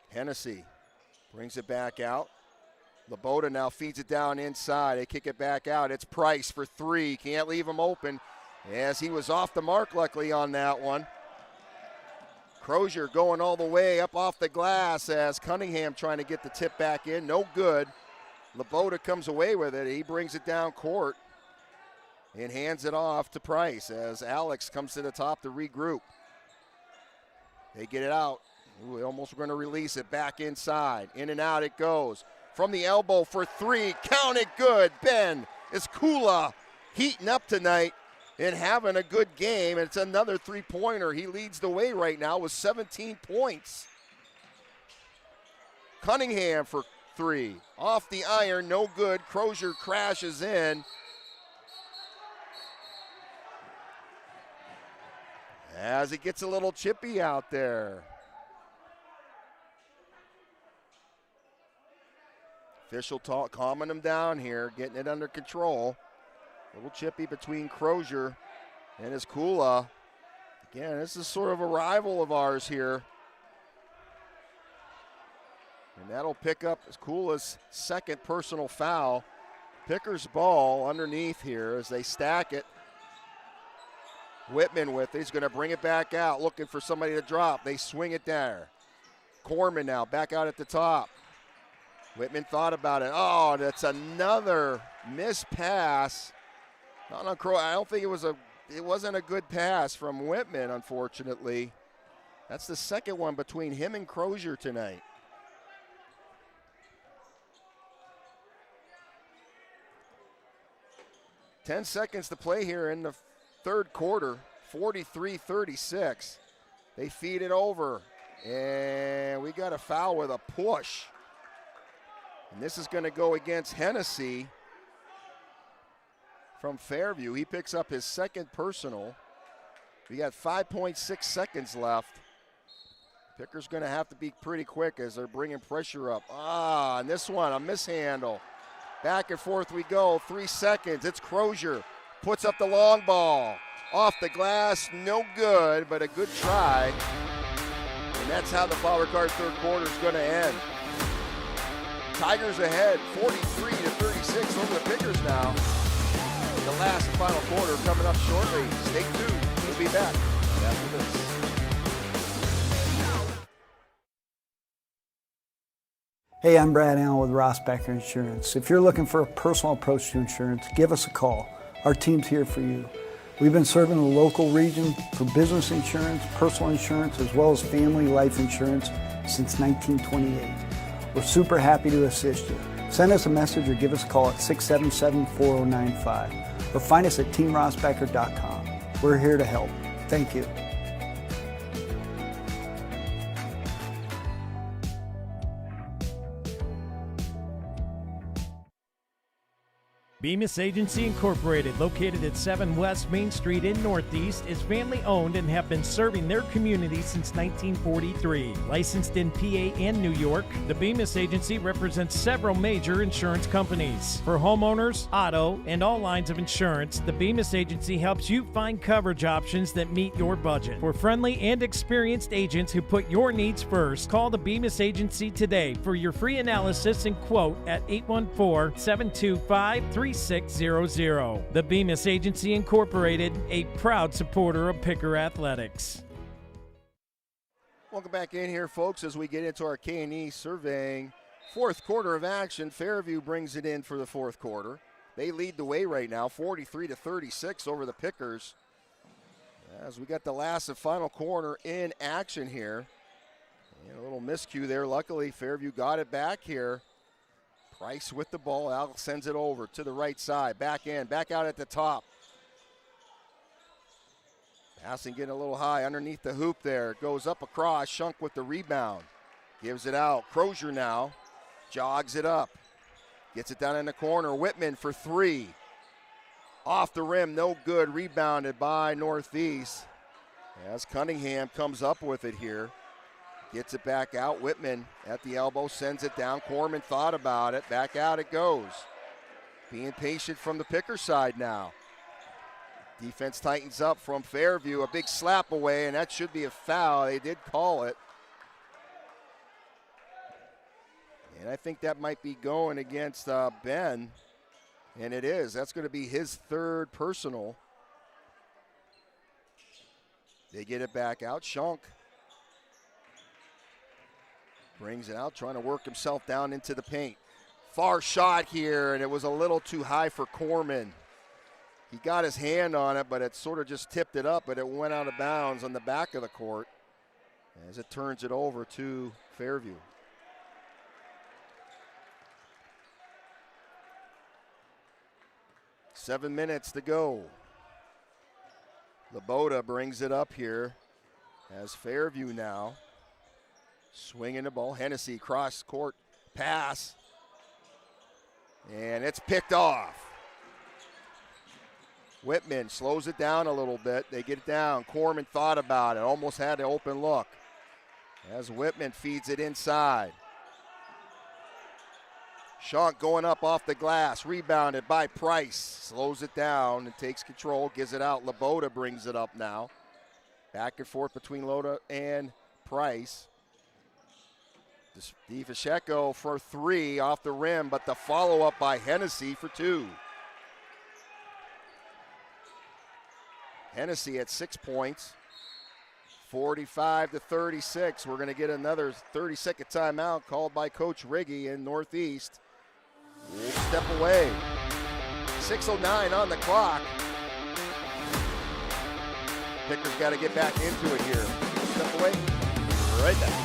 Hennessy brings it back out. Laboda now feeds it down inside. They kick it back out. It's Price for 3. Can't leave him open as he was off the mark luckily on that one. Crozier going all the way up off the glass as Cunningham trying to get the tip back in. No good. Laboda comes away with it. He brings it down court and hands it off to Price as Alex comes to the top to regroup. They get it out. Ooh, almost going to release it back inside. In and out it goes. From the elbow for 3. Count it good. Ben Iskula heating up tonight and having a good game. And it's another 3-pointer. He leads the way right now with 17 points. Cunningham for 3. Off the iron, no good. Crozier crashes in. As it gets a little chippy out there. Official talk, calming him down here, getting it under control. A little chippy between Crozier and Iskula. Again, this is sort of a rival of ours here. And that'll pick up Iskula's second personal foul. Picker's ball underneath here as they stack it. Whitman with it. He's going to bring it back out, looking for somebody to drop. They swing it there. Corman now back out at the top. Whitman thought about it. Oh, that's another missed pass. Not on Crow. I don't think it wasn't a good pass from Whitman, unfortunately. That's the second one between him and Crozier tonight. Ten seconds to play here in the third quarter. 43-36. They feed it over. And we got a foul with a push. And this is going to go against Hennessy from Fairview. He picks up his second personal. We got 5.6 seconds left. Picker's going to have to be pretty quick as they're bringing pressure up. And this one, a mishandle. Back and forth we go, 3 seconds. It's Crozier, puts up the long ball. Off the glass, no good, but a good try. And that's how the Flower Cart third quarter is going to end. Tigers ahead, 43-36 over the Pickers now. The last and final quarter coming up shortly. Stay tuned. We'll be back after this. Hey, I'm Brad Allen with Rossbacher Insurance. If you're looking for a personal approach to insurance, give us a call. Our team's here for you. We've been serving the local region for business insurance, personal insurance, as well as family life insurance since 1928. We're super happy to assist you. Send us a message or give us a call at 677-4095 or find us at teamrossbacher.com. We're here to help. Thank you. Bemis Agency Incorporated, located at 7 West Main Street in Northeast, is family-owned and have been serving their community since 1943. Licensed in PA and New York, the Bemis Agency represents several major insurance companies. For homeowners, auto, and all lines of insurance, the Bemis Agency helps you find coverage options that meet your budget. For friendly and experienced agents who put your needs first, call the Bemis Agency today for your free analysis and quote at 814-725-3600. The Bemis Agency Incorporated, a proud supporter of Picker Athletics. Welcome back in here, folks, as we get into our K&E surveying. Fourth quarter of action. Fairview brings it in for the fourth quarter. They lead the way right now, 43-36 over the Pickers. As we got the last and final corner in action here. And a little miscue there. Luckily, Fairview got it back here. Price with the ball. Alex sends it over to the right side. Back in, back out at the top. Passing getting a little high underneath the hoop there. Goes up across. Shunk with the rebound. Gives it out. Crozier now jogs it up. Gets it down in the corner. Whitman for three. Off the rim, no good. Rebounded by Northeast. As Cunningham comes up with it here. Gets it back out. Whitman at the elbow, sends it down. Corman thought about it. Back out it goes. Being patient from the Picker side now. Defense tightens up from Fairview. A big slap away, and that should be a foul. They did call it. And I think that might be going against Ben. And it is. That's going to be his third personal. They get it back out. Shunk brings it out, trying to work himself down into the paint. Far shot here, and it was a little too high for Corman. He got his hand on it, but it sort of just tipped it up, but it went out of bounds on the back of the court as it turns it over to Fairview. Seven minutes to go. Laboda brings it up here as Fairview now. Swinging the ball. Hennessy cross court pass. And it's picked off. Whitman slows it down a little bit. They get it down. Corman thought about it. Almost had an open look. As Whitman feeds it inside. Shunk going up off the glass. Rebounded by Price. Slows it down and takes control. Gives it out. Laboda brings it up now. Back and forth between Loda and Price. DeFacheco for three off the rim, but the follow-up by Hennessy for two. Hennessy at 6 points, 45-36. We're going to get another 30-second timeout called by Coach Riggy in Northeast. We'll step away. 6:09 on the clock. Pickers got to get back into it here. Step away. Right back.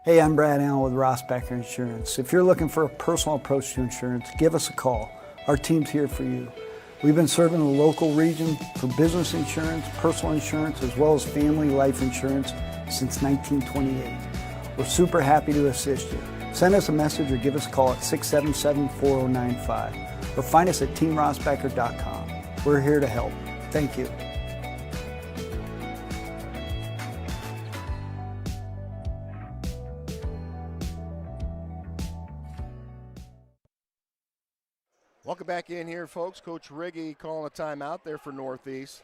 Hey, I'm Brad Allen with Rossbacher Insurance. If you're looking for a personal approach to insurance, give us a call. Our team's here for you. We've been serving the local region for business insurance, personal insurance, as well as family life insurance since 1928. We're super happy to assist you. Send us a message or give us a call at 677-4095 or find us at teamrossbacher.com. We're here to help. Thank you. Welcome back in here, folks. Coach Riggy calling a timeout there for Northeast.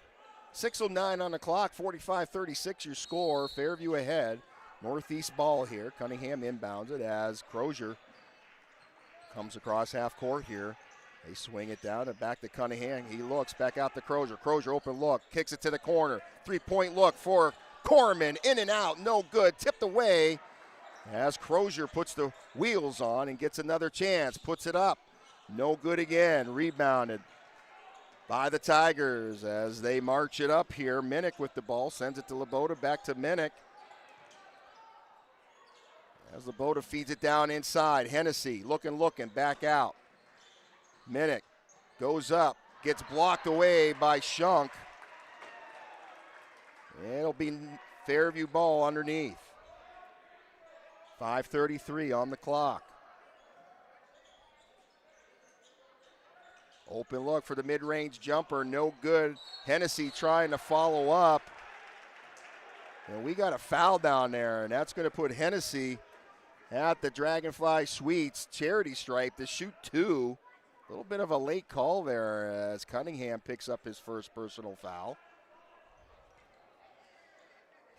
6:09 on the clock, 45-36 your score. Fairview ahead. Northeast ball here. Cunningham inbounds it as Crozier comes across half court here. They swing it down and back to Cunningham. He looks back out to Crozier. Crozier open look, kicks it to the corner. 3-point look for Corman in and out, no good, tipped away as Crozier puts the wheels on and gets another chance, puts it up, no good again, rebounded by the Tigers as they march it up here. Minnick with the ball, sends it to Laboda, back to Minnick. As Laboda feeds it down inside, Hennessy looking, back out. Minnick goes up, gets blocked away by Shunk. It'll be Fairview ball underneath. 5:33 on the clock. Open look for the mid-range jumper, no good. Hennessy trying to follow up. And we got a foul down there, and that's going to put Hennessy at the Dragonfly Suites charity stripe to shoot two. A little bit of a late call there as Cunningham picks up his first personal foul.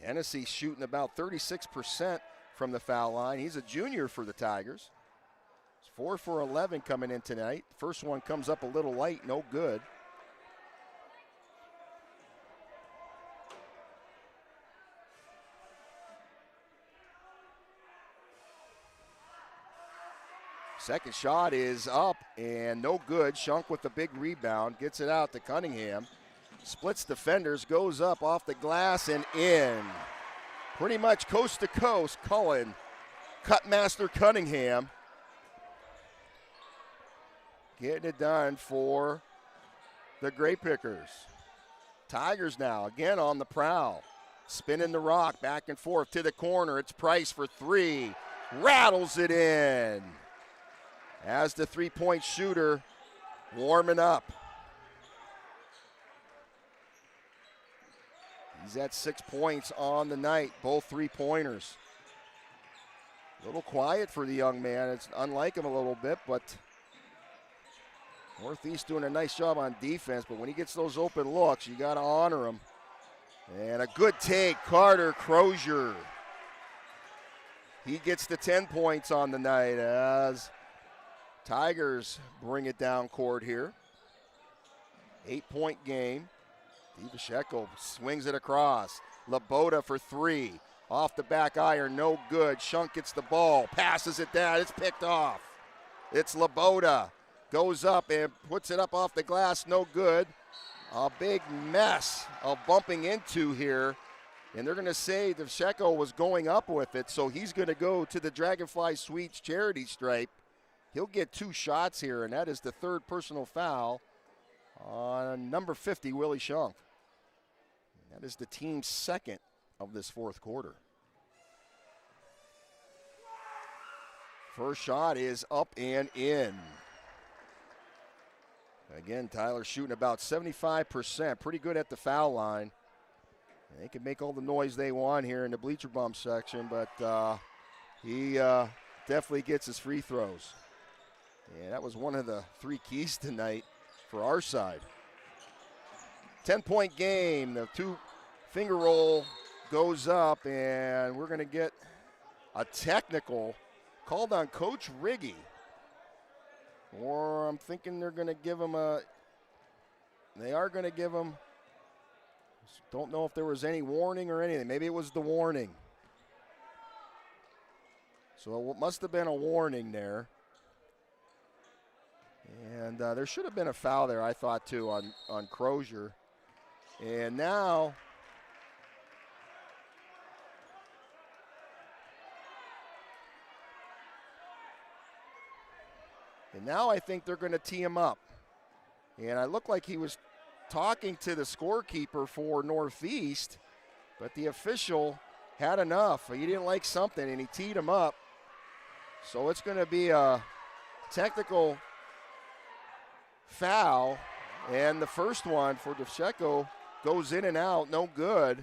Hennessy shooting about 36% from the foul line. He's a junior for the Tigers. He's 4 for 11 coming in tonight. First one comes up a little light, no good. Second shot is up and no good. Shunk with the big rebound, gets it out to Cunningham. Splits defenders, goes up off the glass and in. Pretty much coast to coast, Cullen, Cutmaster Cunningham. Getting it done for the Grape Pickers. Tigers now, again on the prowl. Spinning the rock, back and forth to the corner. It's Price for three. Rattles it in. As the three-point shooter warming up. He's at 6 points on the night, both three-pointers. A little quiet for the young man. It's unlike him a little bit, but Northeast doing a nice job on defense, but when he gets those open looks, you got to honor him. And a good take, Carter Crozier. He gets the 10 points on the night as Tigers bring it down court here. 8-point game. Divasheko swings it across. Laboda for three. Off the back iron, no good. Shunk gets the ball, passes it down. It's picked off. It's Laboda. Goes up and puts it up off the glass, no good. A big mess of bumping into here. And they're going to say Divasheko was going up with it, so he's going to go to the Dragonfly Suites charity stripe. He'll get two shots here, and that is the third personal foul on number 50, Willie Shunk. That is the team's second of this fourth quarter. First shot is up and in. Again, Tyler shooting about 75%, pretty good at the foul line. They can make all the noise they want here in the bleacher bump section, but he definitely gets his free throws. And that was one of the three keys tonight for our side. 10-point game. The two-finger roll goes up, and we're going to get a technical called on Coach Riggy. Or I'm thinking they're going to give him they are going to give him, don't know if there was any warning or anything. Maybe it was the warning. So it must have been a warning there. And there should have been a foul there, I thought, too, on Crozier. And now I think they're going to tee him up. And I look like he was talking to the scorekeeper for Northeast, but the official had enough. He didn't like something, and he teed him up. So it's going to be a technical foul, and the first one for Divasheko goes in and out, no good.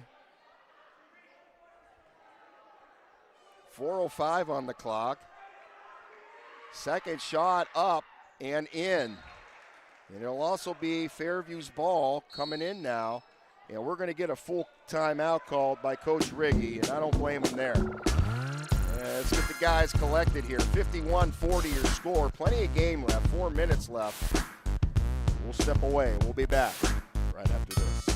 4:05 on the clock. Second shot up and in. And it'll also be Fairview's ball coming in now. And we're going to get a full timeout called by Coach Riggy, and I don't blame him there. Let's get the guys collected here. 51-40 your score. Plenty of game left, 4 minutes left. We'll step away. We'll be back right after this.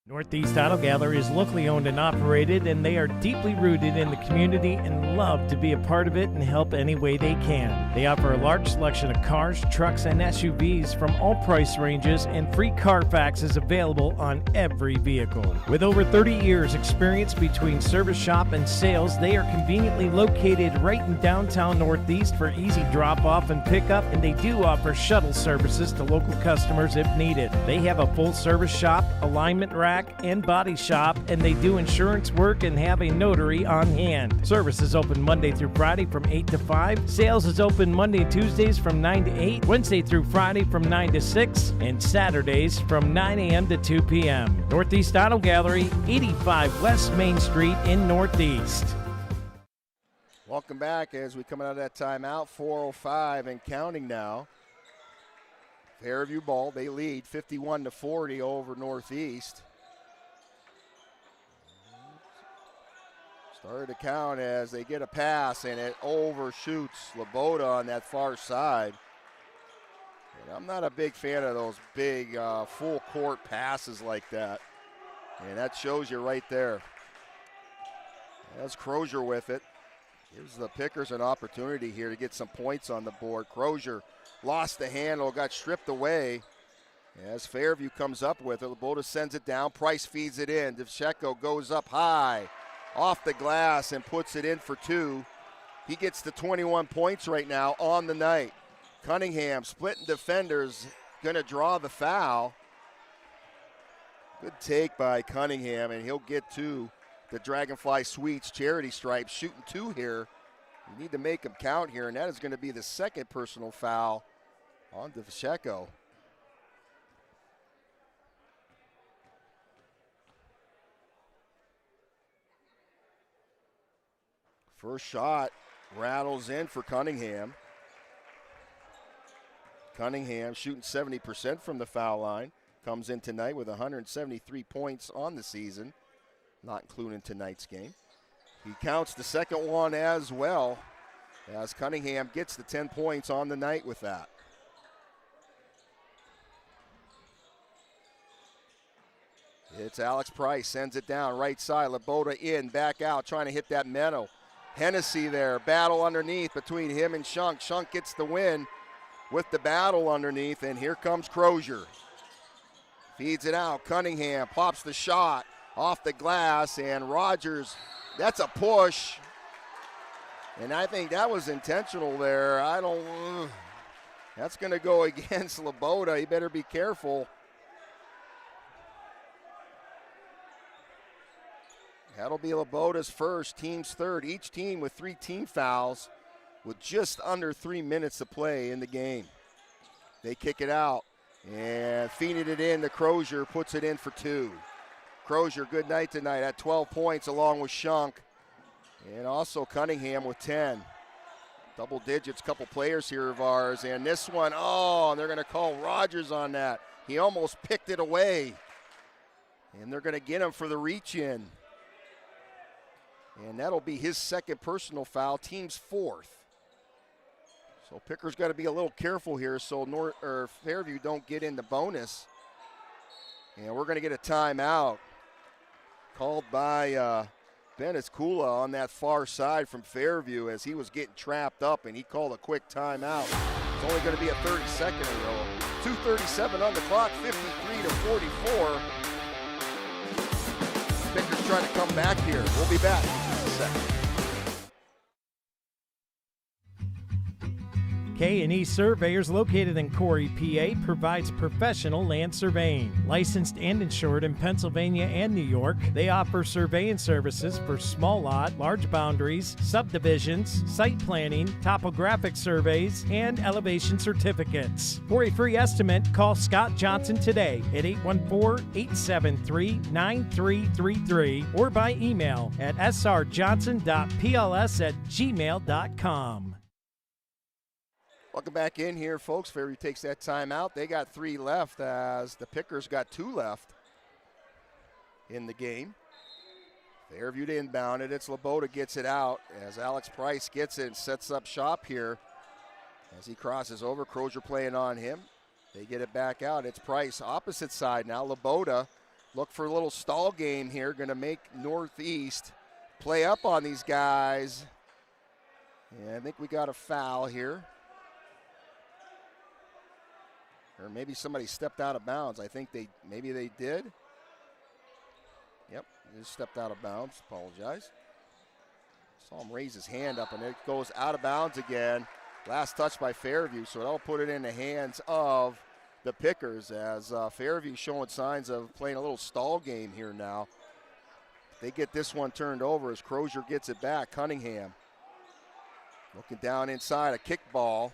Northeast Auto Gallery is locally owned and operated, and they are deeply rooted in the community and love to be a part of it and help any way they can. They offer a large selection of cars, trucks, and SUVs from all price ranges, and free Carfax is available on every vehicle. With over 30 years experience between service shop and sales, they are conveniently located right in downtown Northeast for easy drop-off and pickup, and they do offer shuttle services to local customers if needed. They have a full-service shop, alignment rack, and body shop, and they do insurance work and have a notary on hand. Service is open Monday through Friday from 8 to 5. Sales is open Monday and Tuesdays from 9 to 8, Wednesday through Friday from 9 to 6, and Saturdays from 9 a.m. to 2 p.m. Northeast Auto Gallery, 85 West Main Street in Northeast. Welcome back as we come out of that timeout. 4:05 and counting now. Fairview ball, they lead 51-40 over Northeast. Started to count as they get a pass, and it overshoots Laboda on that far side. And I'm not a big fan of those big full court passes like that. And that shows you right there. That's Crozier with it. Gives the Pickers an opportunity here to get some points on the board. Crozier lost the handle, got stripped away. As Fairview comes up with it, Laboda sends it down. Price feeds it in. DeVsheko goes up high, off the glass, and puts it in for two. He gets the 21 points right now on the night. Cunningham splitting defenders, going to draw the foul. Good take by Cunningham, and he'll get to the Dragonfly Sweets charity stripe. Shooting two here. You need to make them count here, and that is going to be the second personal foul on DeVsheko. First shot rattles in for Cunningham. Cunningham shooting 70% from the foul line. Comes in tonight with 173 points on the season, not including tonight's game. He counts the second one as well, as Cunningham gets the 10 points on the night with that. It's Alex Price, sends it down, right side. Laboda in, back out, trying to hit that Menno. Hennessy there, battle underneath between him and Shunk. Shunk gets the win with the battle underneath, and here comes Crozier. Feeds it out, Cunningham pops the shot off the glass, and Rogers, that's a push. And I think that was intentional there. That's gonna go against Laboda. He better be careful. That'll be Laboda's first, team's third. Each team with 3 team fouls with just under 3 minutes to play in the game. They kick it out and feeding it in to Crozier, puts it in for 2. Crozier, good night tonight at 12 points along with Shunk. And also Cunningham with 10. Double digits, couple players here of ours. And this one, they're going to call Rogers on that. He almost picked it away. And they're going to get him for the reach in. And that'll be his second personal foul, team's 4th. So Picker's got to be a little careful here so Fairview don't get in the bonus. And we're going to get a timeout called by Bennett Kula on that far side from Fairview as he was getting trapped up, and he called a quick timeout. It's only going to be a 30-second roll. 2:37 on the clock, 53-44. Pickers trying to come back here. We'll be back in a second. K&E Surveyors, located in Corey, PA, provides professional land surveying. Licensed and insured in Pennsylvania and New York, they offer surveying services for small lot, large boundaries, subdivisions, site planning, topographic surveys, and elevation certificates. For a free estimate, call Scott Johnson today at 814-873-9333 or by email at srjohnson.pls@gmail.com. Welcome back in here, folks. Fairview takes that timeout. They got 3 left as the Pickers got 2 left in the game. Fairview to inbound it. It's Laboda gets it out as Alex Price gets it and sets up shop here as he crosses over. Crozier playing on him. They get it back out. It's Price opposite side now. Laboda look for a little stall game here. Going to make Northeast play up on these guys. Yeah, I think we got a foul here. Or maybe somebody stepped out of bounds. I think maybe they did. Yep, he just stepped out of bounds. Apologize. Saw him raise his hand up, and it goes out of bounds again. Last touch by Fairview, so that'll put it in the hands of the Pickers as Fairview showing signs of playing a little stall game here now. They get this one turned over as Crozier gets it back. Cunningham looking down inside, a kick ball.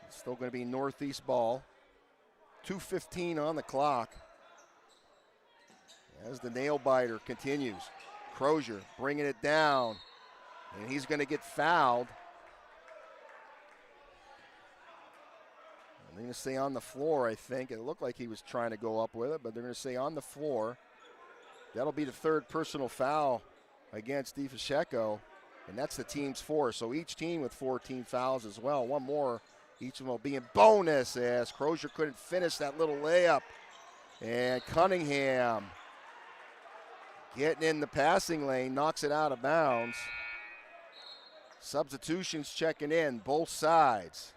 It's still going to be Northeast ball. 2:15 on the clock as the nail biter continues. Crozier bringing it down, and he's going to get fouled. They're going to stay on the floor, I think. It looked like he was trying to go up with it, but they're going to stay on the floor. That'll be the third personal foul against DiFascheco, and that's the team's 4. So each team with 14 fouls as well. One more. Each of them will be in bonus as Crozier couldn't finish that little layup. And Cunningham getting in the passing lane, knocks it out of bounds. Substitutions checking in, both sides.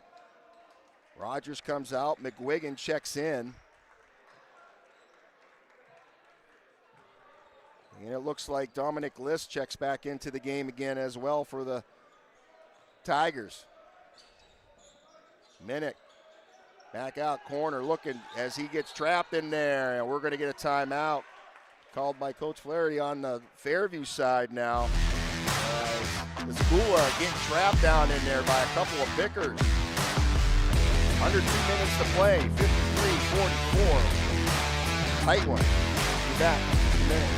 Rogers comes out, McGuigan checks in. And it looks like Dominic List checks back into the game again as well for the Tigers. Minnick back out corner looking as he gets trapped in there. And we're going to get a timeout called by Coach Flaherty on the Fairview side now. The Skula getting trapped down in there by a couple of Pickers. Under 2 minutes to play, 53-44. Tight one. Be back in a minute.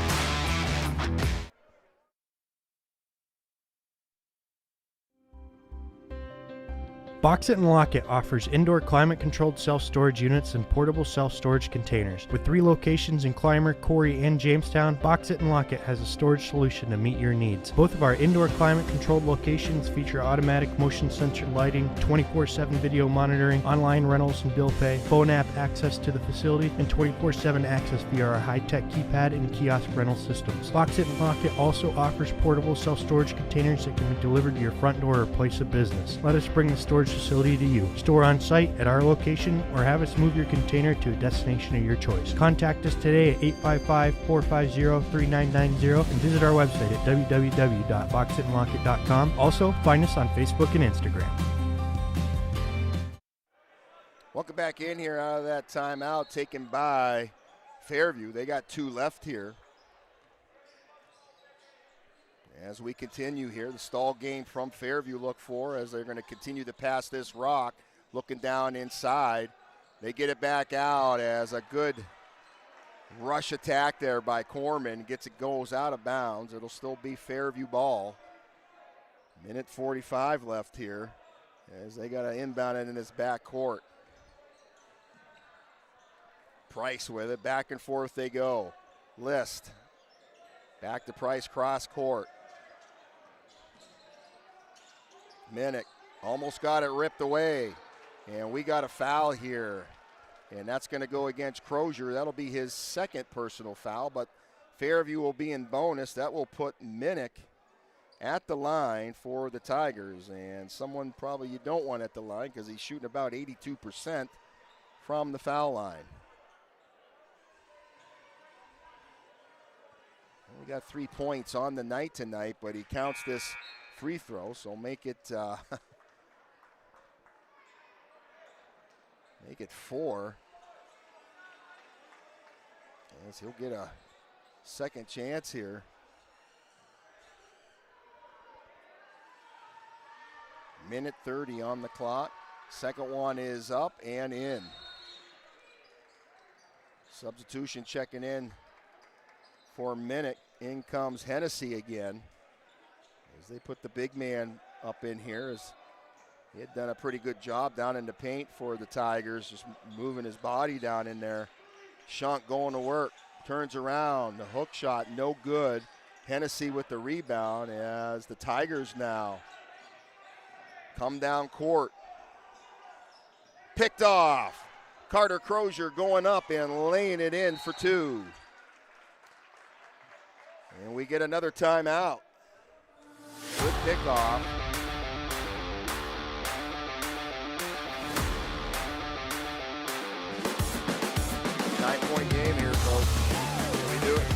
Box It and Lock It offers indoor climate-controlled self-storage units and portable self-storage containers. With 3 locations in Clymer, Corry, and Jamestown, Box It and Lock It has a storage solution to meet your needs. Both of our indoor climate-controlled locations feature automatic motion-sensor lighting, 24/7 video monitoring, online rentals and bill pay, phone app access to the facility, and 24/7 access via our high-tech keypad and kiosk rental systems. Box It and Lock It also offers portable self-storage containers that can be delivered to your front door or place of business. Let us bring the storage facility to you. Store on site at our location or have us move your container to a destination of your choice. Contact us today at 855-450-3990 and visit our website at www.boxitandlockit.com. Also, find us on Facebook and Instagram. Welcome back in here out of that timeout taken by Fairview. They got 2 left here. As we continue here, the stall game from Fairview look for as they're going to continue to pass this rock, looking down inside. They get it back out as a good rush attack there by Corman. Goes out of bounds. It'll still be Fairview ball. 1:45 left here as they got to inbound it in this back court. Price with it. Back and forth they go. List. Back to Price cross court. Minnick almost got it ripped away. And we got a foul here. And that's going to go against Crozier. That'll be his second personal foul, but Fairview will be in bonus. That will put Minnick at the line for the Tigers. And someone probably you don't want at the line because he's shooting about 82% from the foul line. We got 3 points on the night tonight, but he counts this free throw, so make it 4. As he'll get a second chance here. Minute 30 on the clock. Second one is up and in. Substitution checking in for Minnick. In comes Hennessy again. As they put the big man up in here. As he had done a pretty good job down in the paint for the Tigers, just moving his body down in there. Shunk going to work. Turns around. The hook shot, no good. Hennessy with the rebound as the Tigers now come down court. Picked off. Carter Crozier going up and laying it in for two. And we get another timeout. Good pickoff. Nine-point game here, folks. Can we do it?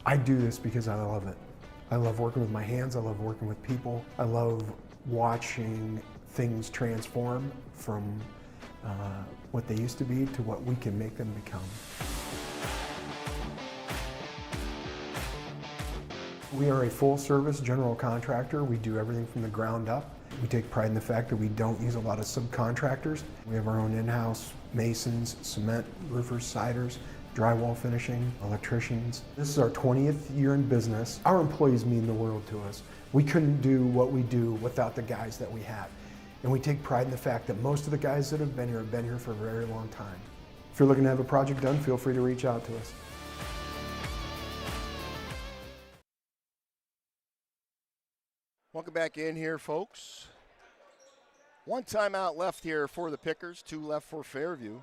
I do this because I love it. I love working with my hands. I love working with people. I love watching things transform from what they used to be to what we can make them become. We are a full-service general contractor. We do everything from the ground up. We take pride in the fact that we don't use a lot of subcontractors. We have our own in-house masons, cement, roofers, siders, drywall finishing, electricians. This is our 20th year in business. Our employees mean the world to us. We couldn't do what we do without the guys that we have. And we take pride in the fact that most of the guys that have been here for a very long time. If you're looking to have a project done, feel free to reach out to us. Welcome back in here, folks. One timeout left here for the Pickers, two left for Fairview.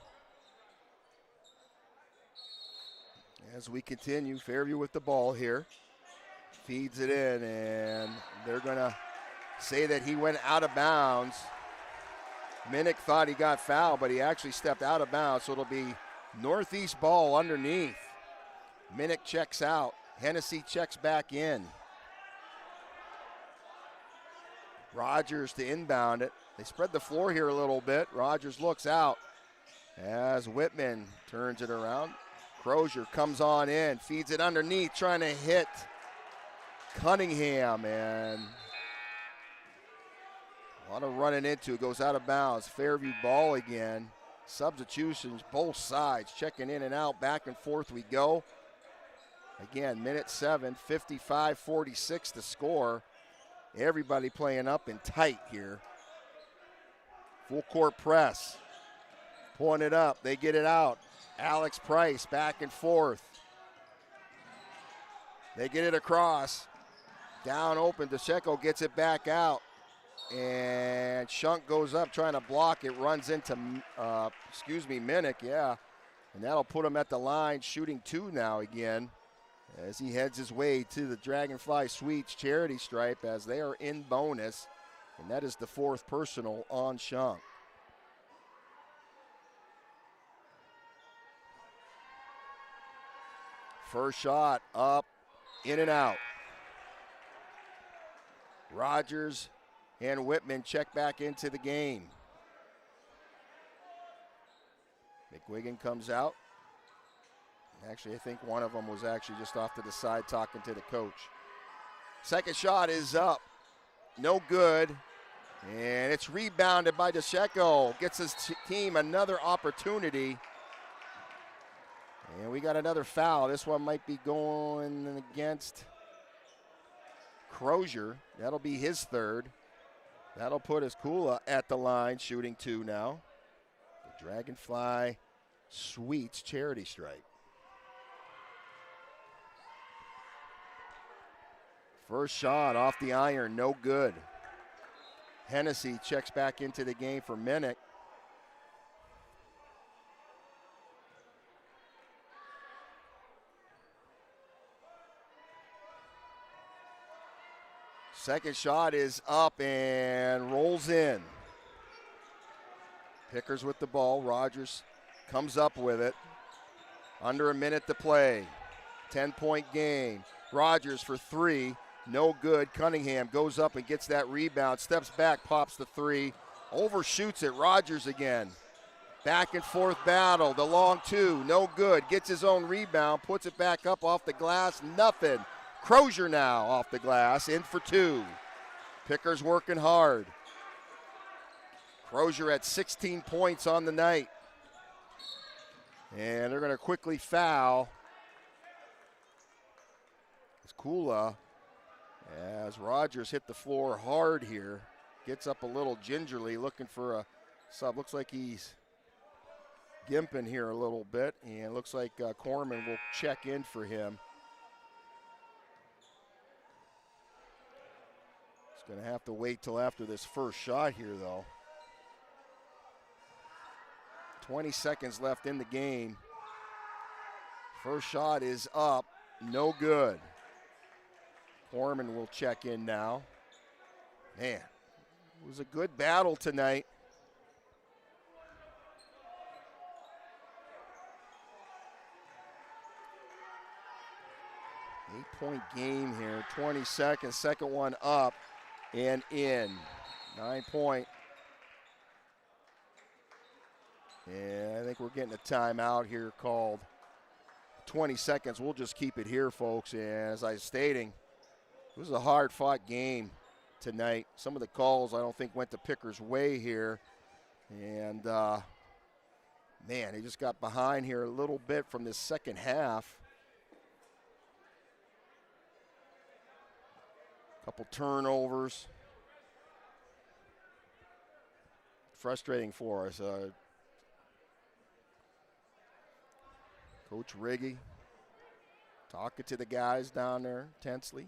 As we continue, Fairview with the ball here. Feeds it in, and they're going to say that he went out of bounds. Minnick thought he got fouled, but he actually stepped out of bounds, so it'll be northeast ball underneath. Minnick checks out. Hennessy checks back in. Rogers to inbound it. They spread the floor here a little bit. Rogers looks out as Whitman turns it around. Crozier comes on in, feeds it underneath, trying to hit Cunningham, and a lot of running into it, goes out of bounds. Fairview ball again. Substitutions, both sides, checking in and out, back and forth we go. Again, minute 7, 55-46 to score. Everybody playing up and tight here. Full court press. Pulling it up, they get it out. Alex Price back and forth. They get it across. Down open, DeCecco gets it back out. And Shunk goes up trying to block it, runs into, Minnick, yeah. And that'll put him at the line, shooting two now again, as he heads his way to the Dragonfly Suites charity stripe as they are in bonus. And that is the fourth personal on Shunk. First shot up, in and out. Rogers and Whitman check back into the game. McWiggin comes out. Actually, I think one of them was actually just off to the side talking to the coach. Second shot is up. No good. And it's rebounded by DeCecco. Gets his team another opportunity. And we got another foul. This one might be going against Crozier. That'll be his third. That'll put Kula at the line, shooting two now. The Dragonfly Suites charity stripe. First shot off the iron, no good. Hennessy checks back into the game for Minnick. Second shot is up and rolls in. Pickers with the ball. Rogers comes up with it. Under a minute to play. 10-point game. Rogers for three. No good. Cunningham goes up and gets that rebound. Steps back, pops the three. Overshoots it. Rogers again. Back and forth battle. The long two. No good. Gets his own rebound. Puts it back up off the glass. Nothing. Crozier now off the glass, in for two. Pickers working hard. Crozier at 16 points on the night. And they're going to quickly foul. It's Kula as Rogers hit the floor hard here. Gets up a little gingerly, looking for a sub. Looks like he's gimping here a little bit, and looks like Corman will check in for him. Going to have to wait till after this first shot here, though. 20 seconds left in the game. First shot is up, no good. Foreman will check in now. Man, it was a good battle tonight. Eight-point game here, 20 seconds, second one up and in. 9-point. And I think we're getting a timeout here called. 20 seconds, we'll just keep it here, folks. And as I was stating, it was a hard-fought game tonight. Some of the calls I don't think went the Pickers' way here. And, man, they just got behind here a little bit from this second half. Couple turnovers. Frustrating for us. Coach Riggy talking to the guys down there tensely.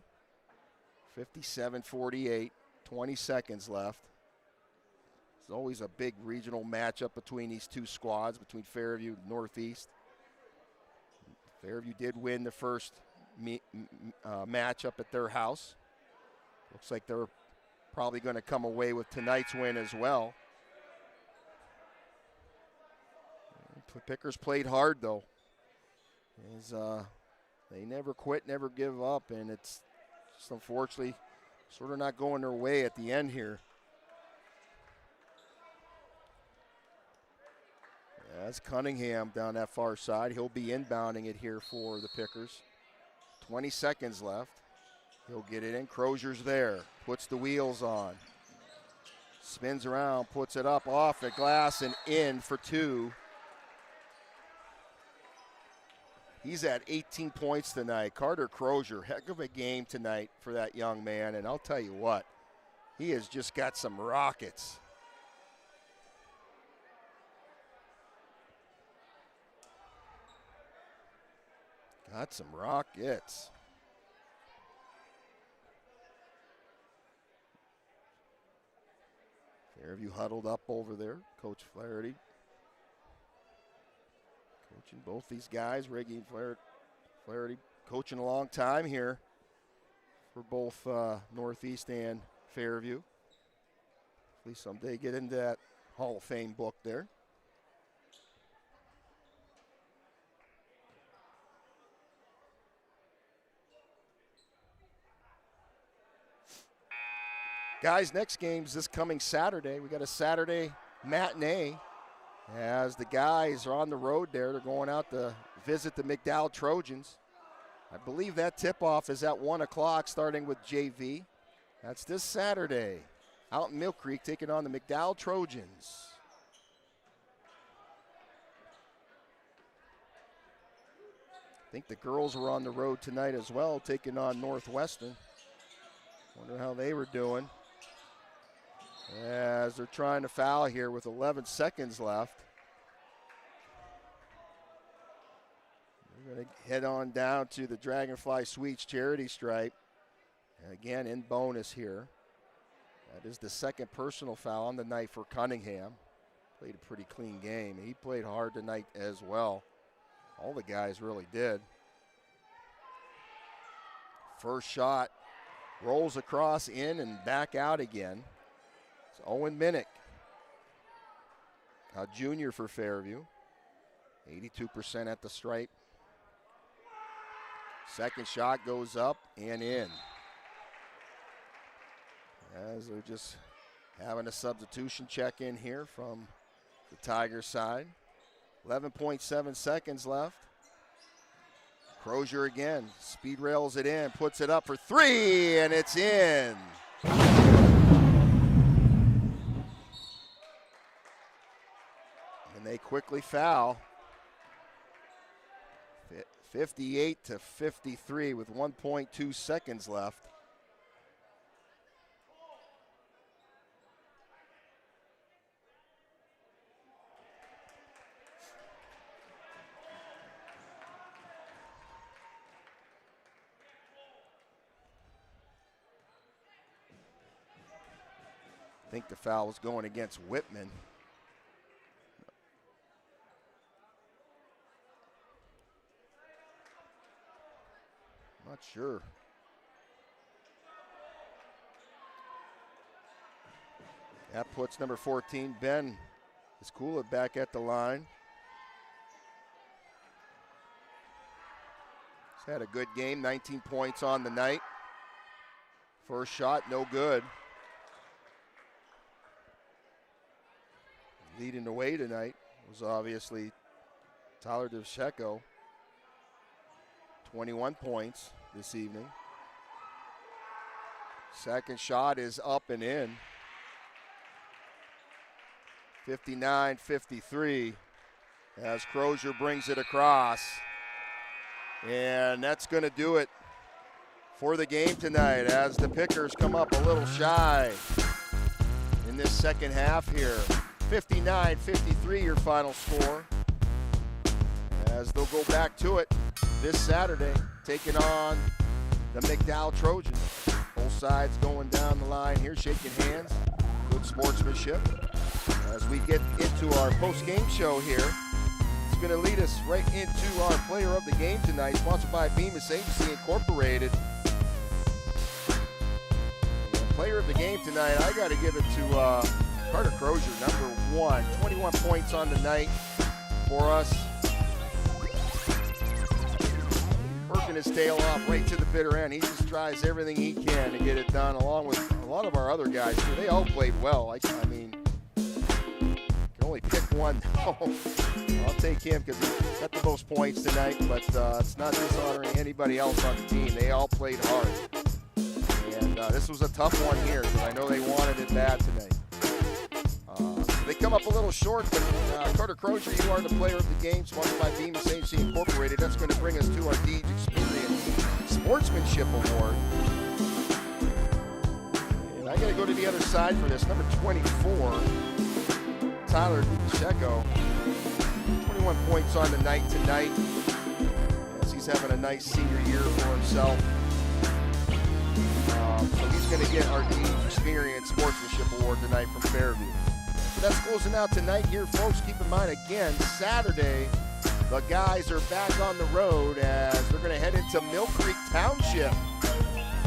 57-48, 20 seconds left. It's always a big regional matchup between these two squads, between Fairview and Northeast. Fairview did win the first matchup at their house. Looks like they're probably going to come away with tonight's win as well. Pickers played hard, though. They never quit, never give up, and it's just unfortunately sort of not going their way at the end here. Yeah, that's Cunningham down that far side. He'll be inbounding it here for the Pickers. 20 seconds left. He'll get it in. Crozier's there. Puts the wheels on. Spins around, puts it up off the glass and in for two. He's at 18 points tonight. Carter Crozier, heck of a game tonight for that young man. And I'll tell you what, he has just got some rockets. Got some rockets. Fairview huddled up over there. Coach Flaherty coaching both these guys. Reggie and Flaherty coaching a long time here for both Northeast and Fairview. Hopefully someday get into that Hall of Fame book there. Guys, next game's this coming Saturday. We got a Saturday matinee as the guys are on the road there. They're going out to visit the McDowell Trojans. I believe that tip-off is at 1 o'clock starting with JV. That's this Saturday out in Mill Creek taking on the McDowell Trojans. I think the girls were on the road tonight as well, taking on Northwestern. Wonder how they were doing. As they're trying to foul here with 11 seconds left. We're going to head on down to the Dragonfly Sweets charity stripe. Again, in bonus here. That is the second personal foul on the night for Cunningham. Played a pretty clean game. He played hard tonight as well. All the guys really did. First shot rolls across in and back out again. It's Owen Minnick, a junior for Fairview. 82% at the stripe. Second shot goes up and in. As they're just having a substitution check in here from the Tigers side. 11.7 seconds left. Crozier again, speed rails it in, puts it up for three, and it's in. And they quickly foul. 58-53 with 1.2 seconds left. I think the foul was going against Whitman. Not sure. That puts number 14, Ben Iskula, back at the line. He's had a good game, 19 points on the night. First shot, no good. Leading the way tonight was obviously Tyler DeVsheko. 21 points this evening. Second shot is up and in. 59-53 as Crozier brings it across. And that's going to do it for the game tonight as the Pickers come up a little shy in this second half here. 59-53 your final score, as they'll go back to it this Saturday, taking on the McDowell Trojans. Both sides going down the line here, shaking hands. Good sportsmanship. As we get into our post-game show here, it's going to lead us right into our player of the game tonight, sponsored by Bemis Agency Incorporated. And player of the game tonight, I got to give it to Carter Crozier, number 1. 21 points on the night for us. Working his tail off right to the bitter end. He just tries everything he can to get it done, along with a lot of our other guys too. They all played well. I mean, can only pick one. I'll take him because he got the most points tonight, but it's not dishonoring anybody else on the team. They all played hard. And this was a tough one here, because I know they wanted it bad tonight. They come up a little short, but Carter Crozier, you are the player of the game, sponsored by Bemis Agency Incorporated. That's going to bring us to our Deej Experience Sportsmanship Award. And I got to go to the other side for this. Number 24, Tyler DeVsheko. 21 points on the night tonight, as he's having a nice senior year for himself. So he's going to get our Deej Experience Sportsmanship Award tonight from Fairview. So that's closing out tonight here, folks. Keep in mind, again, Saturday, the guys are back on the road as they're going to head into Mill Creek Township,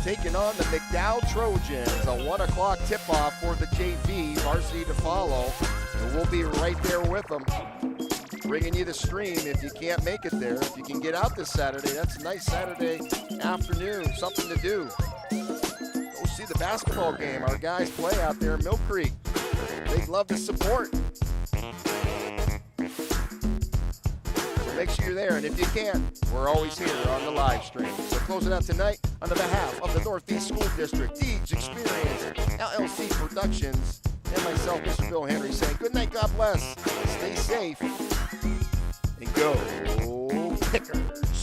taking on the McDowell Trojans. A 1 o'clock tip-off for the JV, varsity to follow. And we'll be right there with them, bringing you the stream if you can't make it there. If you can get out this Saturday, that's a nice Saturday afternoon, something to do. Go see the basketball game our guys play out there in Mill Creek. They'd love the support. So make sure you're there, and if you can't, we're always here on the live stream. So closing out tonight on the behalf of the Northeast School District, Deej Experience, LLC Productions, and myself, Mr. Bill Henry, saying good night, God bless, stay safe, and go Pickers.